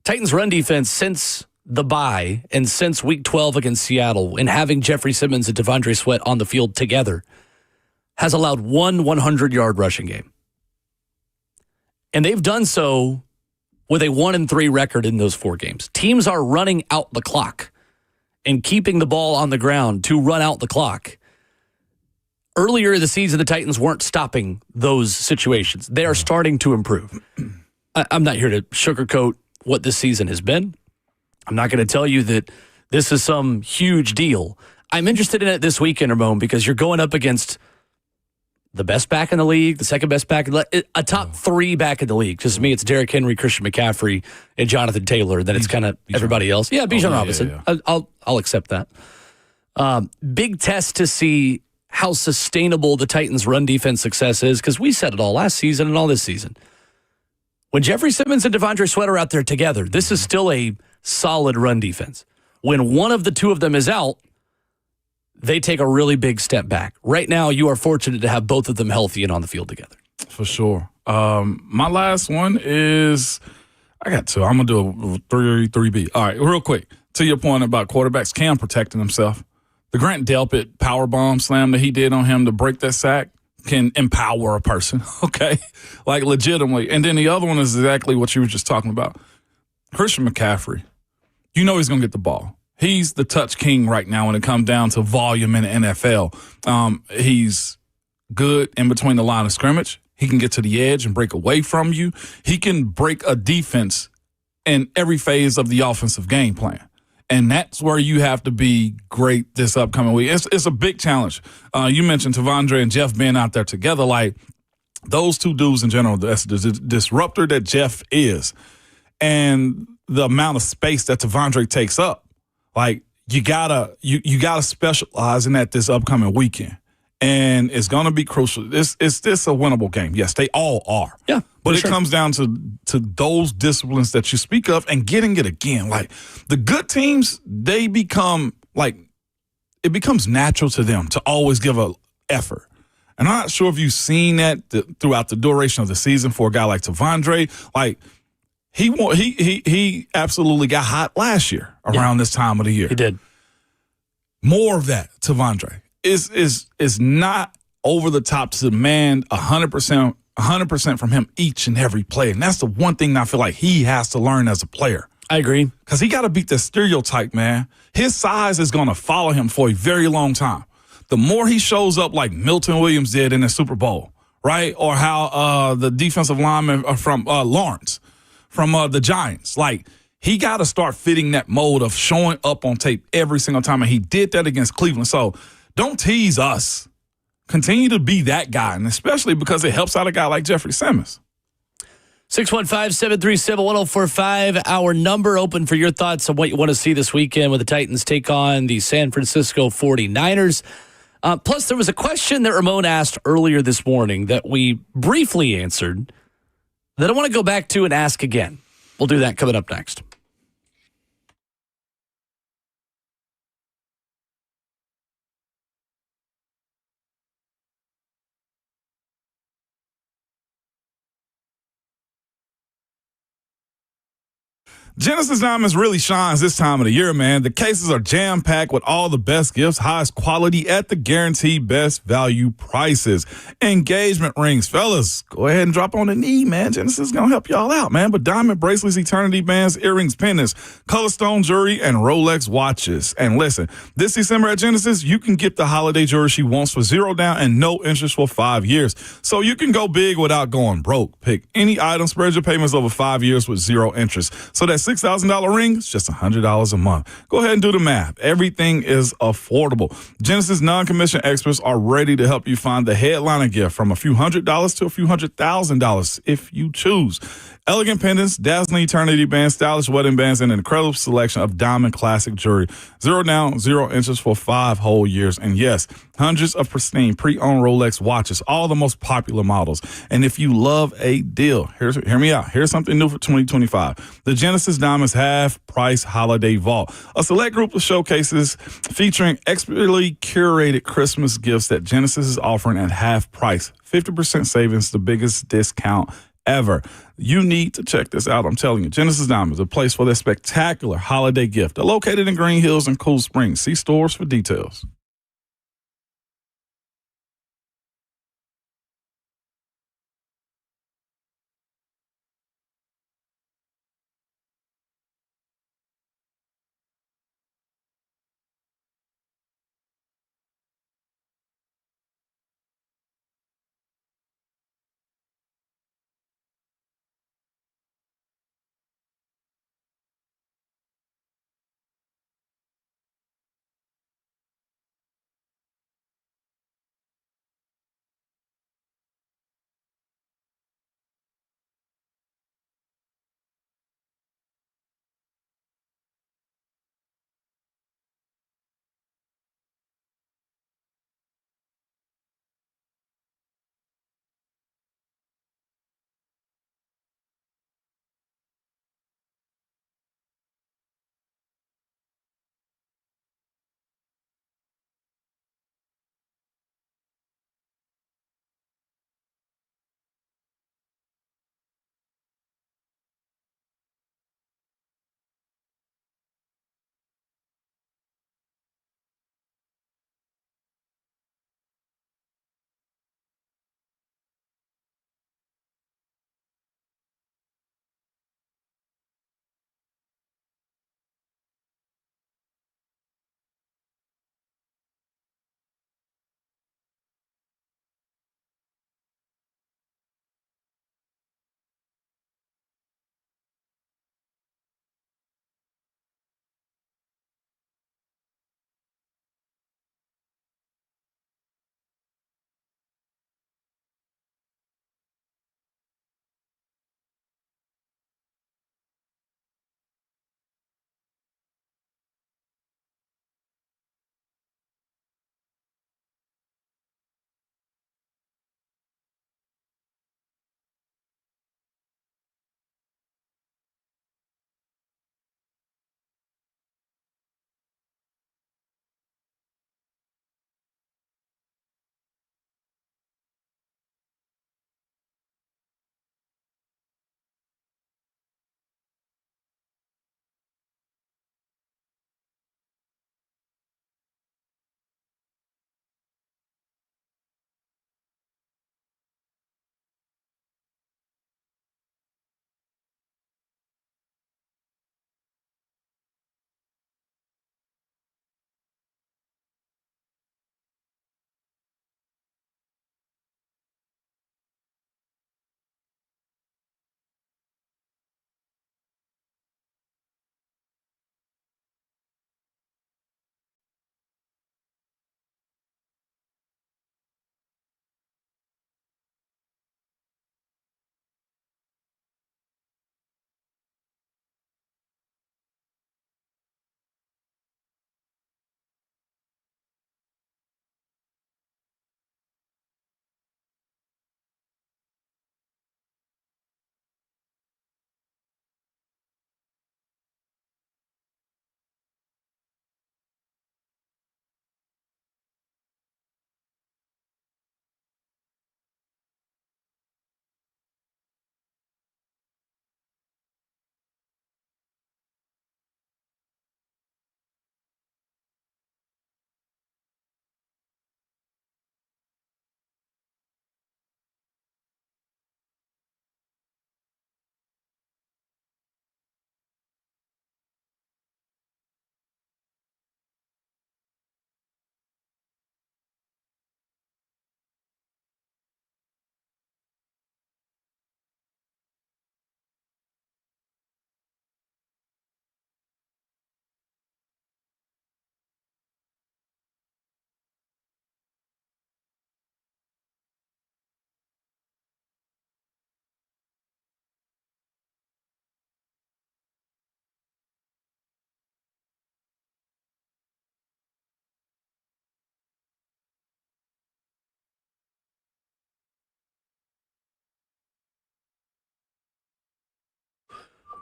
Titans' run defense since the bye and since week 12 against Seattle and having Jeffrey Simmons and Devondre Sweat on the field together has allowed one 100-yard rushing game. And they've done so with a 1-3 record in those 4 games. Teams are running out the clock and keeping the ball on the ground to run out the clock. Earlier in the season, the Titans weren't stopping those situations. They are starting to improve. I'm not here to sugarcoat what this season has been. I'm not going to tell you that this is some huge deal. I'm interested in it this weekend, Ramon, because you're going up against the best back in the league, the second best back in the league, a top 3 back in the league. Because to me, it's Derrick Henry, Christian McCaffrey, and Jonathan Taylor. Then it's kind of everybody else. Yeah, Bijan Robinson. Yeah. I'll accept that. Big test to see how sustainable the Titans' run defense success is, because we said it all last season and all this season. When Jeffrey Simmons and Devondre Sweat are out there together, this is still a solid run defense. When one of the two of them is out, they take a really big step back. Right now, you are fortunate to have both of them healthy and on the field together. For sure. My last one is, I got two. I'm going to do a 3B. All right, real quick. To your point about quarterbacks, Cam protecting himself. The Grant Delpit power bomb slam that he did on him to break that sack can empower a person, okay? Like, legitimately. And then the other one is exactly what you were just talking about. Christian McCaffrey. You know he's going to get the ball. He's the touch king right now when it comes down to volume in the NFL. He's good in between the line of scrimmage. He can get to the edge and break away from you. He can break a defense in every phase of the offensive game plan. And that's where you have to be great this upcoming week. It's a big challenge. You mentioned Tavondre and Jeff being out there together. Like, those two dudes in general, that's the disruptor that Jeff is. And the amount of space that Tavondre takes up. Like, you gotta specialize in that this upcoming weekend. And it's gonna be crucial. Is this a winnable game? Yes, they all are. Yeah. But it comes down to those disciplines that you speak of and getting it again. Like, the good teams, they become like, it becomes natural to them to always give a effort. And I'm not sure if you've seen that throughout the duration of the season for a guy like Tavondre. Like, he absolutely got hot last year around this time of the year. He did. More of that, Tavondre is not over the top to demand 100% from him each and every play. And that's the one thing that I feel like he has to learn as a player. I agree. Because he got to beat the stereotype, man. His size is going to follow him for a very long time. The more he shows up like Milton Williams did in the Super Bowl, right? Or how the defensive lineman from Lawrence, from the Giants, like, he got to start fitting that mold of showing up on tape every single time. And he did that against Cleveland. So don't tease us. Continue to be that guy, and especially because it helps out a guy like Jeffrey Simmons. 615-737-1045, our number open for your thoughts on what you want to see this weekend when the Titans take on the San Francisco 49ers. Plus, there was a question that Ramon asked earlier this morning that we briefly answered that I want to go back to and ask again. We'll do that coming up next. Genesis Diamonds really shines this time of the year, man. The cases are jam-packed with all the best gifts, highest quality at the guaranteed best value prices. Engagement rings. Fellas, go ahead and drop on the knee, man. Genesis is going to help y'all out, man. But diamond bracelets, eternity bands, earrings, pendants, color stone jewelry, and Rolex watches. And listen, this December at Genesis, you can get the holiday jewelry she wants for $0 down and no interest for 5 years. So you can go big without going broke. Pick any item, spread your payments over 5 years with 0 interest. So that's $6,000 ring is just $100 a month. Go ahead and do the math. Everything is affordable. Genesis non-commissioned experts are ready to help you find the headliner gift from a few $100s to a few $100,000 if you choose. Elegant pendants, dazzling eternity bands, stylish wedding bands, and an incredible selection of diamond classic jewelry. 0 down, 0 interest for 5 whole years. And yes, hundreds of pristine pre-owned Rolex watches, all the most popular models. And if you love a deal, hear me out. Here's something new for 2025. The Genesis Diamonds Half-Price Holiday Vault, a select group of showcases featuring expertly curated Christmas gifts that Genesis is offering at half price. 50% savings, the biggest discount ever. You need to check this out. I'm telling you, Genesis Diamonds, a place for their spectacular holiday gift. They're located in Green Hills and Cool Springs. See stores for details.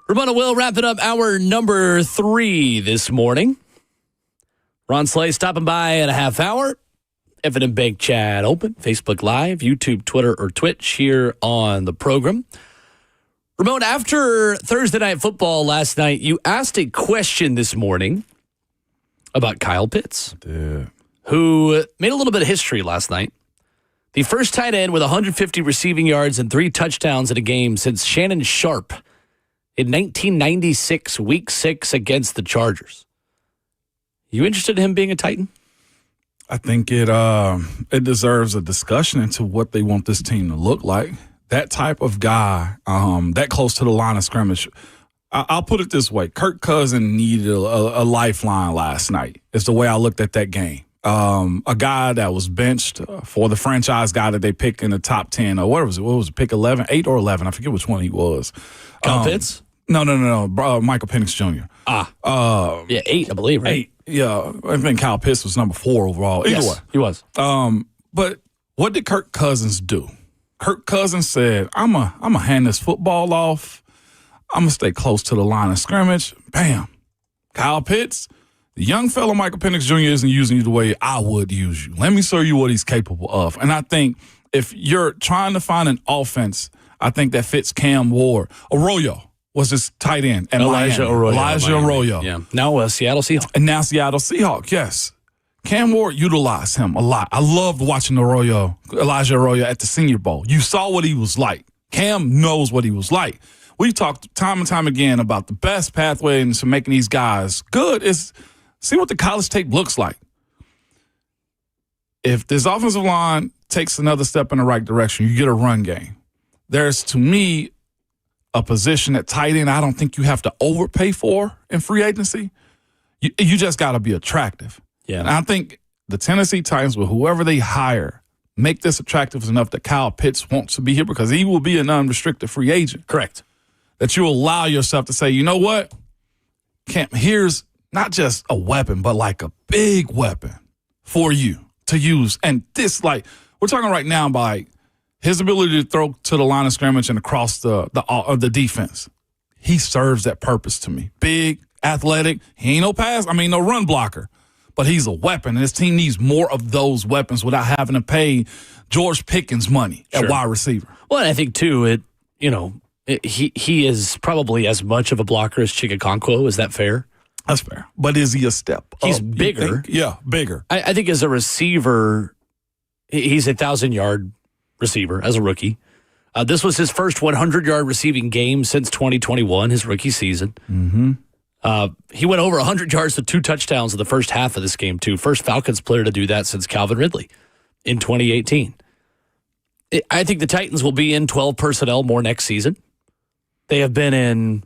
Ramona Will wrapping up hour number 3 this morning. Ron Slay stopping by in a half hour. Evan and Bank chat open. Facebook Live, YouTube, Twitter, or Twitch here on the program. Ramona, after Thursday Night Football last night, you asked a question this morning about Kyle Pitts, who made a little bit of history last night. The first tight end with 150 receiving yards and 3 touchdowns in a game since Shannon Sharp in 1996, Week 6 against the Chargers. You interested in him being a Titan? I think it deserves a discussion into what they want this team to look like. That type of guy, that close to the line of scrimmage. I'll put it this way. Kirk Cousins needed a lifeline last night. It's the way I looked at that game. A guy that was benched for the franchise guy that they picked in the top 10. Or what was it? What was it? Pick 11, 8 or 11? I forget which one he was. Kyle Pitts? No. Michael Penix Jr. 8, I believe, right? 8. Yeah, I think Kyle Pitts was number 4 overall. Either way. He was. But what did Kirk Cousins do? Kirk Cousins said, I'm a hand this football off. I'm going to stay close to the line of scrimmage. Bam. Kyle Pitts, the young fellow Michael Penix Jr. isn't using you the way I would use you. Let me show you what he's capable of. And I think if you're trying to find an offense, I think that fits Cam Ward. Arroyo was his tight end at Elijah Arroyo. Yeah. Now Seattle Seahawks. And now Seattle Seahawks, yes. Cam Ward utilized him a lot. I loved watching Elijah Arroyo at the Senior Bowl. You saw what he was like. Cam knows what he was like. We've talked time and time again about the best pathway into making these guys good is see what the college tape looks like. If this offensive line takes another step in the right direction, you get a run game. There's, to me, a position at tight end I don't think you have to overpay for in free agency. You just got to be attractive. Yeah. And I think the Tennessee Titans, with whoever they hire, make this attractive enough that Kyle Pitts wants to be here because he will be an unrestricted free agent. Correct. That you allow yourself to say, you know what? Here's not just a weapon, but like a big weapon for you to use. And this, we're talking right now about his ability to throw to the line of scrimmage and across the defense. He serves that purpose to me. Big, athletic. He ain't no run blocker. But he's a weapon, and this team needs more of those weapons without having to pay George Pickens money at wide receiver. Well, and I think, too, he is probably as much of a blocker as Chigakonkwo. Is that fair? That's fair. But is he a step up? He's bigger. Yeah, bigger. I think as a receiver, he's a 1,000-yard receiver as a rookie. This was his first 100-yard receiving game since 2021, his rookie season. Mm-hmm. He went over 100 yards with 2 touchdowns in the first half of this game, too. First Falcons player to do that since Calvin Ridley in 2018. I think the Titans will be in 12 personnel more next season. They have been in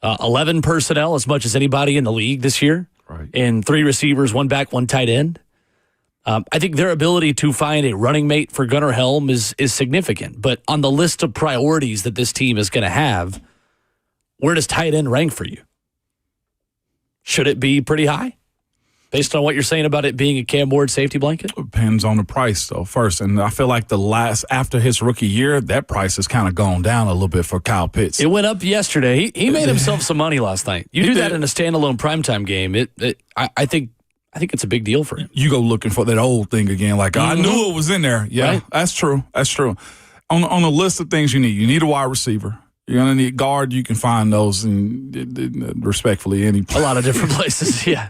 11 personnel as much as anybody in the league this year. Right. In 3 receivers, 1 back, 1 tight end. I think their ability to find a running mate for Gunnar Helm is significant. But on the list of priorities that this team is going to have, where does tight end rank for you? Should it be pretty high? Based on what you're saying about it being a Cam Ward safety blanket? Depends on the price, though, first. And I feel like after his rookie year, that price has kind of gone down a little bit for Kyle Pitts. It went up yesterday. He made himself some money last night. You do that in a standalone primetime game. I think it's a big deal for him. You go looking for that old thing again, I knew it was in there. Yeah, right? That's true. On the list of things you need a wide receiver. You're going to need guard. You can find those respectfully any place. A lot of different places, yeah.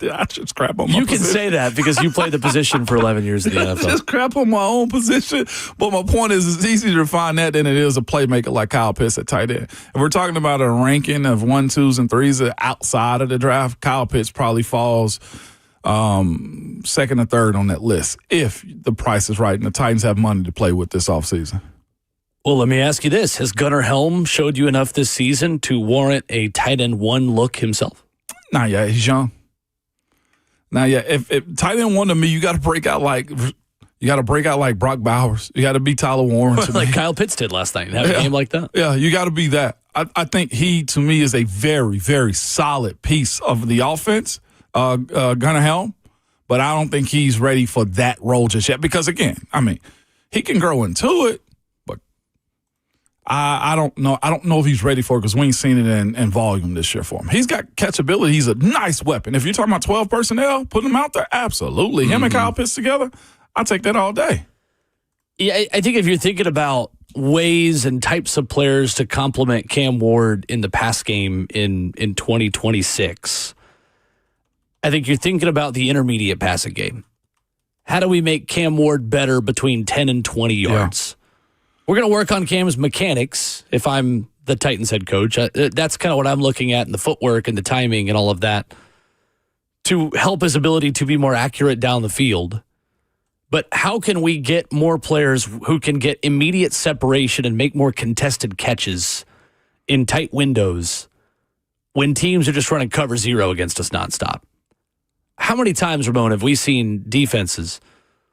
I just crap on my You position. can say that because you played the position for 11 years in the NFL. Just crap on my own position. But my point is, it's easier to find that than it is a playmaker like Kyle Pitts at tight end. If we're talking about a ranking of 1, 2s, and 3s outside of the draft, Kyle Pitts probably falls second or third on that list if the price is right and the Titans have money to play with this offseason. Well, let me ask you this. Has Gunnar Helm showed you enough this season to warrant a tight end 1 look himself? Not yet. He's young. Now, yeah, if tight end 1 to me, you got to break out like Brock Bowers. You got to be Tyler Warren. Like Kyle Pitts did last night. Have a game like that. Yeah, you got to be that. I think he, to me, is a very, very solid piece of the offense, Gunnar Helm. But I don't think he's ready for that role just yet. Because, again, he can grow into it. But I don't know. I don't know if he's ready for it because we ain't seen it in volume this year for him. He's got catchability. He's a nice weapon. If you're talking about 12 personnel, put him out there, absolutely. Him and Kyle Pitts together, I'll take that all day. Yeah, I think if you're thinking about ways and types of players to complement Cam Ward in the pass game in 2026, I think you're thinking about the intermediate passing game. How do we make Cam Ward better between 10 and 20 yards? We're going to work on Cam's mechanics if I'm the Titans head coach. That's kind of what I'm looking at in the footwork and the timing and all of that to help his ability to be more accurate down the field. But how can we get more players who can get immediate separation and make more contested catches in tight windows when teams are just running cover zero against us nonstop? How many times, Ramon, have we seen defenses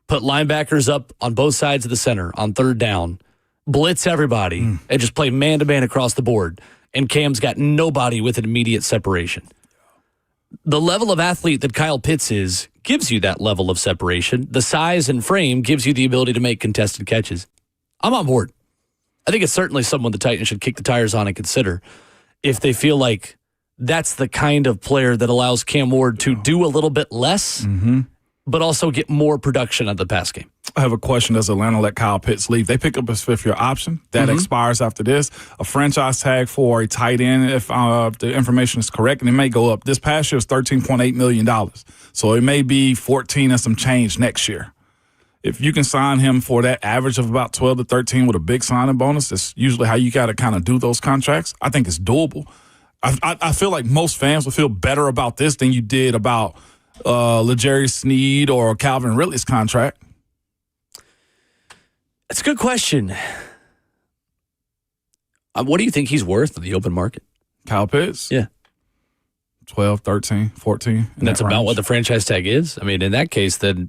put linebackers up on both sides of the center on third down, blitz everybody, and just play man-to-man across the board, and Cam's got nobody with an immediate separation? The level of athlete that Kyle Pitts is gives you that level of separation. The size and frame gives you the ability to make contested catches. I'm on board. I think it's certainly someone the Titans should kick the tires on and consider if they feel like that's the kind of player that allows Cam Ward to do a little bit less, but also get more production out of the pass game. I have a question. Does Atlanta let Kyle Pitts leave? They pick up his fifth-year option. That expires after this. A franchise tag for a tight end, if the information is correct, and it may go up. This past year was $13.8 million. So it may be 14 and some change next year. If you can sign him for that average of about 12 to 13 with a big signing bonus, that's usually how you got to kind of do those contracts. I think it's doable. I feel like most fans will feel better about this than you did about L'Jarius Sneed or Calvin Ridley's contract. That's a good question. What do you think he's worth in the open market? Kyle Pitts? Yeah. 12, 13, 14. And that's about what the franchise tag is? I mean, in that case, then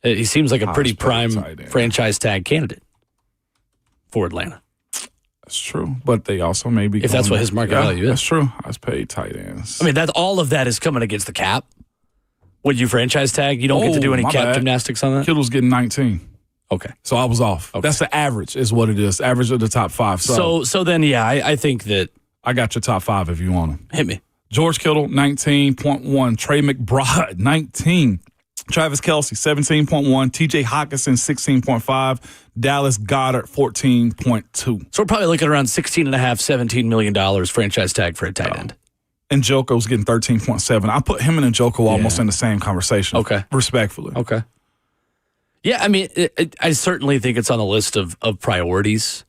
he seems like a pretty prime franchise tag candidate for Atlanta. That's true, but they also may be. If that's what his market value is. That's true. I was paid tight ends. I mean, all of that is coming against the cap. When you franchise tag, you don't get to do any cap gymnastics on that? Kittle's getting 19. Okay. So I was off. Okay. That's the average is what it is. Average of the top five. So then, yeah, I think that. I got your top five if you want them. Hit me. George Kittle, 19.1. Trey McBride, 19. Travis Kelce, 17.1. T.J. Hockenson, 16.5. Dallas Goedert, 14.2. So we're probably looking around $16.5, $17 million franchise tag for a tight end. And Njoku's getting 13.7. I put him and Njoku almost in the same conversation. Okay. Respectfully. Okay. Yeah, I mean, I certainly think it's on the list of priorities.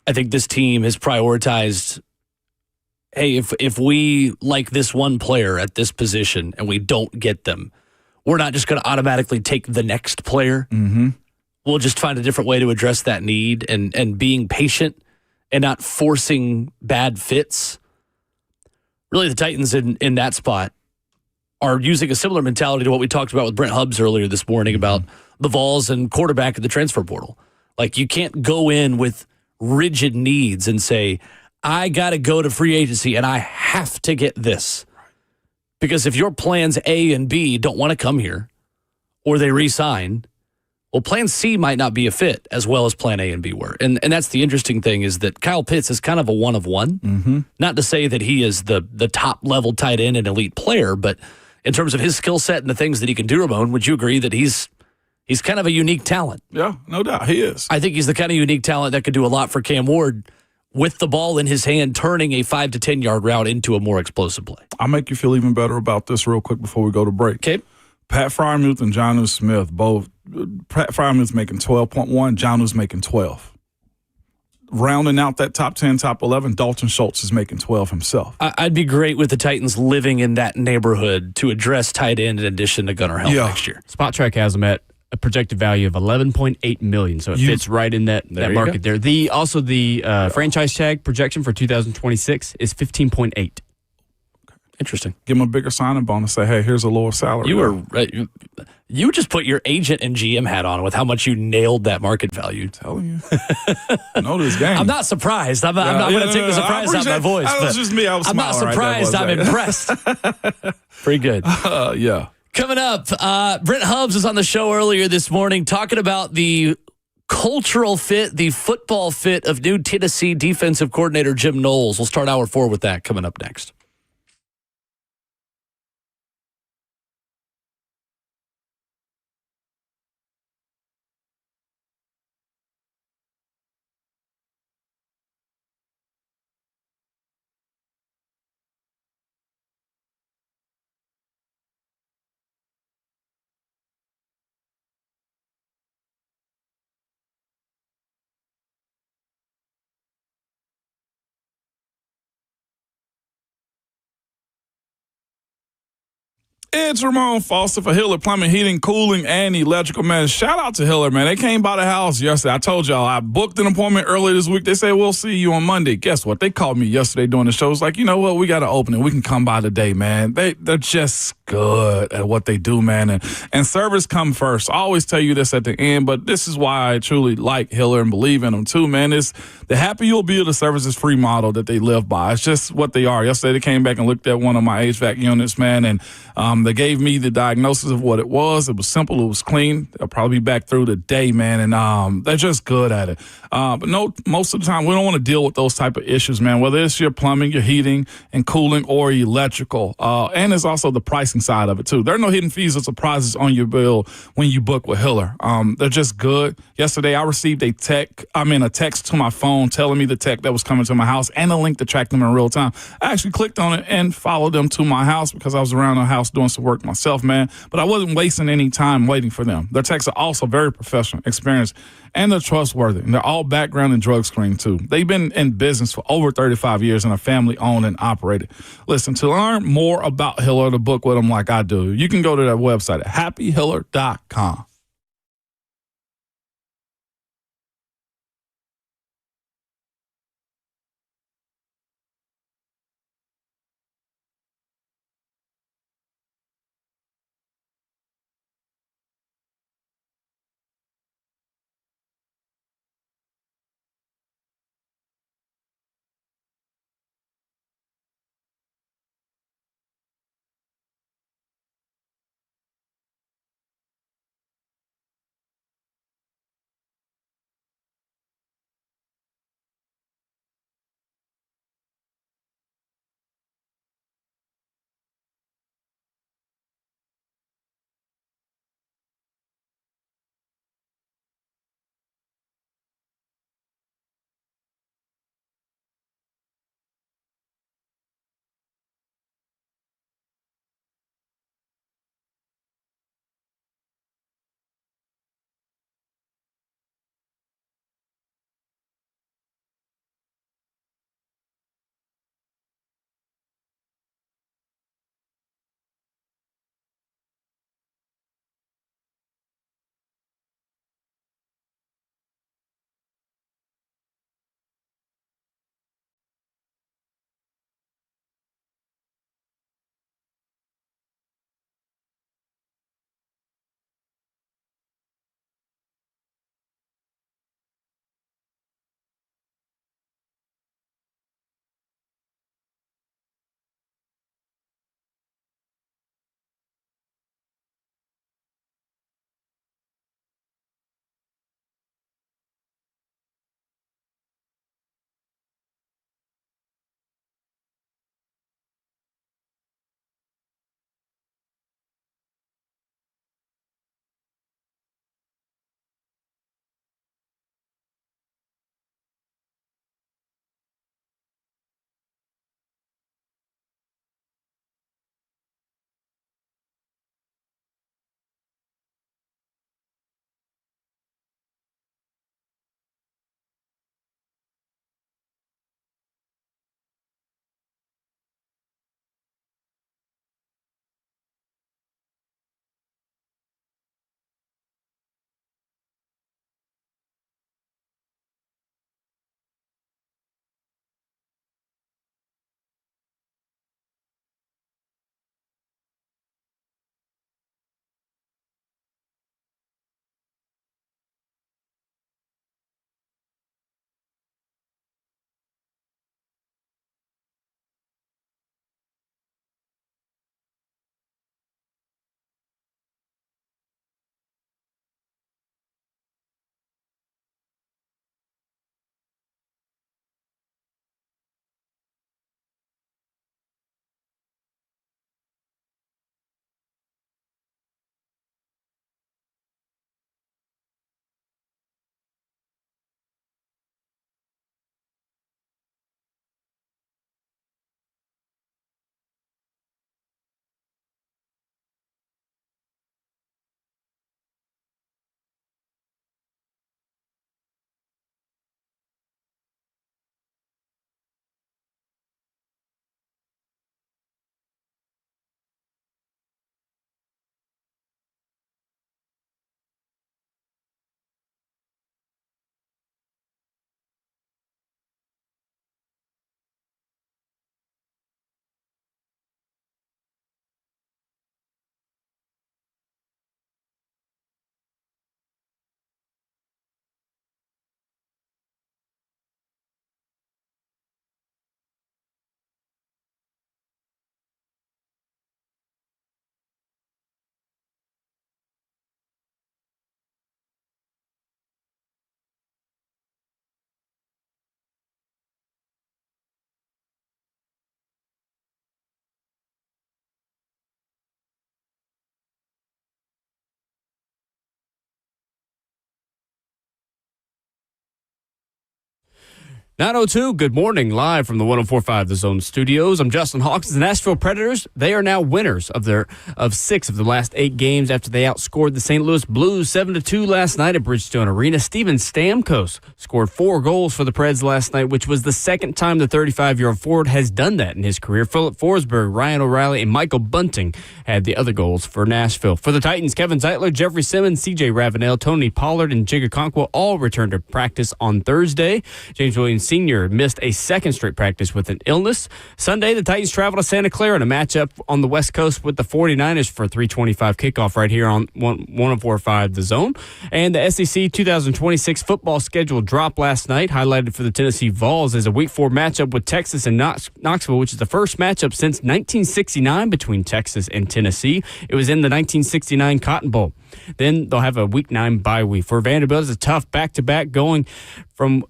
I think this team has prioritized, hey, if we like this one player at this position and we don't get them, we're not just going to automatically take the next player. We'll just find a different way to address that need and being patient and not forcing bad fits. Really, the Titans in that spot are using a similar mentality to what we talked about with Brent Hubs earlier this morning about the Vols and quarterback in the transfer portal. Like, you can't go in with rigid needs and say, I got to go to free agency and I have to get this. Because if your plans A and B don't want to come here or they re-sign, well, plan C might not be a fit as well as plan A and B were. And that's the interesting thing is that Kyle Pitts is kind of a one of one. Not to say that he is the top level tight end and elite player, but in terms of his skill set and the things that he can do, Ramon, would you agree that he's kind of a unique talent? Yeah, no doubt. He is. I think he's the kind of unique talent that could do a lot for Cam Ward with the ball in his hand, turning a 5 to 10 yard route into a more explosive play. I'll make you feel even better about this real quick before we go to break. Okay. Pat Freiermuth and Jonnu Smith, both. Pat Freiermuth making 12.1, Jonnu's making 12. Rounding out that top 10, top 11, Dalton Schultz is making 12 himself. I'd be great with the Titans living in that neighborhood to address tight end in addition to Gunnar Helm next year. Spot Track has them at a projected value of $11.8 million, so it fits right in that market there. The franchise tag projection for 2026 is 15.8. Interesting. Give him a bigger signing bonus. Say, hey, here's a lower salary. You just put your agent and GM hat on with how much you nailed that market value. I'm telling you. I know this game. I'm not surprised. I'm not going to take the surprise out of my voice. That was just me. I was I'm not surprised. Right, I'm impressed. Pretty good. Yeah. Coming up, Brent Hubs was on the show earlier this morning talking about the cultural fit, the football fit of new Tennessee defensive coordinator Jim Knowles. We'll start hour 4 with that coming up next. It's Ramon Foster for Hiller Plumbing, Heating, Cooling, and Electrical. Man, shout out to Hiller, man. They came by the house yesterday. I told y'all I booked an appointment earlier this week. They said, we'll see you on Monday. Guess what? They called me yesterday during the show. It's like, you know what? We got to open it. We can come by today, man. They're just good at what they do, man. And service come first. I always tell you this at the end, but this is why I truly like Hiller and believe in them too, man. It's the happy you'll be, the service is free model that they live by. It's just what they are. Yesterday they came back and looked at one of my HVAC units, man, and they gave me the diagnosis of what it was. It was simple. It was clean. They'll probably be back through the day, man, and they're just good at it. But no, most of the time, we don't want to deal with those type of issues, man, whether it's your plumbing, your heating and cooling, or electrical. And there's also the pricing side of it, too. There are no hidden fees or surprises on your bill when you book with Hiller. They're just good. Yesterday, I received a text to my phone telling me the tech that was coming to my house and a link to track them in real time. I actually clicked on it and followed them to my house because I was around the house doing some work myself, man. But I wasn't wasting any time waiting for them. Their techs are also very professional, experienced, and they're trustworthy. And they're all background and drug screened, too. They've been in business for over 35 years and are family owned and operated. Listen, to learn more about Hiller, to book with them like I do, you can go to their website at happyhiller.com. 9:02, good morning, live from the 104.5 The Zone studios. I'm Justin Hawkins. The Nashville Predators, they are now winners of 6 of the last 8 games after they outscored the St. Louis Blues 7-2 last night at Bridgestone Arena. Steven Stamkos scored 4 goals for the Preds last night, which was the second time the 35-year-old forward has done that in his career. Philip Forsberg, Ryan O'Reilly, and Michael Bunting had the other goals for Nashville. For the Titans, Kevin Zeitler, Jeffrey Simmons, C.J. Ravenel, Tony Pollard, and Jigga Conquo all returned to practice on Thursday. James Williams Sr. missed a second straight practice with an illness. Sunday, the Titans travel to Santa Clara in a matchup on the West Coast with the 49ers for a 3:25 kickoff right here on 104.5 The Zone. And the SEC 2026 football schedule dropped last night, highlighted for the Tennessee Vols as a Week 4 matchup with Texas and Knoxville, which is the first matchup since 1969 between Texas and Tennessee. It was in the 1969 Cotton Bowl. Then they'll have a Week 9 bye week. For Vanderbilt, it's a tough back-to-back going from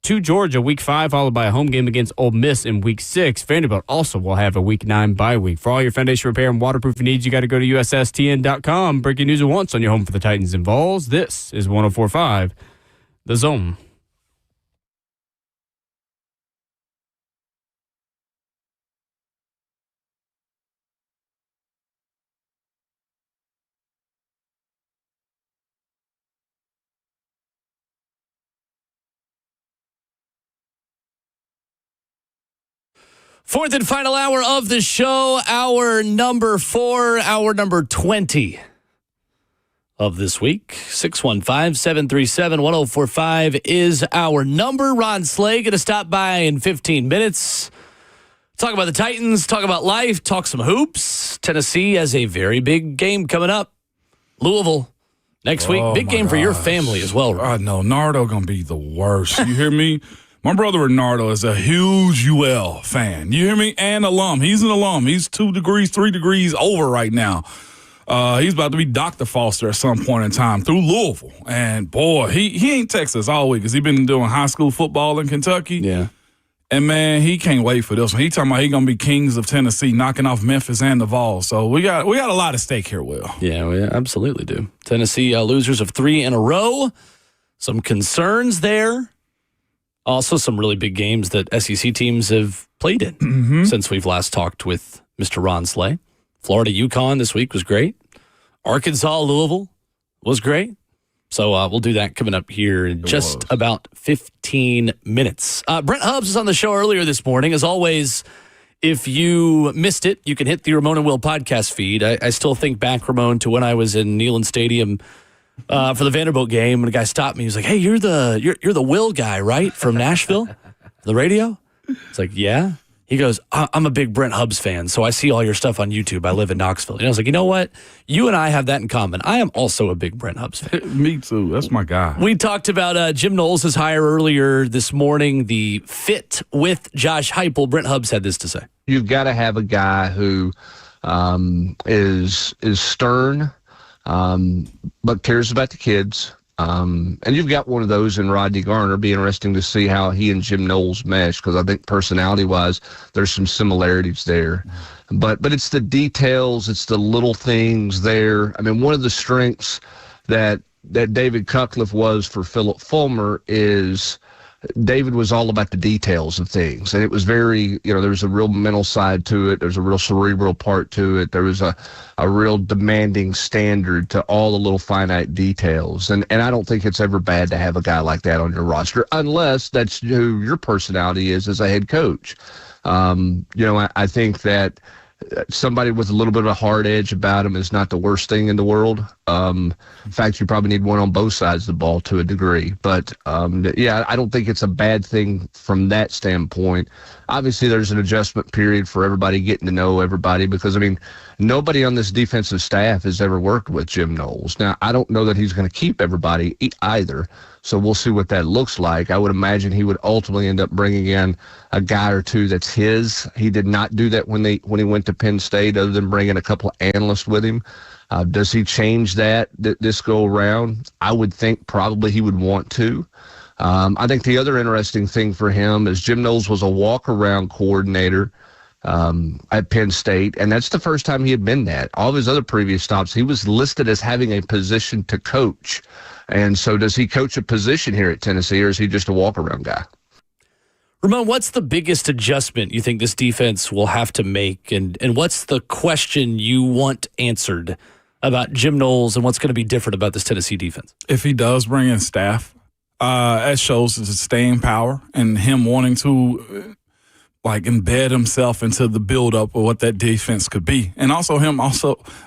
to Georgia, Week 5, followed by a home game against Ole Miss in Week 6. Vanderbilt also will have a Week 9 bye week. For all your foundation repair and waterproofing needs, you got to go to USSTN.com. Breaking news at once on your home for the Titans and Vols. This is 104.5 The Zone. Fourth and final hour of the show, hour number 4, hour number 20 of this week. 615-737-1045 is our number. Ron Slay going to stop by in 15 minutes. Talk about the Titans, talk about life, talk some hoops. Tennessee has a very big game coming up. Louisville next week. Big game for your family as well. I know. Nardo going to be the worst. You hear me? My brother Renardo is a huge UL fan. You hear me? And alum. He's an alum. He's 2 degrees, 3 degrees over right now. He's about to be Dr. Foster at some point in time through Louisville. And, boy, he ain't Texas all week because he been doing high school football in Kentucky. Yeah. And, man, he can't wait for this one. He talking about he going to be kings of Tennessee, knocking off Memphis and the Vols. So we got a lot at stake here, Will. Yeah, we absolutely do. Tennessee losers of 3 in a row. Some concerns there. Also, some really big games that SEC teams have played in since we've last talked with Mr. Ron Slay. Florida, UConn this week was great. Arkansas, Louisville was great. So we'll do that coming up here in just about 15 minutes. Brent Hubs was on the show earlier this morning. As always, if you missed it, you can hit the Ramon and Will podcast feed. I still think back, Ramon, to when I was in Neyland Stadium for the Vanderbilt game, and a guy stopped me. He was like, "Hey, you're the Will guy, right, from Nashville, the radio?" It's like, "Yeah." He goes, "I'm a big Brent Hubs fan, so I see all your stuff on YouTube. I live in Knoxville." And I was like, "You know what? You and I have that in common. I am also a big Brent Hubs fan." Me too. That's my guy. We talked about Jim Knowles' hire earlier this morning, the fit with Josh Heupel. Brent Hubs had this to say. You've got to have a guy who is stern, but cares about the kids. And you've got one of those in Rodney Garner. Be interesting to see how he and Jim Knowles mesh, because I think personality-wise, there's some similarities there. But it's the details, it's the little things there. I mean, one of the strengths that David Cutcliffe was for Philip Fulmer is David was all about the details of things. And it was very, there was a real mental side to it. There's a real cerebral part to it. There was a real demanding standard to all the little finite details. And I don't think it's ever bad to have a guy like that on your roster, unless that's who your personality is as a head coach. I think that somebody with a little bit of a hard edge about him is not the worst thing in the world. In fact, you probably need one on both sides of the ball to a degree. But, I don't think it's a bad thing from that standpoint. Obviously, there's an adjustment period for everybody getting to know everybody because, nobody on this defensive staff has ever worked with Jim Knowles. Now, I don't know that he's going to keep everybody either, so we'll see what that looks like. I would imagine he would ultimately end up bringing in a guy or two that's his. He did not do that when he went to Penn State, other than bringing a couple of analysts with him. Does he change that this go around? I would think probably he would want to. I think the other interesting thing for him is Jim Knowles was a walk-around coordinator at Penn State, and that's the first time he had been that. All of his other previous stops, he was listed as having a position to coach. And so does he coach a position here at Tennessee, or is he just a walk-around guy? Ramon, what's the biggest adjustment you think this defense will have to make? And what's the question you want answered about Jim Knowles and what's going to be different about this Tennessee defense? If he does bring in staff, it shows his staying power and him wanting to embed himself into the buildup of what that defense could be. And also him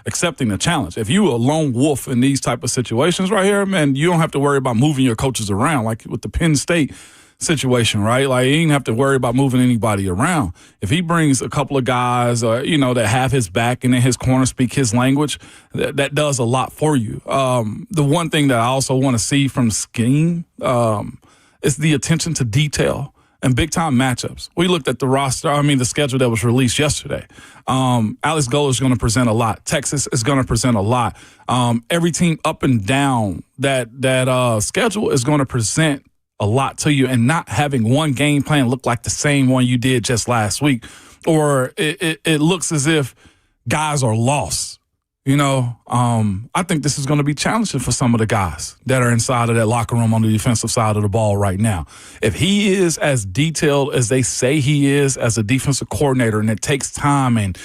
accepting the challenge. If you a lone wolf in these type of situations right here, man, you don't have to worry about moving your coaches around like with the Penn State situation, right? Like, you didn't have to worry about moving anybody around. If he brings a couple of guys, that have his back and in his corner speak his language, that does a lot for you. The one thing that I also want to see from scheme is the attention to detail and big-time matchups. We looked at the schedule that was released yesterday. Alex Goller is going to present a lot. Texas is going to present a lot. Every team up and down that schedule is going to present a lot to you, and not having one game plan look like the same one you did just last week, or it looks as if guys are lost. I think this is going to be challenging for some of the guys that are inside of that locker room on the defensive side of the ball right now. If he is as detailed as they say he is as a defensive coordinator, and it takes time, and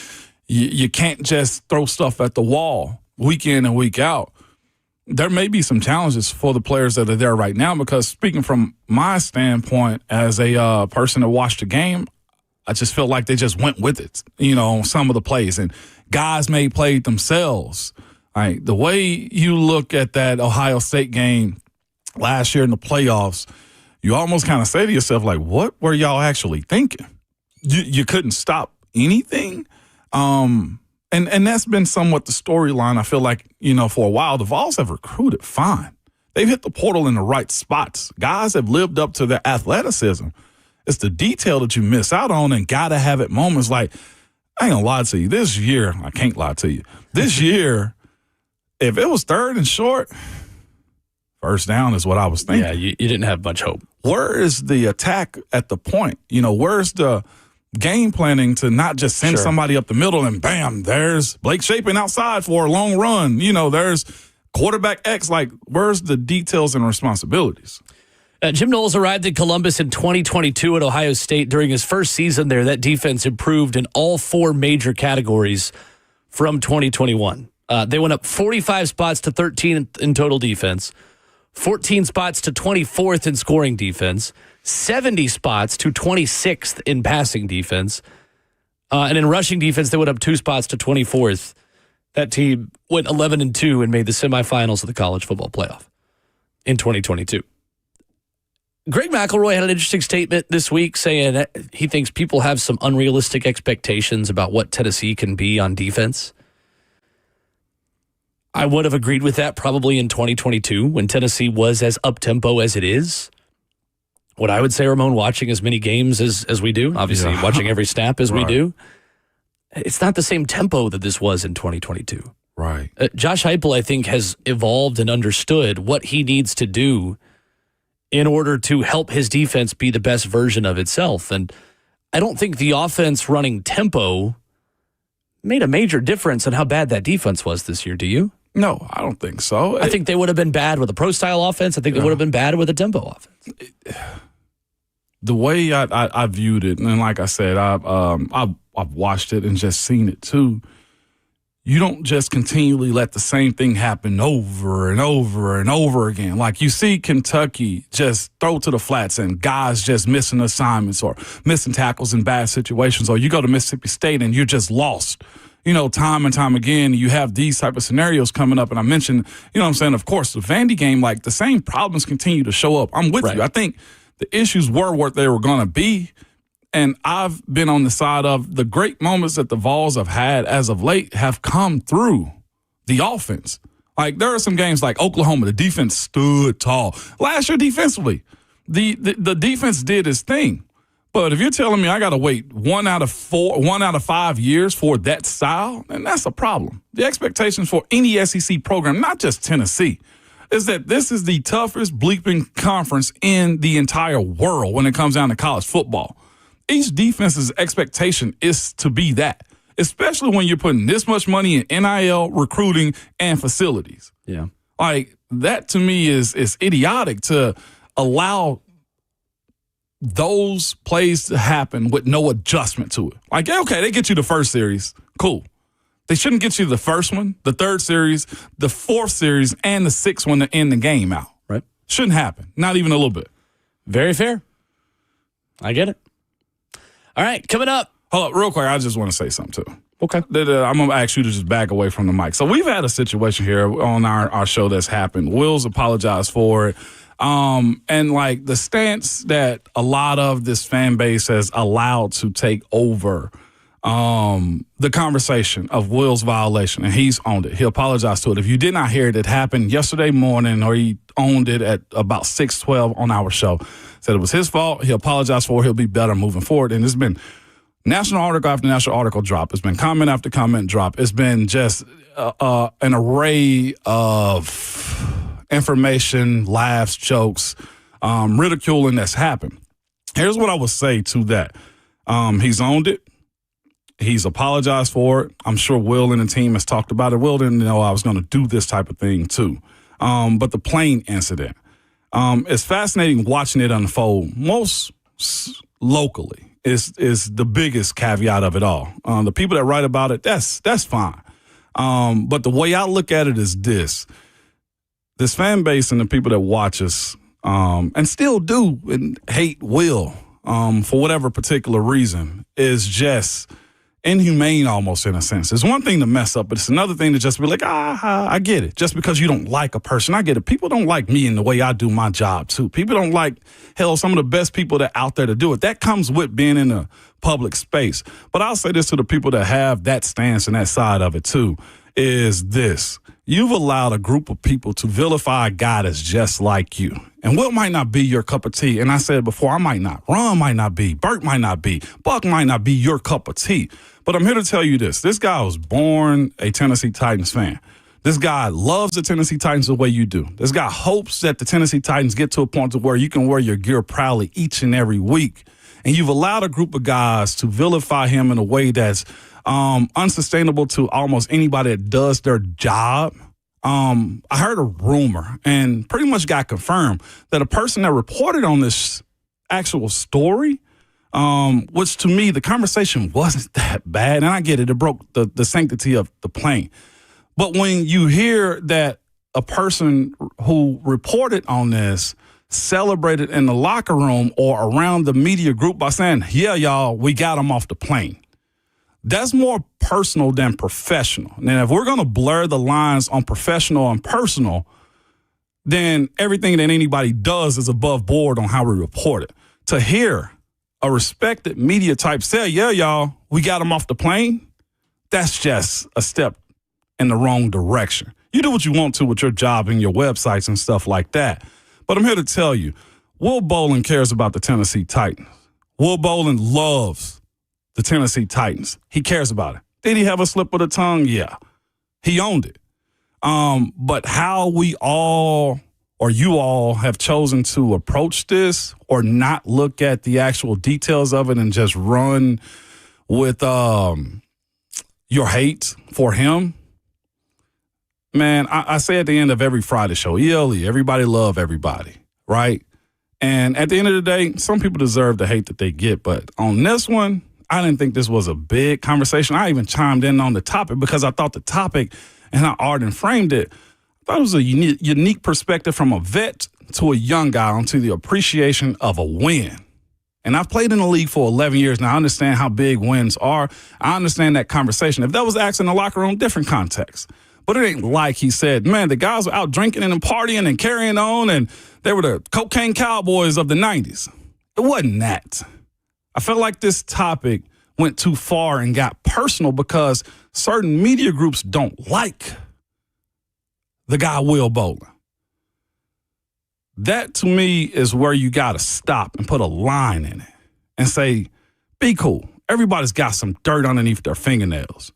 you can't just throw stuff at the wall week in and week out, there may be some challenges for the players that are there right now, because speaking from my standpoint as a person that watched the game, I just feel like they just went with it, on some of the plays. And guys may play themselves. Right? The way you look at that Ohio State game last year in the playoffs, you almost kind of say to yourself, like, what were y'all actually thinking? You couldn't stop anything. And that's been somewhat the storyline, I feel like, for a while. The Vols have recruited fine. They've hit the portal in the right spots. Guys have lived up to their athleticism. It's the detail that you miss out on, and got to have at moments like, I ain't going to lie to you. This year, I can't lie to you. This year, if it was third and short, first down is what I was thinking. Yeah, you didn't have much hope. Where is the attack at the point? Where's the game planning to not just send somebody up the middle and bam, there's Blake Shapen outside for a long run. There's quarterback X. Like, where's the details and responsibilities? Jim Knowles arrived in Columbus in 2022 at Ohio State. During his first season there, that defense improved in all four major categories from 2021. They went up 45 spots to 13 in total defense, 14 spots to 24th in scoring defense, 70 spots to 26th in passing defense. And in rushing defense, they went up 2 spots to 24th. That team went 11-2 and made the semifinals of the college football playoff in 2022. Greg McElroy had an interesting statement this week saying that he thinks people have some unrealistic expectations about what Tennessee can be on defense. I would have agreed with that probably in 2022 when Tennessee was as up-tempo as it is. What I would say, Ramon, watching as many games as we do, obviously watching every snap as we do, it's not the same tempo that this was in 2022. Right. Josh Heupel, I think, has evolved and understood what he needs to do in order to help his defense be the best version of itself. And I don't think the offense running tempo made a major difference in how bad that defense was this year. Do you? No, I don't think so. I think they would have been bad with a pro-style offense. I think they would have been bad with a tempo offense. The way I viewed it, and like I said, I've watched it and just seen it too. You don't just continually let the same thing happen over and over and over again. Like, you see Kentucky just throw to the flats and guys just missing assignments or missing tackles in bad situations, or you go to Mississippi State and you're just lost. Time and time again, you have these type of scenarios coming up. And I mentioned, of course, the Vandy game, like, the same problems continue to show up. I'm with you. I think the issues were what they were going to be. And I've been on the side of the great moments that the Vols have had as of late have come through the offense. Like, there are some games like Oklahoma, the defense stood tall. Last year defensively, the defense did its thing. But if you're telling me I got to wait 1 out of 5 years for that style, then that's a problem. The expectations for any SEC program, not just Tennessee, is that this is the toughest bleeping conference in the entire world when it comes down to college football. Each defense's expectation is to be that, especially when you're putting this much money in NIL, recruiting, and facilities. Yeah. Like, that to me is idiotic to allow those plays happen with no adjustment to it. Like, okay, they get you the first series. Cool. They shouldn't get you the first one, the third series, the fourth series, and the sixth one to end the game out. Right. Shouldn't happen. Not even a little bit. Very fair. I get it. All right, coming up. Hold up, real quick. I just want to say something, too. Okay. I'm going to ask you to just back away from the mic. So we've had a situation here on our show that's happened. Will's apologized for it. And like the stance that a lot of this fan base has allowed to take over the conversation of Will's violation, and he's owned it. He apologized to it. If you did not hear it, it happened yesterday morning, or he owned it at about 6:12 on our show. Said it was his fault. He apologized for it. He'll be better moving forward. And it's been national article after national article drop. It's been comment after comment drop. It's been just an array of information, laughs, jokes, ridiculing that's happened. Here's what I would say to that. He's owned it. He's apologized for it. I'm sure Will and the team has talked about it. Will didn't know I was going to do this type of thing too. But the plane incident, it's fascinating watching it unfold. Most locally is the biggest caveat of it all. The people that write about it, that's fine. But the way I look at it is this fan base and the people that watch us and still do and hate Will for whatever particular reason is just inhumane almost in a sense. It's one thing to mess up, but it's another thing to just be like, I get it. Just because you don't like a person, I get it. People don't like me in the way I do my job too. People don't like, hell, some of the best people that out there to do it. That comes with being in a public space. But I'll say this to the people that have that stance and that side of it too, is this. You've allowed a group of people to vilify a guy that's just like you. And Will might not be your cup of tea. And I said before, I might not. Ron might not be. Bert might not be. Buck might not be your cup of tea. But I'm here to tell you this. This guy was born a Tennessee Titans fan. This guy loves the Tennessee Titans the way you do. This guy hopes that the Tennessee Titans get to a point to where you can wear your gear proudly each and every week. And you've allowed a group of guys to vilify him in a way that's unsustainable to almost anybody that does their job. I heard a rumor and pretty much got confirmed that a person that reported on this actual story, which to me, the conversation wasn't that bad. And I get it. It broke the sanctity of the plane. But when you hear that a person who reported on this celebrated in the locker room or around the media group by saying, yeah, y'all, we got him off the plane. That's more personal than professional. Now, if we're going to blur the lines on professional and personal, then everything that anybody does is above board on how we report it. To hear a respected media type say, yeah, y'all, we got him off the plane, that's just a step in the wrong direction. You do what you want to with your job and your websites and stuff like that. But I'm here to tell you, Will Bowling cares about the Tennessee Titans. Will Bowling loves the Tennessee Titans. He cares about it. Did he have a slip of the tongue? Yeah. He owned it. But how we all or you all have chosen to approach this or not look at the actual details of it and just run with your hate for him, man, I say at the end of every Friday show, ELE, everybody love everybody, right? And at the end of the day, some people deserve the hate that they get. But on this one, I didn't think this was a big conversation. I even chimed in on the topic because I thought the topic and how Arden framed it, I thought it was a unique perspective from a vet to a young guy onto the appreciation of a win. And I've played in the league for 11 years now. I understand how big wins are. I understand that conversation. If that was asked in the locker room, different context. But it ain't like he said, man, the guys were out drinking and partying and carrying on, and they were the cocaine cowboys of the 90s. It wasn't that. I felt like this topic went too far and got personal because certain media groups don't like the guy Will Bowling. That, to me, is where you got to stop and put a line in it and say, be cool. Everybody's got some dirt underneath their fingernails.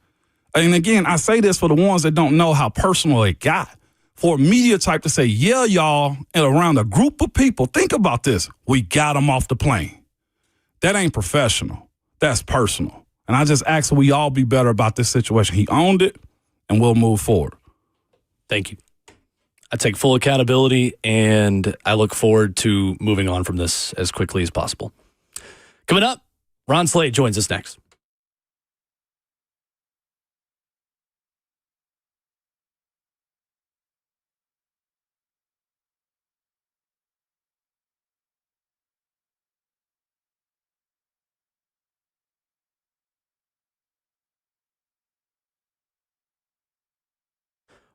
And again, I say this for the ones that don't know how personal it got. For a media type to say, yeah, y'all, and around a group of people, think about this. We got him off the plane. That ain't professional. That's personal. And I just ask that we all be better about this situation. He owned it, and we'll move forward. Thank you. I take full accountability, and I look forward to moving on from this as quickly as possible. Coming up, Ron Slade joins us next.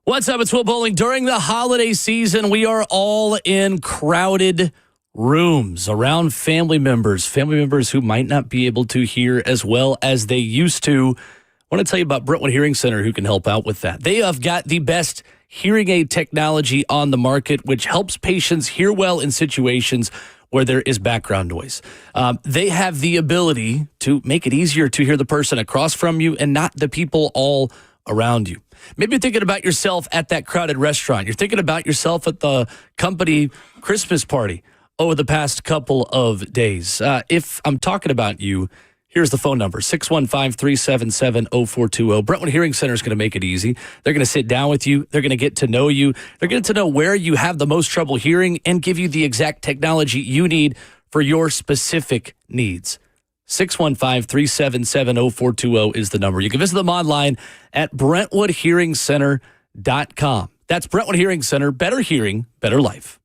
What's up? It's Will Bowling. During the holiday season, we are all in crowded rooms around family members who might not be able to hear as well as they used to. I want to tell you about Brentwood Hearing Center, who can help out with that. They have got the best hearing aid technology on the market, which helps patients hear well in situations where there is background noise. They have the ability to make it easier to hear the person across from you and not the people all around you. Maybe you're thinking about yourself at that crowded restaurant. You're thinking about yourself at the company Christmas party over the past couple of days. If I'm talking about you, here's the phone number, 615-377-0420. Brentwood Hearing Center is going to make it easy. They're going to sit down with you. They're going to get to know you. They're going to know where you have the most trouble hearing and give you the exact technology you need for your specific needs. 615-377-0420 is the number. You can visit them online at BrentwoodHearingCenter.com. That's Brentwood Hearing Center. Better hearing, better life.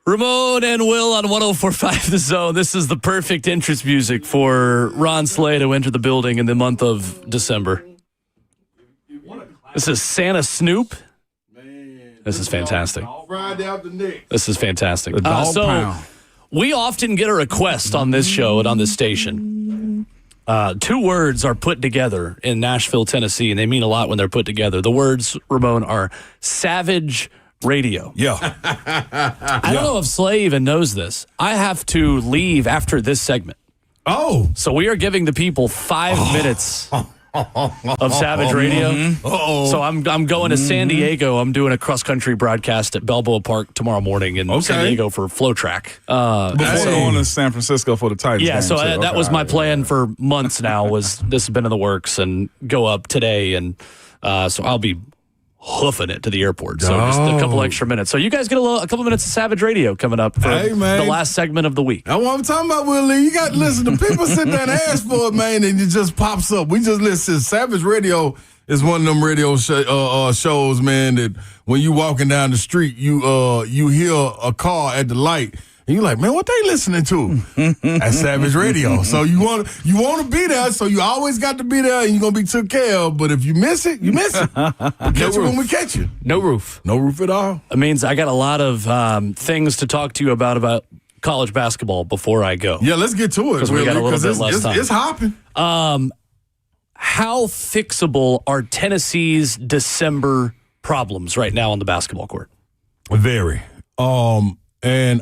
Ramon and Will on 104.5 The Zone. This is the perfect entrance music for Ron Slay to enter the building in the month of December. This is Santa Snoop. This is fantastic. This is fantastic. We often get a request on this show and on this station. 2 words are put together in Nashville, Tennessee, and they mean a lot when they're put together. The words, Ramon, are Savage Radio. Yeah. I don't know if Slay even knows this. I have to leave after this segment. Oh. So we are giving the people 5 minutes of Savage Radio. So I'm going to San Diego. I'm doing a cross-country broadcast at Balboa Park tomorrow morning in San Diego for Flow Track. Before going to San Francisco for the Titans Yeah, game, so that was my plan for months now, was this has been in the works and go up today. And so I'll be hoofing it to the airport. So just a couple extra minutes. So you guys get a couple minutes of Savage Radio coming up for the last segment of the week. That's what I'm talking about, Willie. You got to listen. The people sit there and ask for it, man, and it just pops up. We just listen. Savage Radio is one of them radio shows, man, that when you walking down the street, you hear a car at the light, and you're like, man, what they listening to? At Savage Radio. So you want to be there, so you always got to be there, and you're going to be took care of. But if you miss it, you miss it. We'll catch you when we catch you. No roof. No roof at all. It means I got a lot of things to talk to you about college basketball before I go. Yeah, let's get to it. Because we got a little bit less time. It's hopping. How fixable are Tennessee's December problems right now on the basketball court? Very. And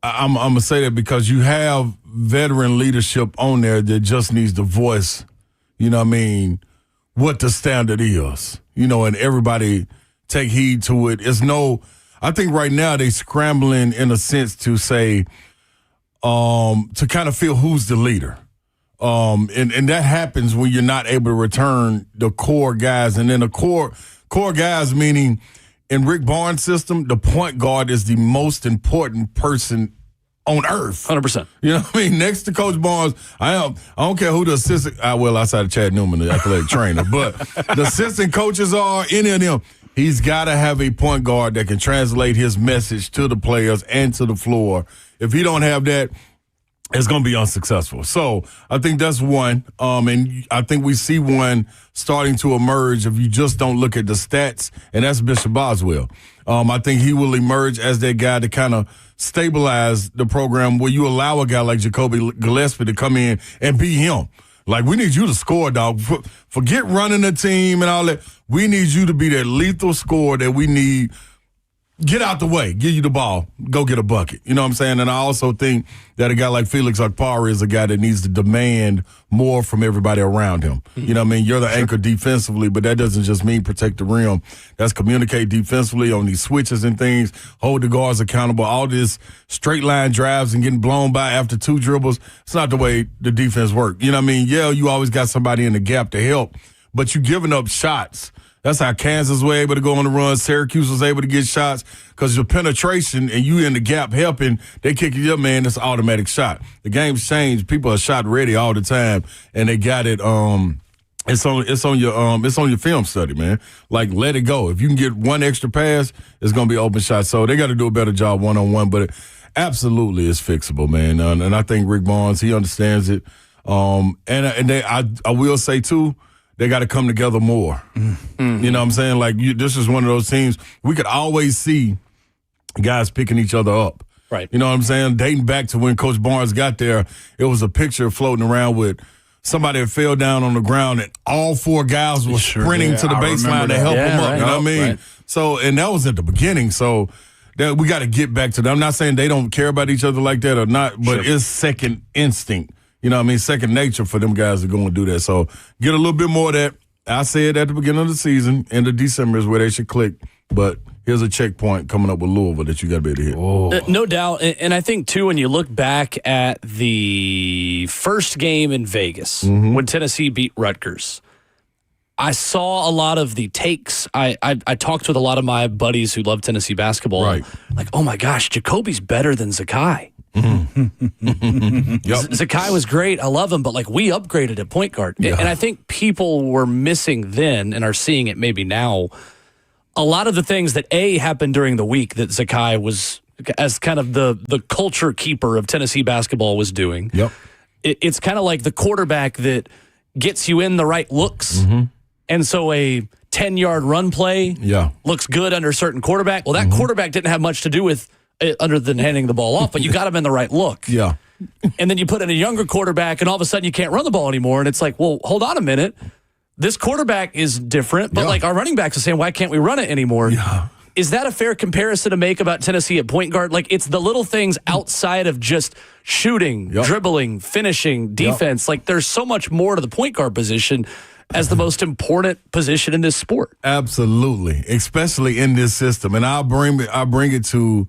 I'm going to say that because you have veteran leadership on there that just needs to voice, you know what I mean, what the standard is, you know, and everybody take heed to it. I think right now they scrambling in a sense to say, to kind of feel who's the leader. And that happens when you're not able to return the core guys. And then the core guys, meaning in Rick Barnes' system, the point guard is the most important person on earth. 100%. You know what I mean? Next to Coach Barnes, I don't care who the assistant, outside of Chad Newman, the athletic trainer, but the assistant coaches are, any of them, he's got to have a point guard that can translate his message to the players and to the floor. If he don't have that, it's going to be unsuccessful. So I think that's one. And I think we see one starting to emerge if you just don't look at the stats, and that's Bishop Boswell. I think he will emerge as that guy to kind of stabilize the program where you allow a guy like Jacoby Gillespie to come in and be him. Like, we need you to score, dog. Forget running the team and all that. We need you to be that lethal scorer that we need. Get out the way. Give you the ball. Go get a bucket. You know what I'm saying? And I also think that a guy like Felix Okpara is a guy that needs to demand more from everybody around him. You know what I mean? You're the anchor defensively, but that doesn't just mean protect the rim. That's communicate defensively on these switches and things, hold the guards accountable. All this straight line drives and getting blown by after 2 dribbles, it's not the way the defense works. You know what I mean? Yeah, you always got somebody in the gap to help, but you're giving up shots. That's how Kansas was able to go on the run. Syracuse was able to get shots because your penetration and you in the gap helping, they kick it up, man, it's an automatic shot. The game's changed. People are shot ready all the time, and they got it. It's on your film study, man. Like, let it go. If you can get one extra pass, it's going to be open shot. So they got to do a better job one-on-one, but absolutely it's fixable, man. And I think Rick Barnes, he understands it. I will say, too, they got to come together more. Mm-hmm. You know what I'm saying? Like, this is one of those teams we could always see guys picking each other up. Right. You know what I'm saying? Dating back to when Coach Barnes got there, it was a picture floating around with somebody that fell down on the ground and all 4 guys were sprinting to the baseline to help him up. Right. You know what I mean? Right. So, and that was at the beginning. So that we got to get back to that. I'm not saying they don't care about each other like that or not, but it's second instinct. You know what I mean? Second nature for them guys to go and do that. So get a little bit more of that. I said at the beginning of the season, end of December is where they should click. But here's a checkpoint coming up with Louisville that you got to be able to hit. No doubt. And I think, too, when you look back at the first game in Vegas, when Tennessee beat Rutgers, I saw a lot of the takes. I talked with a lot of my buddies who love Tennessee basketball. Right. Like, oh, my gosh, Jacoby's better than Zakai. Zakai was great. I love him, but like we upgraded at point guard. Yeah. And I think people were missing then and are seeing it maybe now. A lot of the things that happened during the week that Zakai was as kind of the culture keeper of Tennessee basketball was doing. Yep. It's kind of like the quarterback that gets you in the right looks. And so a 10-yard run play looks good under a certain quarterback. Well, that quarterback didn't have much to do with it other than handing the ball off, but you got him in the right look. Yeah. And then you put in a younger quarterback, and all of a sudden you can't run the ball anymore. And it's like, well, hold on a minute. This quarterback is different, but like our running backs are saying, why can't we run it anymore? Yeah. Is that a fair comparison to make about Tennessee at point guard? Like, it's the little things outside of just shooting, dribbling, finishing, defense. Like, there's so much more to the point guard position as the most important position in this sport. Absolutely, especially in this system. And I'll bring it to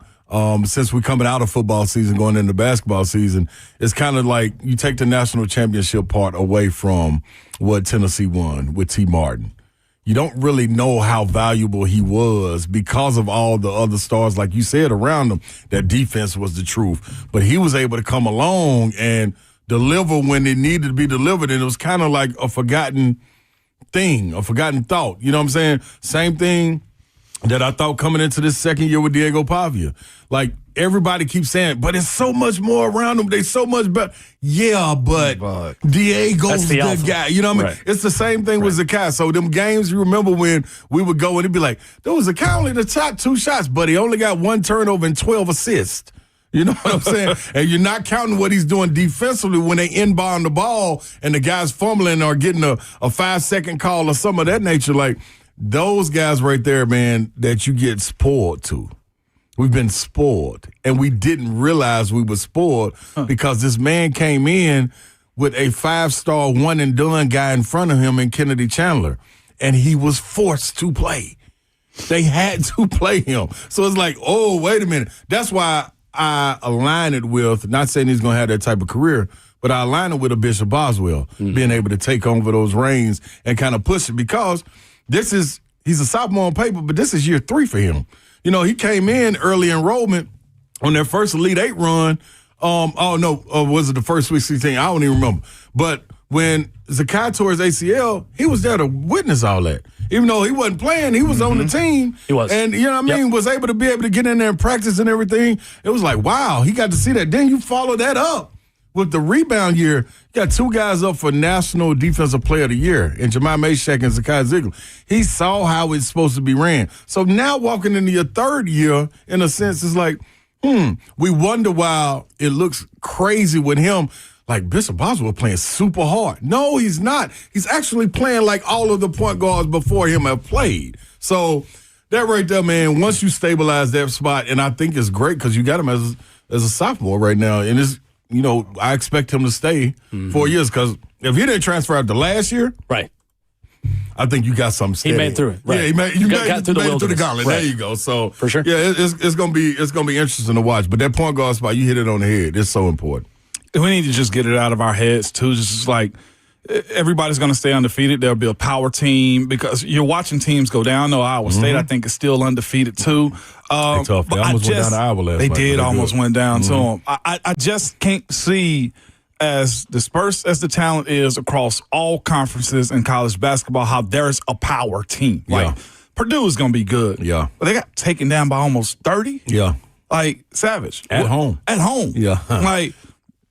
since we're coming out of football season, going into basketball season. It's kind of like you take the national championship part away from what Tennessee won with T. Martin. You don't really know how valuable he was because of all the other stars, like you said, around him. That defense was the truth. But he was able to come along and deliver when it needed to be delivered, and it was kind of like a forgotten thing, a forgotten thought. You know what I'm saying? Same thing that I thought coming into this second year with Diego Pavia. Like, everybody keeps saying, but it's so much more around them. They so much better. Yeah, but Diego's the guy. You know what I mean? Right. It's the same thing with Zakai. So them games, you remember when we would go and it'd be like, there was Zakai only the top 2 shots, but he only got 1 turnover and 12 assists. You know what I'm saying? And you're not counting what he's doing defensively when they inbound the ball and the guys fumbling or getting a 5-second call or some of that nature. Like, those guys right there, man, that you get spoiled to. We've been spoiled. And we didn't realize we were spoiled because this man came in with a 5-star one-and-done guy in front of him in Kennedy Chandler. And he was forced to play. They had to play him. So it's like, oh, wait a minute. That's why I align it with, not saying he's going to have that type of career, but I align it with a Bishop Boswell being able to take over those reins and kind of push it because he's a sophomore on paper, but this is year 3 for him. You know, he came in early enrollment on their first Elite 8 run. Was it the first Sweet 16? I don't even remember. But when Zakai tore his ACL, he was there to witness all that. Even though he wasn't playing, he was on the team. He was. And, you know what I mean, was able to get in there and practice and everything. It was like, wow, he got to see that. Then you follow that up with the rebound year. You got 2 guys up for National Defensive Player of the Year, in Jemai Mashack and Zakai Ziegler. He saw how it's supposed to be ran. So now walking into your 3rd year, in a sense, it's like, we wonder why it looks crazy with him. Like, Bishop Boswell playing super hard. No, he's not. He's actually playing like all of the point guards before him have played. So that right there, man, once you stabilize that spot, and I think it's great because you got him as a sophomore right now. And it's, you know, I expect him to stay 4 years because if he didn't transfer after last year, right, I think you got something steady. He made through it. Right. Yeah, he got through the gauntlet. Right. There you go. So for sure, yeah, it's gonna be interesting to watch. But that point guard spot, you hit it on the head. It's so important. We need to just get it out of our heads too. Just like everybody's going to stay undefeated. There'll be a power team because you're watching teams go down. No, Iowa State, I think, is still undefeated too. They're tough. They almost went down to Iowa last night. They did almost went down to them. I just can't see, as dispersed as the talent is across all conferences in college basketball, how there's a power team. Like Purdue is going to be good. Yeah, but they got taken down by almost 30. Yeah, like savage at home. At home. Yeah, like.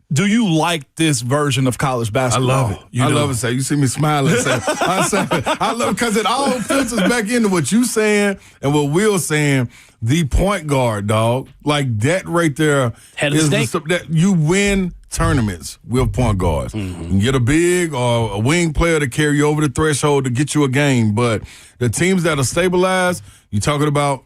Do you like this version of college basketball? I love it. I love it. Say, you see me smiling. I love it because it all filters back into what you saying and what Will's saying. The point guard, dog, like that right there. Head of the snake. That you win tournaments with point guards. You can get a big or a wing player to carry you over the threshold to get you a game. But the teams that are stabilized, you're talking about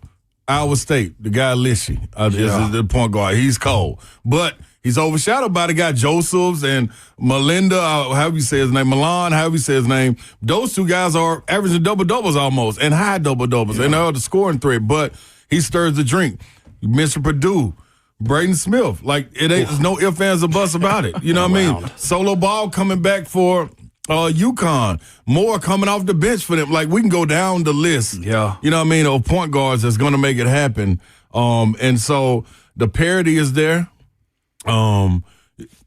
Iowa State. The guy Lishy is the point guard. He's cold, but he's overshadowed by the guy Josephs and Melinda, however you say his name, Milan, however you say his name. Those 2 guys are averaging double-doubles almost and high double-doubles. And they're the scoring threat, but he stirs the drink. You mentioned Purdue, Braden Smith. Like, it ain't, there's no ifs, ands, or buts about it. You know what I mean? Solo Ball coming back for UConn. Moore coming off the bench for them. Like, we can go down the list. Yeah. You know what I mean? Of point guards that's going to make it happen. And so the parity is there.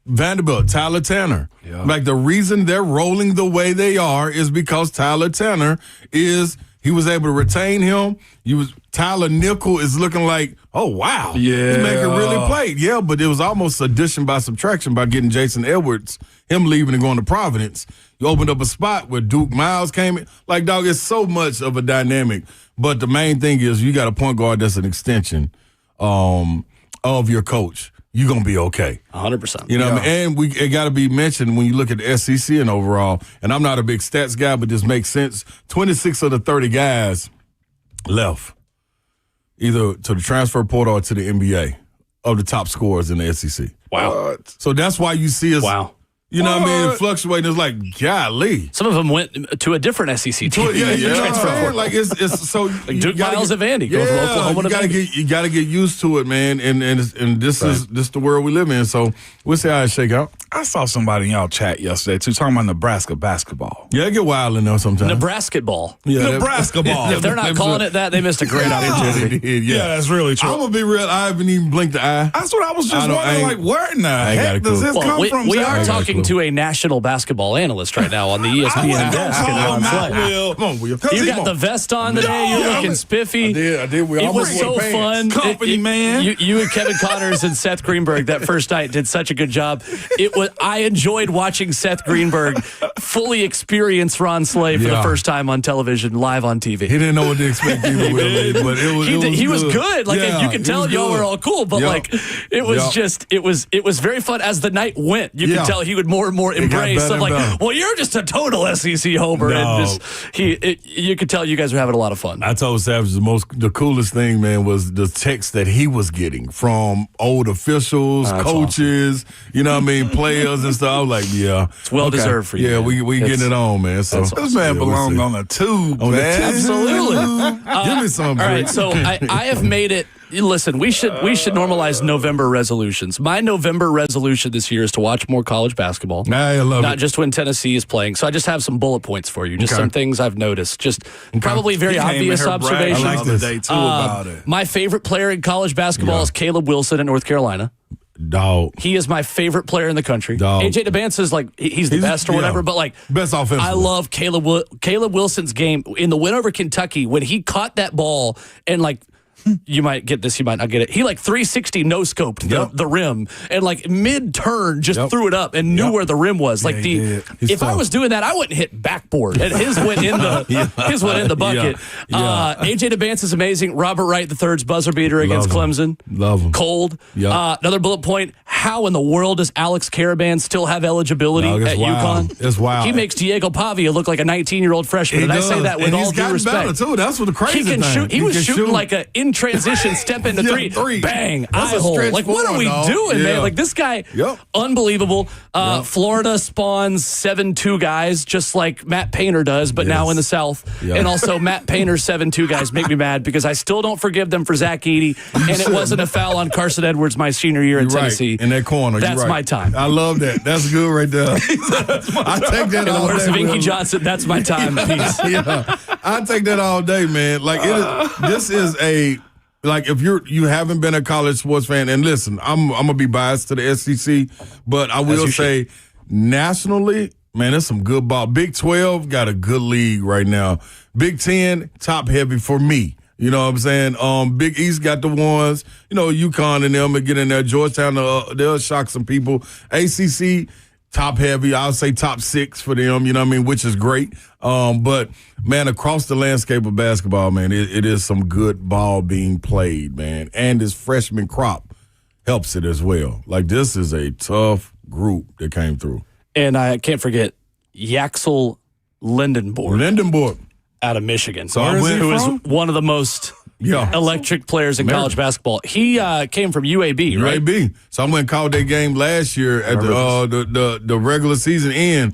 Vanderbilt, Tyler Tanner. Yeah. Like, the reason they're rolling the way they are is because Tyler Tanner he was able to retain him. Tyler Nickel is looking like, oh, wow. Yeah. He's making really play. Yeah, but it was almost addition by subtraction by getting Jason Edwards, him leaving and going to Providence. You opened up a spot where Duke Miles came in. Like, dog, it's so much of a dynamic. But the main thing is you got a point guard that's an extension of your coach. You're going to be okay. 100%. You know what I mean? And it got to be mentioned when you look at the SEC and overall, and I'm not a big stats guy, but this makes sense. 26 of the 30 guys left, either to the transfer portal or to the NBA, of the top scorers in the SEC. Wow. So that's why you see us. Wow. You know what I mean? It fluctuating. It's like, golly. Some of them went to a different SEC team. Like it's so like Duke Miles and Vandy go from Oklahoma. You got to get used to it, man. And this is the world we live in. So we'll see how it shake out. I saw somebody in y'all chat yesterday too talking about Nebraska basketball. Yeah, it get wild in there sometimes. Nebraska ball. Yeah, Nebraska ball. If they're not calling it that, they missed a great opportunity. Yeah, that's really true. I'm gonna be real. I haven't even blinked the eye. That's what I was just wondering. Like, where in the heck does this come from? We are talking to a national basketball analyst right now on the ESPN desk. Come on, Will. You got the vest on today. You're looking spiffy. I did. It was so fun. Company man. You and Kevin Connors and Seth Greenberg that first night did such a good job. I enjoyed watching Seth Greenberg fully experience Ron Slay for the first time on television, live on TV. He didn't know what to expect either, but he was good. Like you could tell y'all were all cool, but like it was very fun as the night went. You could tell he would more and more embrace of like, well, you're just a total SEC homer. No. And you could tell you guys were having a lot of fun. I told Savage the coolest thing, man, was the text that he was getting from old officials, coaches, awesome. You know what I mean, players and stuff. I was like, yeah. It's well deserved for you. Yeah, we getting it on, man. So this man belongs on the tube, man. Absolutely. Give me some. All right, so I have made it. Listen, we should normalize November resolutions. My November resolution this year is to watch more college basketball. I love Not it. just when Tennessee is playing. So I just have some bullet points for you. Just some things I've noticed. Just probably very obvious observations. I like the day too about it. My favorite player in college basketball is Caleb Wilson at North Carolina. Dog. He is my favorite player in the country. Dog. AJ DeBance is like he's the best or whatever, but like best offensive. I love Caleb Wilson's game in the win over Kentucky when he caught that ball and like. You might get this, you might not get it. He like 360 no-scoped the rim and like mid-turn just threw it up and knew where the rim was. Like if I was doing that, I wouldn't hit backboard. And his went in the bucket. AJ DeBance is amazing. Robert Wright III's buzzer beater against Clemson. Love him. Cold. Another bullet point. How in the world does Alex Caravan still have eligibility at UConn? It's wild. He makes Diego Pavia look like a 19-year-old freshman. And I say that with all due respect. Better too. That's what the crazy he can thing. shoot. He was shooting like a in transition, step into three, bang, eye hole. Like, what are we doing, man? Like, this guy, unbelievable. Florida spawns 7-2 guys, just like Matt Painter does, but now in the South. And also, Matt Painter's 7-2 guys make me mad because I still don't forgive them for Zach Edey, and it wasn't a foul on Carson Edwards my senior year in Tennessee. In that corner. That's my time. I love that. That's good right there. I take that all day. In the words of Inky Johnson, that's my time piece. I take that all day, man. Like, this is a... Like, if you haven't been a college sports fan, and listen, I'm going to be biased to the SEC, but I will say nationally, man, there's some good ball. Big 12 got a good league right now. Big 10, top heavy for me. You know what I'm saying? Big East got the ones, UConn and them and get in there. Georgetown, they'll shock some people. ACC, top heavy. I'll say top 6 for them, you know what I mean, which is great. But, man, across the landscape of basketball, man, it is some good ball being played, man. And this freshman crop helps it as well. Like, this is a tough group that came through. And I can't forget Yaxel Lindenborg. Out of Michigan. Who is one of the most electric players in college basketball. He came from UAB, right? UAB. So I went and called that game last year at the regular season end.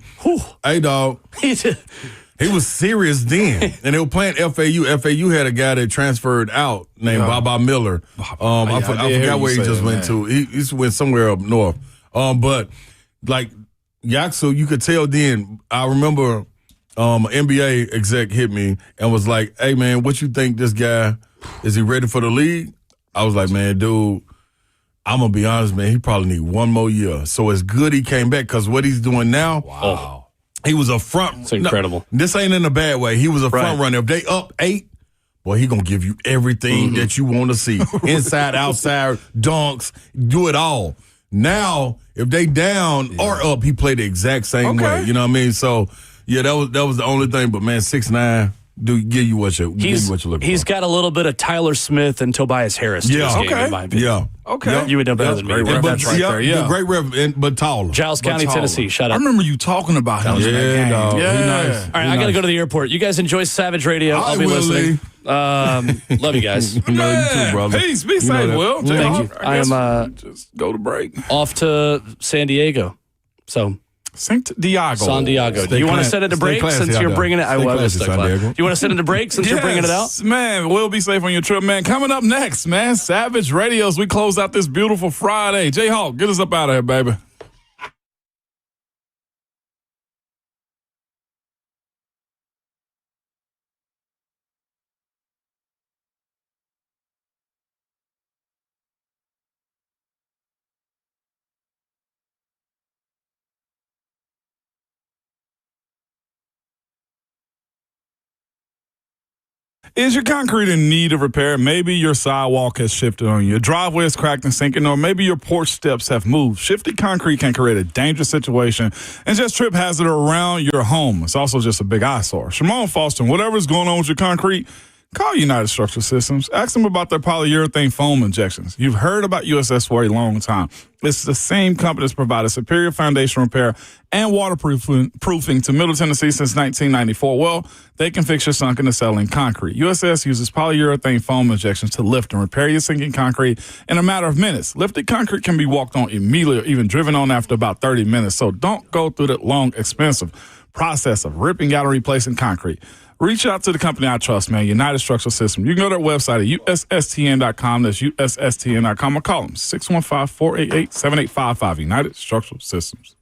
Hey, dog. He was serious then. And they were playing FAU. FAU had a guy that transferred out named Baba Miller. I forgot where he just went to. He went somewhere up north. But, like, Yaxel, you could tell then. I remember an NBA exec hit me and was like, hey, man, what you think this guy, is he ready for the league? I was like, man, dude, I'm going to be honest, man, he probably need one more year. So it's good he came back because what he's doing now, He was a front. It's incredible. No, this ain't in a bad way. He was a front runner. If they up 8, boy, he gonna give you everything that you want to see. Inside, outside, dunks, do it all. Now, if they down or up, he played the exact same way. You know what I mean? So, yeah, that was the only thing. But man, 6'9", give you what you're looking for. He's got a little bit of Tyler Smith and Tobias Harris to his game, in my opinion. Okay. You would know better than me. That's right there. Yeah, great reference, but taller. Giles County, Tennessee. Shout out. I remember you talking about him in that game. Dog. Yeah. Nice. All right, I got to go to the airport. You guys enjoy Savage Radio. I'll be listening. Love you guys. You too, brother. Peace. Be safe, Will. Thank you. I am just go to break. off to San Diego. So. San Diego. Do you want to set it to break since you're bringing it? I was stuck. Do you want to set it to break since you're bringing it out? Man, we'll be safe on your trip, man. Coming up next, man, Savage Radios. We close out this beautiful Friday. J-Hawk, get us up out of here, baby. Is your concrete in need of repair? Maybe your sidewalk has shifted on you. Your driveway is cracked and sinking, or maybe your porch steps have moved. Shifted concrete can create a dangerous situation and just trip hazard around your home. It's also just a big eyesore. Shimon Foster, whatever's going on with your concrete, call United Structural Systems. Ask them about their polyurethane foam injections. You've heard about USS for a long time. It's the same company that's provided superior foundation repair and waterproofing to Middle Tennessee since 1994. Well, they can fix your sunken and settling concrete. USS uses polyurethane foam injections to lift and repair your sinking concrete in a matter of minutes. Lifted concrete can be walked on immediately or even driven on after about 30 minutes. So don't go through that long, expensive process of ripping out and replacing concrete. Reach out to the company I trust, man, United Structural System. You can go to their website at USSTN.com. That's USSTN.com. Or call them 615-488-7855. United Structural Systems.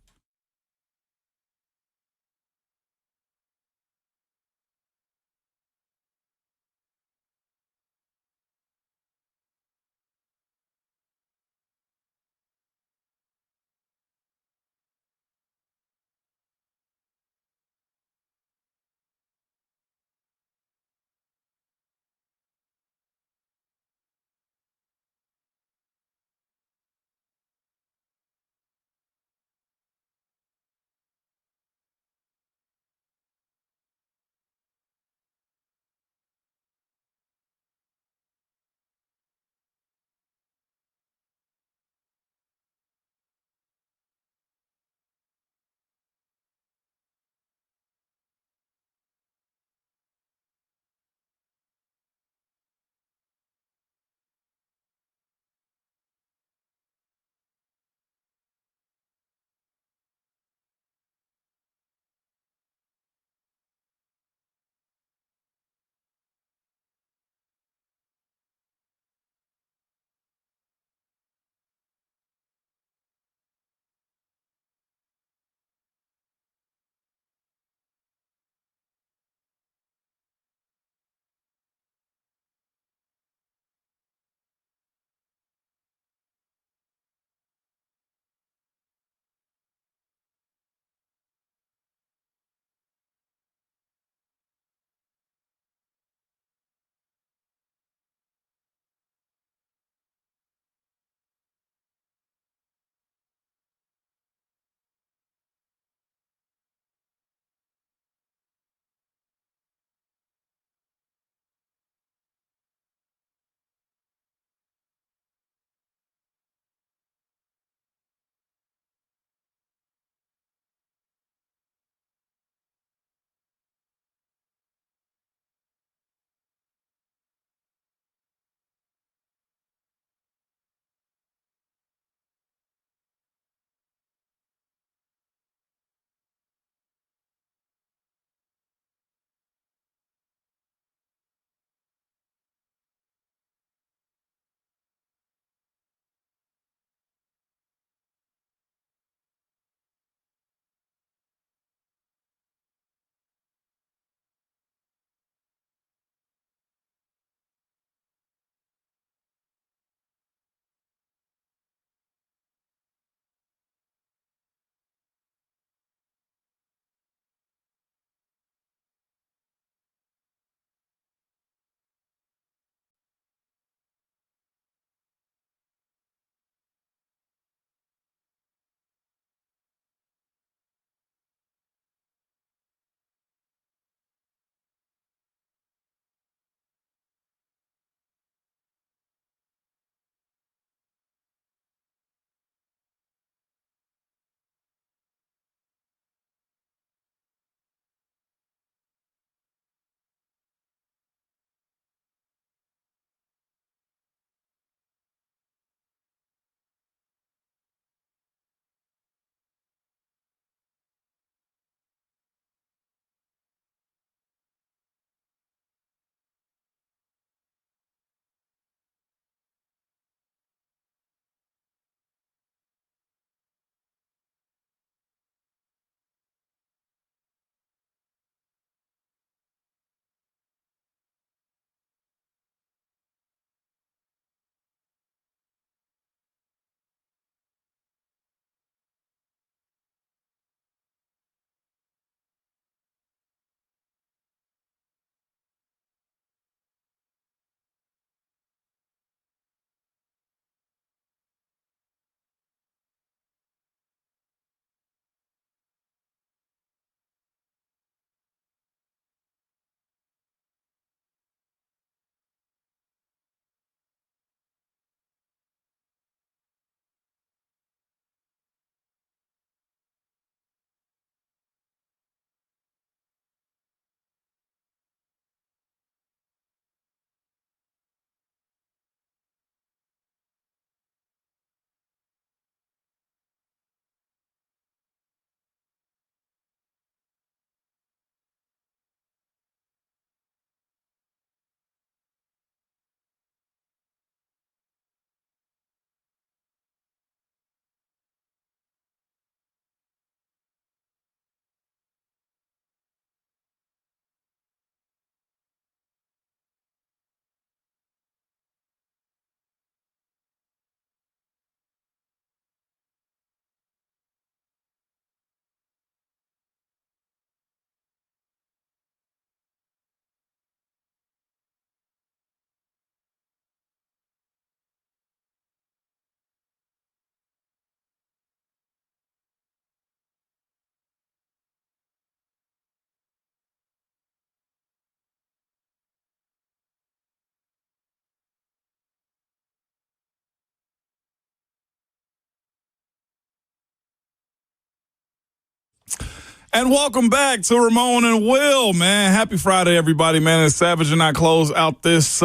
And welcome back to Ramon and Will, man. Happy Friday, everybody, man. It's Savage and I close out this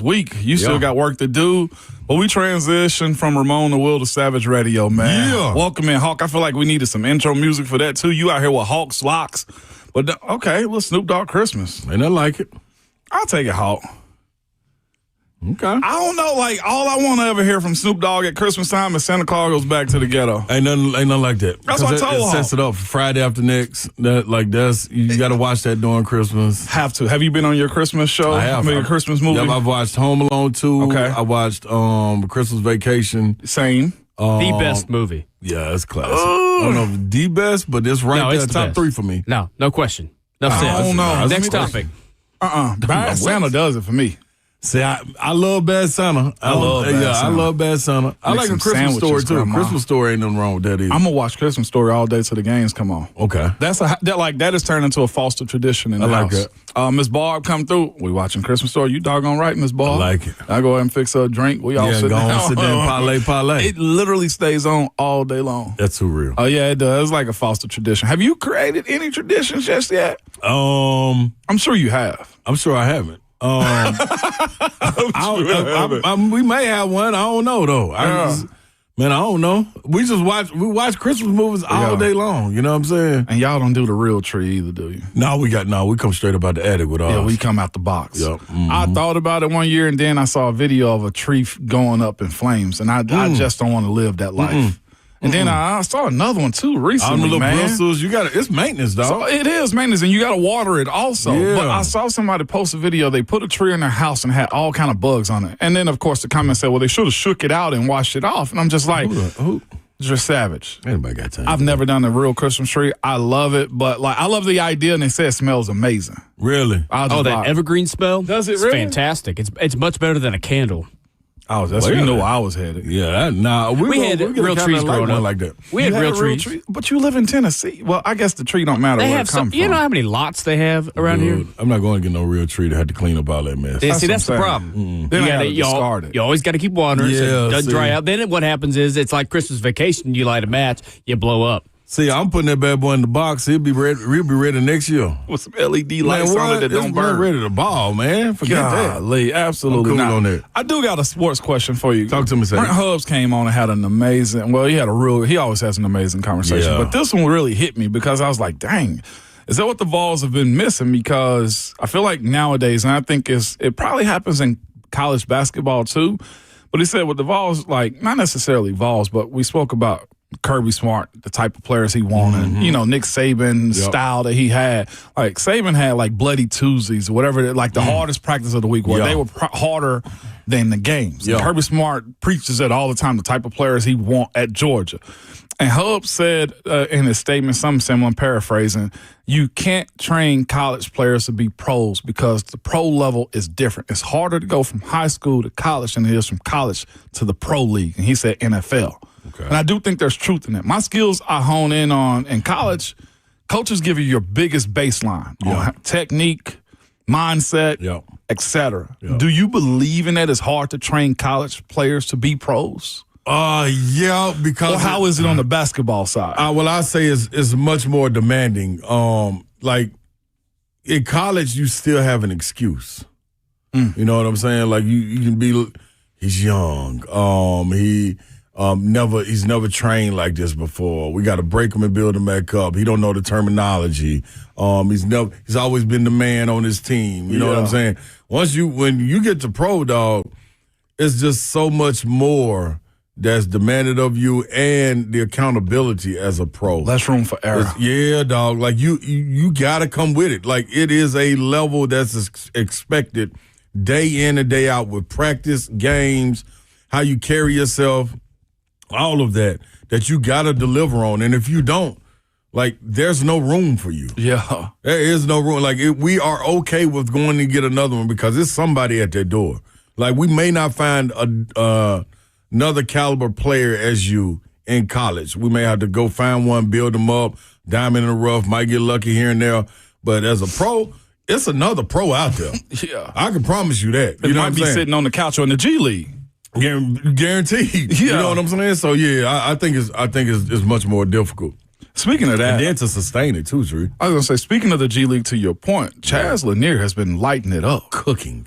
week. You still got work to do. But we transitioned from Ramon and Will to Savage Radio, man. Yeah. Welcome in, Hawk. I feel like we needed some intro music for that, too. You out here with Hawk's Locks. But, okay, little Snoop Dogg Christmas. And I like it. I'll take it, Hawk. Okay. I don't know, like, all I want to ever hear from Snoop Dogg at Christmas time is Santa Claus goes back to the ghetto. Ain't nothing like that. That's what I told It sets it up for Friday after next. You got to watch that during Christmas. Have to. Have you been on your Christmas show? I have. Your Christmas movie? Yep, I've watched Home Alone 2. Okay. I watched Christmas Vacation. Same. The best movie. Yeah, it's classic. I don't know if the best, but it's right there, the top best. 3 for me. No question. I don't know. Next topic. Bad Santa does it for me. See, I love Bad Santa. I love Bad Santa. I like a Christmas Story too. Grandma. Christmas Story ain't nothing wrong with that either. I'm gonna watch Christmas Story all day till the games come on. Okay. That has turned into a foster tradition in the like house. Miss Barb come through. We watching Christmas Story. You doggone right, Miss Barb. I like it. I go ahead and fix her a drink. We all sit down. Sit there and parlay. It literally stays on all day long. That's too real. Oh yeah, it does. It's like a foster tradition. Have you created any traditions just yet? I'm sure you have. I'm sure I haven't. We may have one. I don't know though. I don't know. We watch Christmas movies all day long. You know what I'm saying? And y'all don't do the real tree either, do you? No, we come straight up out the attic with ours. Yeah, we come out the box. Yep. Mm-hmm. I thought about it one year, and then I saw a video of a tree going up in flames, and I just don't want to live that life. And then I saw another one too recently, little man. bristles, it's maintenance, dog. So it is maintenance, and you got to water it also. Yeah. But I saw somebody post a video. They put a tree in their house and had all kind of bugs on it. And then, of course, the comments said, well, they should have shook it out and washed it off. And I'm just like, you're savage. Anybody got time? I've never done a real Christmas tree. I love it, but I love the idea, and they say it smells amazing. Really? That evergreen smell? Does it it's really? Fantastic. It's much better than a candle. Oh, that's where you know I was headed. Yeah, we had real trees growing up like that. We had real trees. Tree? But you live in Tennessee. Well, I guess the tree don't matter where it comes from. You know how many lots they have around here? I'm not going to get no real tree to have to clean up all that mess. Yeah, that's the problem. Then I gotta discard it. You always got to keep watering so it doesn't dry out. Then what happens is it's like Christmas Vacation. You light a match, you blow up. See, I'm putting that bad boy in the box. We'll be ready next year. With some LED lights on it that don't burn. Ready to ball, man. Forget Golly, absolutely I'm cool not. on that. I do got a sports question for you. Talk to me, Sam. Brent Hubs came on and had an amazing, he always has an amazing conversation. Yeah. But this one really hit me because I was like, dang, is that what the Vols have been missing? Because I feel like nowadays, and I think it probably happens in college basketball too, but he said with the Vols, like not necessarily Vols, but we spoke about Kirby Smart, the type of players he wanted, Nick Saban's style that he had. Like Saban had like bloody Tuesdays or whatever, like the hardest practice of the week where they were harder than the games. And Kirby Smart preaches it all the time, the type of players he want at Georgia. And Hub said in his statement, something similar, I'm paraphrasing, you can't train college players to be pros because the pro level is different. It's harder to go from high school to college than it is from college to the pro league. And he said NFL. Okay. And I do think there's truth in it. My skills I hone in on in college, coaches give you your biggest baseline on technique, mindset, etc. Do you believe in that it's hard to train college players to be pros? Yeah, because... Or how is it on the basketball side? I say it's much more demanding. Like, in college, you still have an excuse. You know what I'm saying? Like, you can be... He's young. He's never trained like this before. We got to break him and build him back up. He don't know the terminology. He's always been the man on his team. You know what I'm saying? When you get to pro, dog, it's just so much more that's demanded of you and the accountability as a pro. Less room for error. Yeah, dog. Like you got to come with it. Like it is a level that's expected day in and day out with practice, games, how you carry yourself, all of that you got to deliver on. And if you don't, like, there's no room for you. Yeah. There is no room. Like, we are okay with going to get another one because there's somebody at their door. Like, we may not find another caliber player as you in college. We may have to go find one, build them up, diamond in the rough, might get lucky here and there. But as a pro, it's another pro out there. Yeah. I can promise you that. You know might be sitting on the couch or in the G League. Guaranteed. Yeah. You know what I'm saying? So yeah, I think it's much more difficult. Speaking of that, and then to sustain it too, Drew. I was going to say, speaking of the G League, to your point, Chaz Lanier has been lighting it up. Cooking.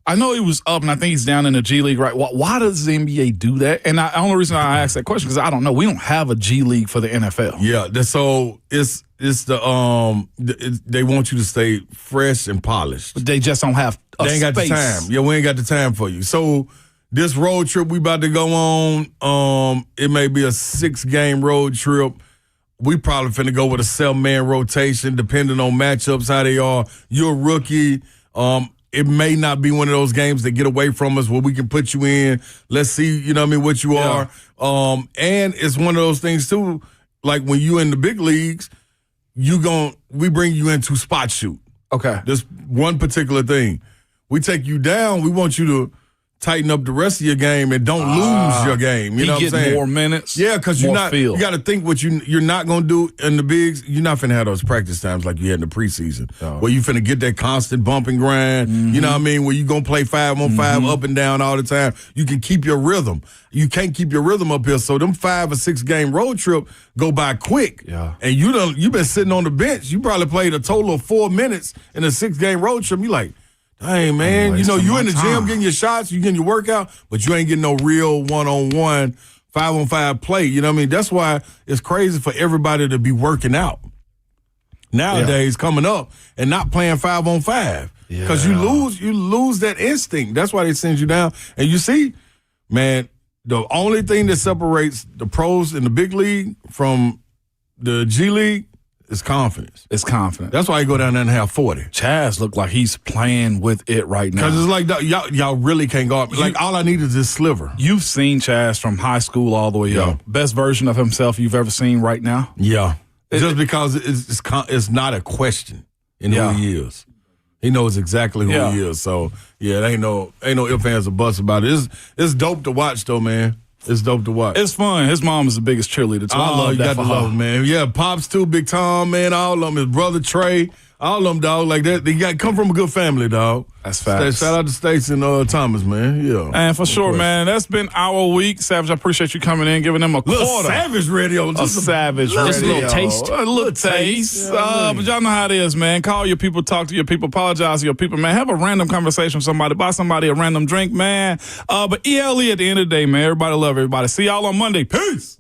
I know he was up, and I think he's down in the G League, right? Why does the NBA do that? And the only reason I ask that question is because I don't know. We don't have a G League for the NFL. Yeah, so it's they want you to stay fresh and polished. But they just don't have They ain't got the time. Yeah, we ain't got the time for you. So this road trip we about to go on, it may be a 6-game road trip. We probably finna go with a 7-man rotation, depending on matchups, how they are. You're a rookie. It may not be one of those games that get away from us where we can put you in. Let's see, you know what I mean, what you are. And it's one of those things, too, like when you in the big leagues, we bring you in to spot shoot. Okay. This one particular thing. We take you down, we want you to tighten up the rest of your game and don't lose your game. You know what I'm saying? More minutes. Yeah, because you got to think what you're not going to do in the bigs. You're not finna have those practice times like you had in the preseason, where you finna get that constant bump and grind. Mm-hmm. You know what I mean? Where you going to play 5-on-5 up and down all the time. You can keep your rhythm. You can't keep your rhythm up here. So them 5 or 6 game road trip go by quick. Yeah. And you've been sitting on the bench. You probably played a total of 4 minutes in a 6-game road trip. You like, hey, man, you in the gym getting your shots, you getting your workout, but you ain't getting no real one-on-one, 5-on-5 play. You know what I mean? That's why it's crazy for everybody to be working out nowadays coming up and not playing 5-on-5. Because you lose that instinct. That's why they send you down. And you see, man, the only thing that separates the pros in the big league from the G League is confidence. It's confidence. That's why you go down there and have 40. Chaz look like he's playing with it right now. Because it's like, y'all really can't go up. Like, all I need is this sliver. You've seen Chaz from high school all the way up. Best version of himself you've ever seen right now? Yeah. Just because it's not a question in who he is. He knows exactly who he is. So, yeah, there ain't no ifs, ands, or buts about it. It's dope to watch, though, man. It's dope to watch. It's fun. His mom is the biggest cheerleader, too. I love that for her. Love, man. Yeah, Pops, too, Big Tom, man, all of them. His brother, Trey, all of them, dog. Like that. They come from a good family, dog. That's facts. Shout out to States and Thomas, man. Yeah. And for sure, man. That's been our week. Savage, I appreciate you coming in, giving them a quarter. Savage radio. Just a Savage radio. Just a little taste. A little taste. But y'all know how it is, man. Call your people, talk to your people, apologize to your people, man. Have a random conversation with somebody. Buy somebody a random drink, man. But ELE at the end of the day, man. Everybody love everybody. See y'all on Monday. Peace.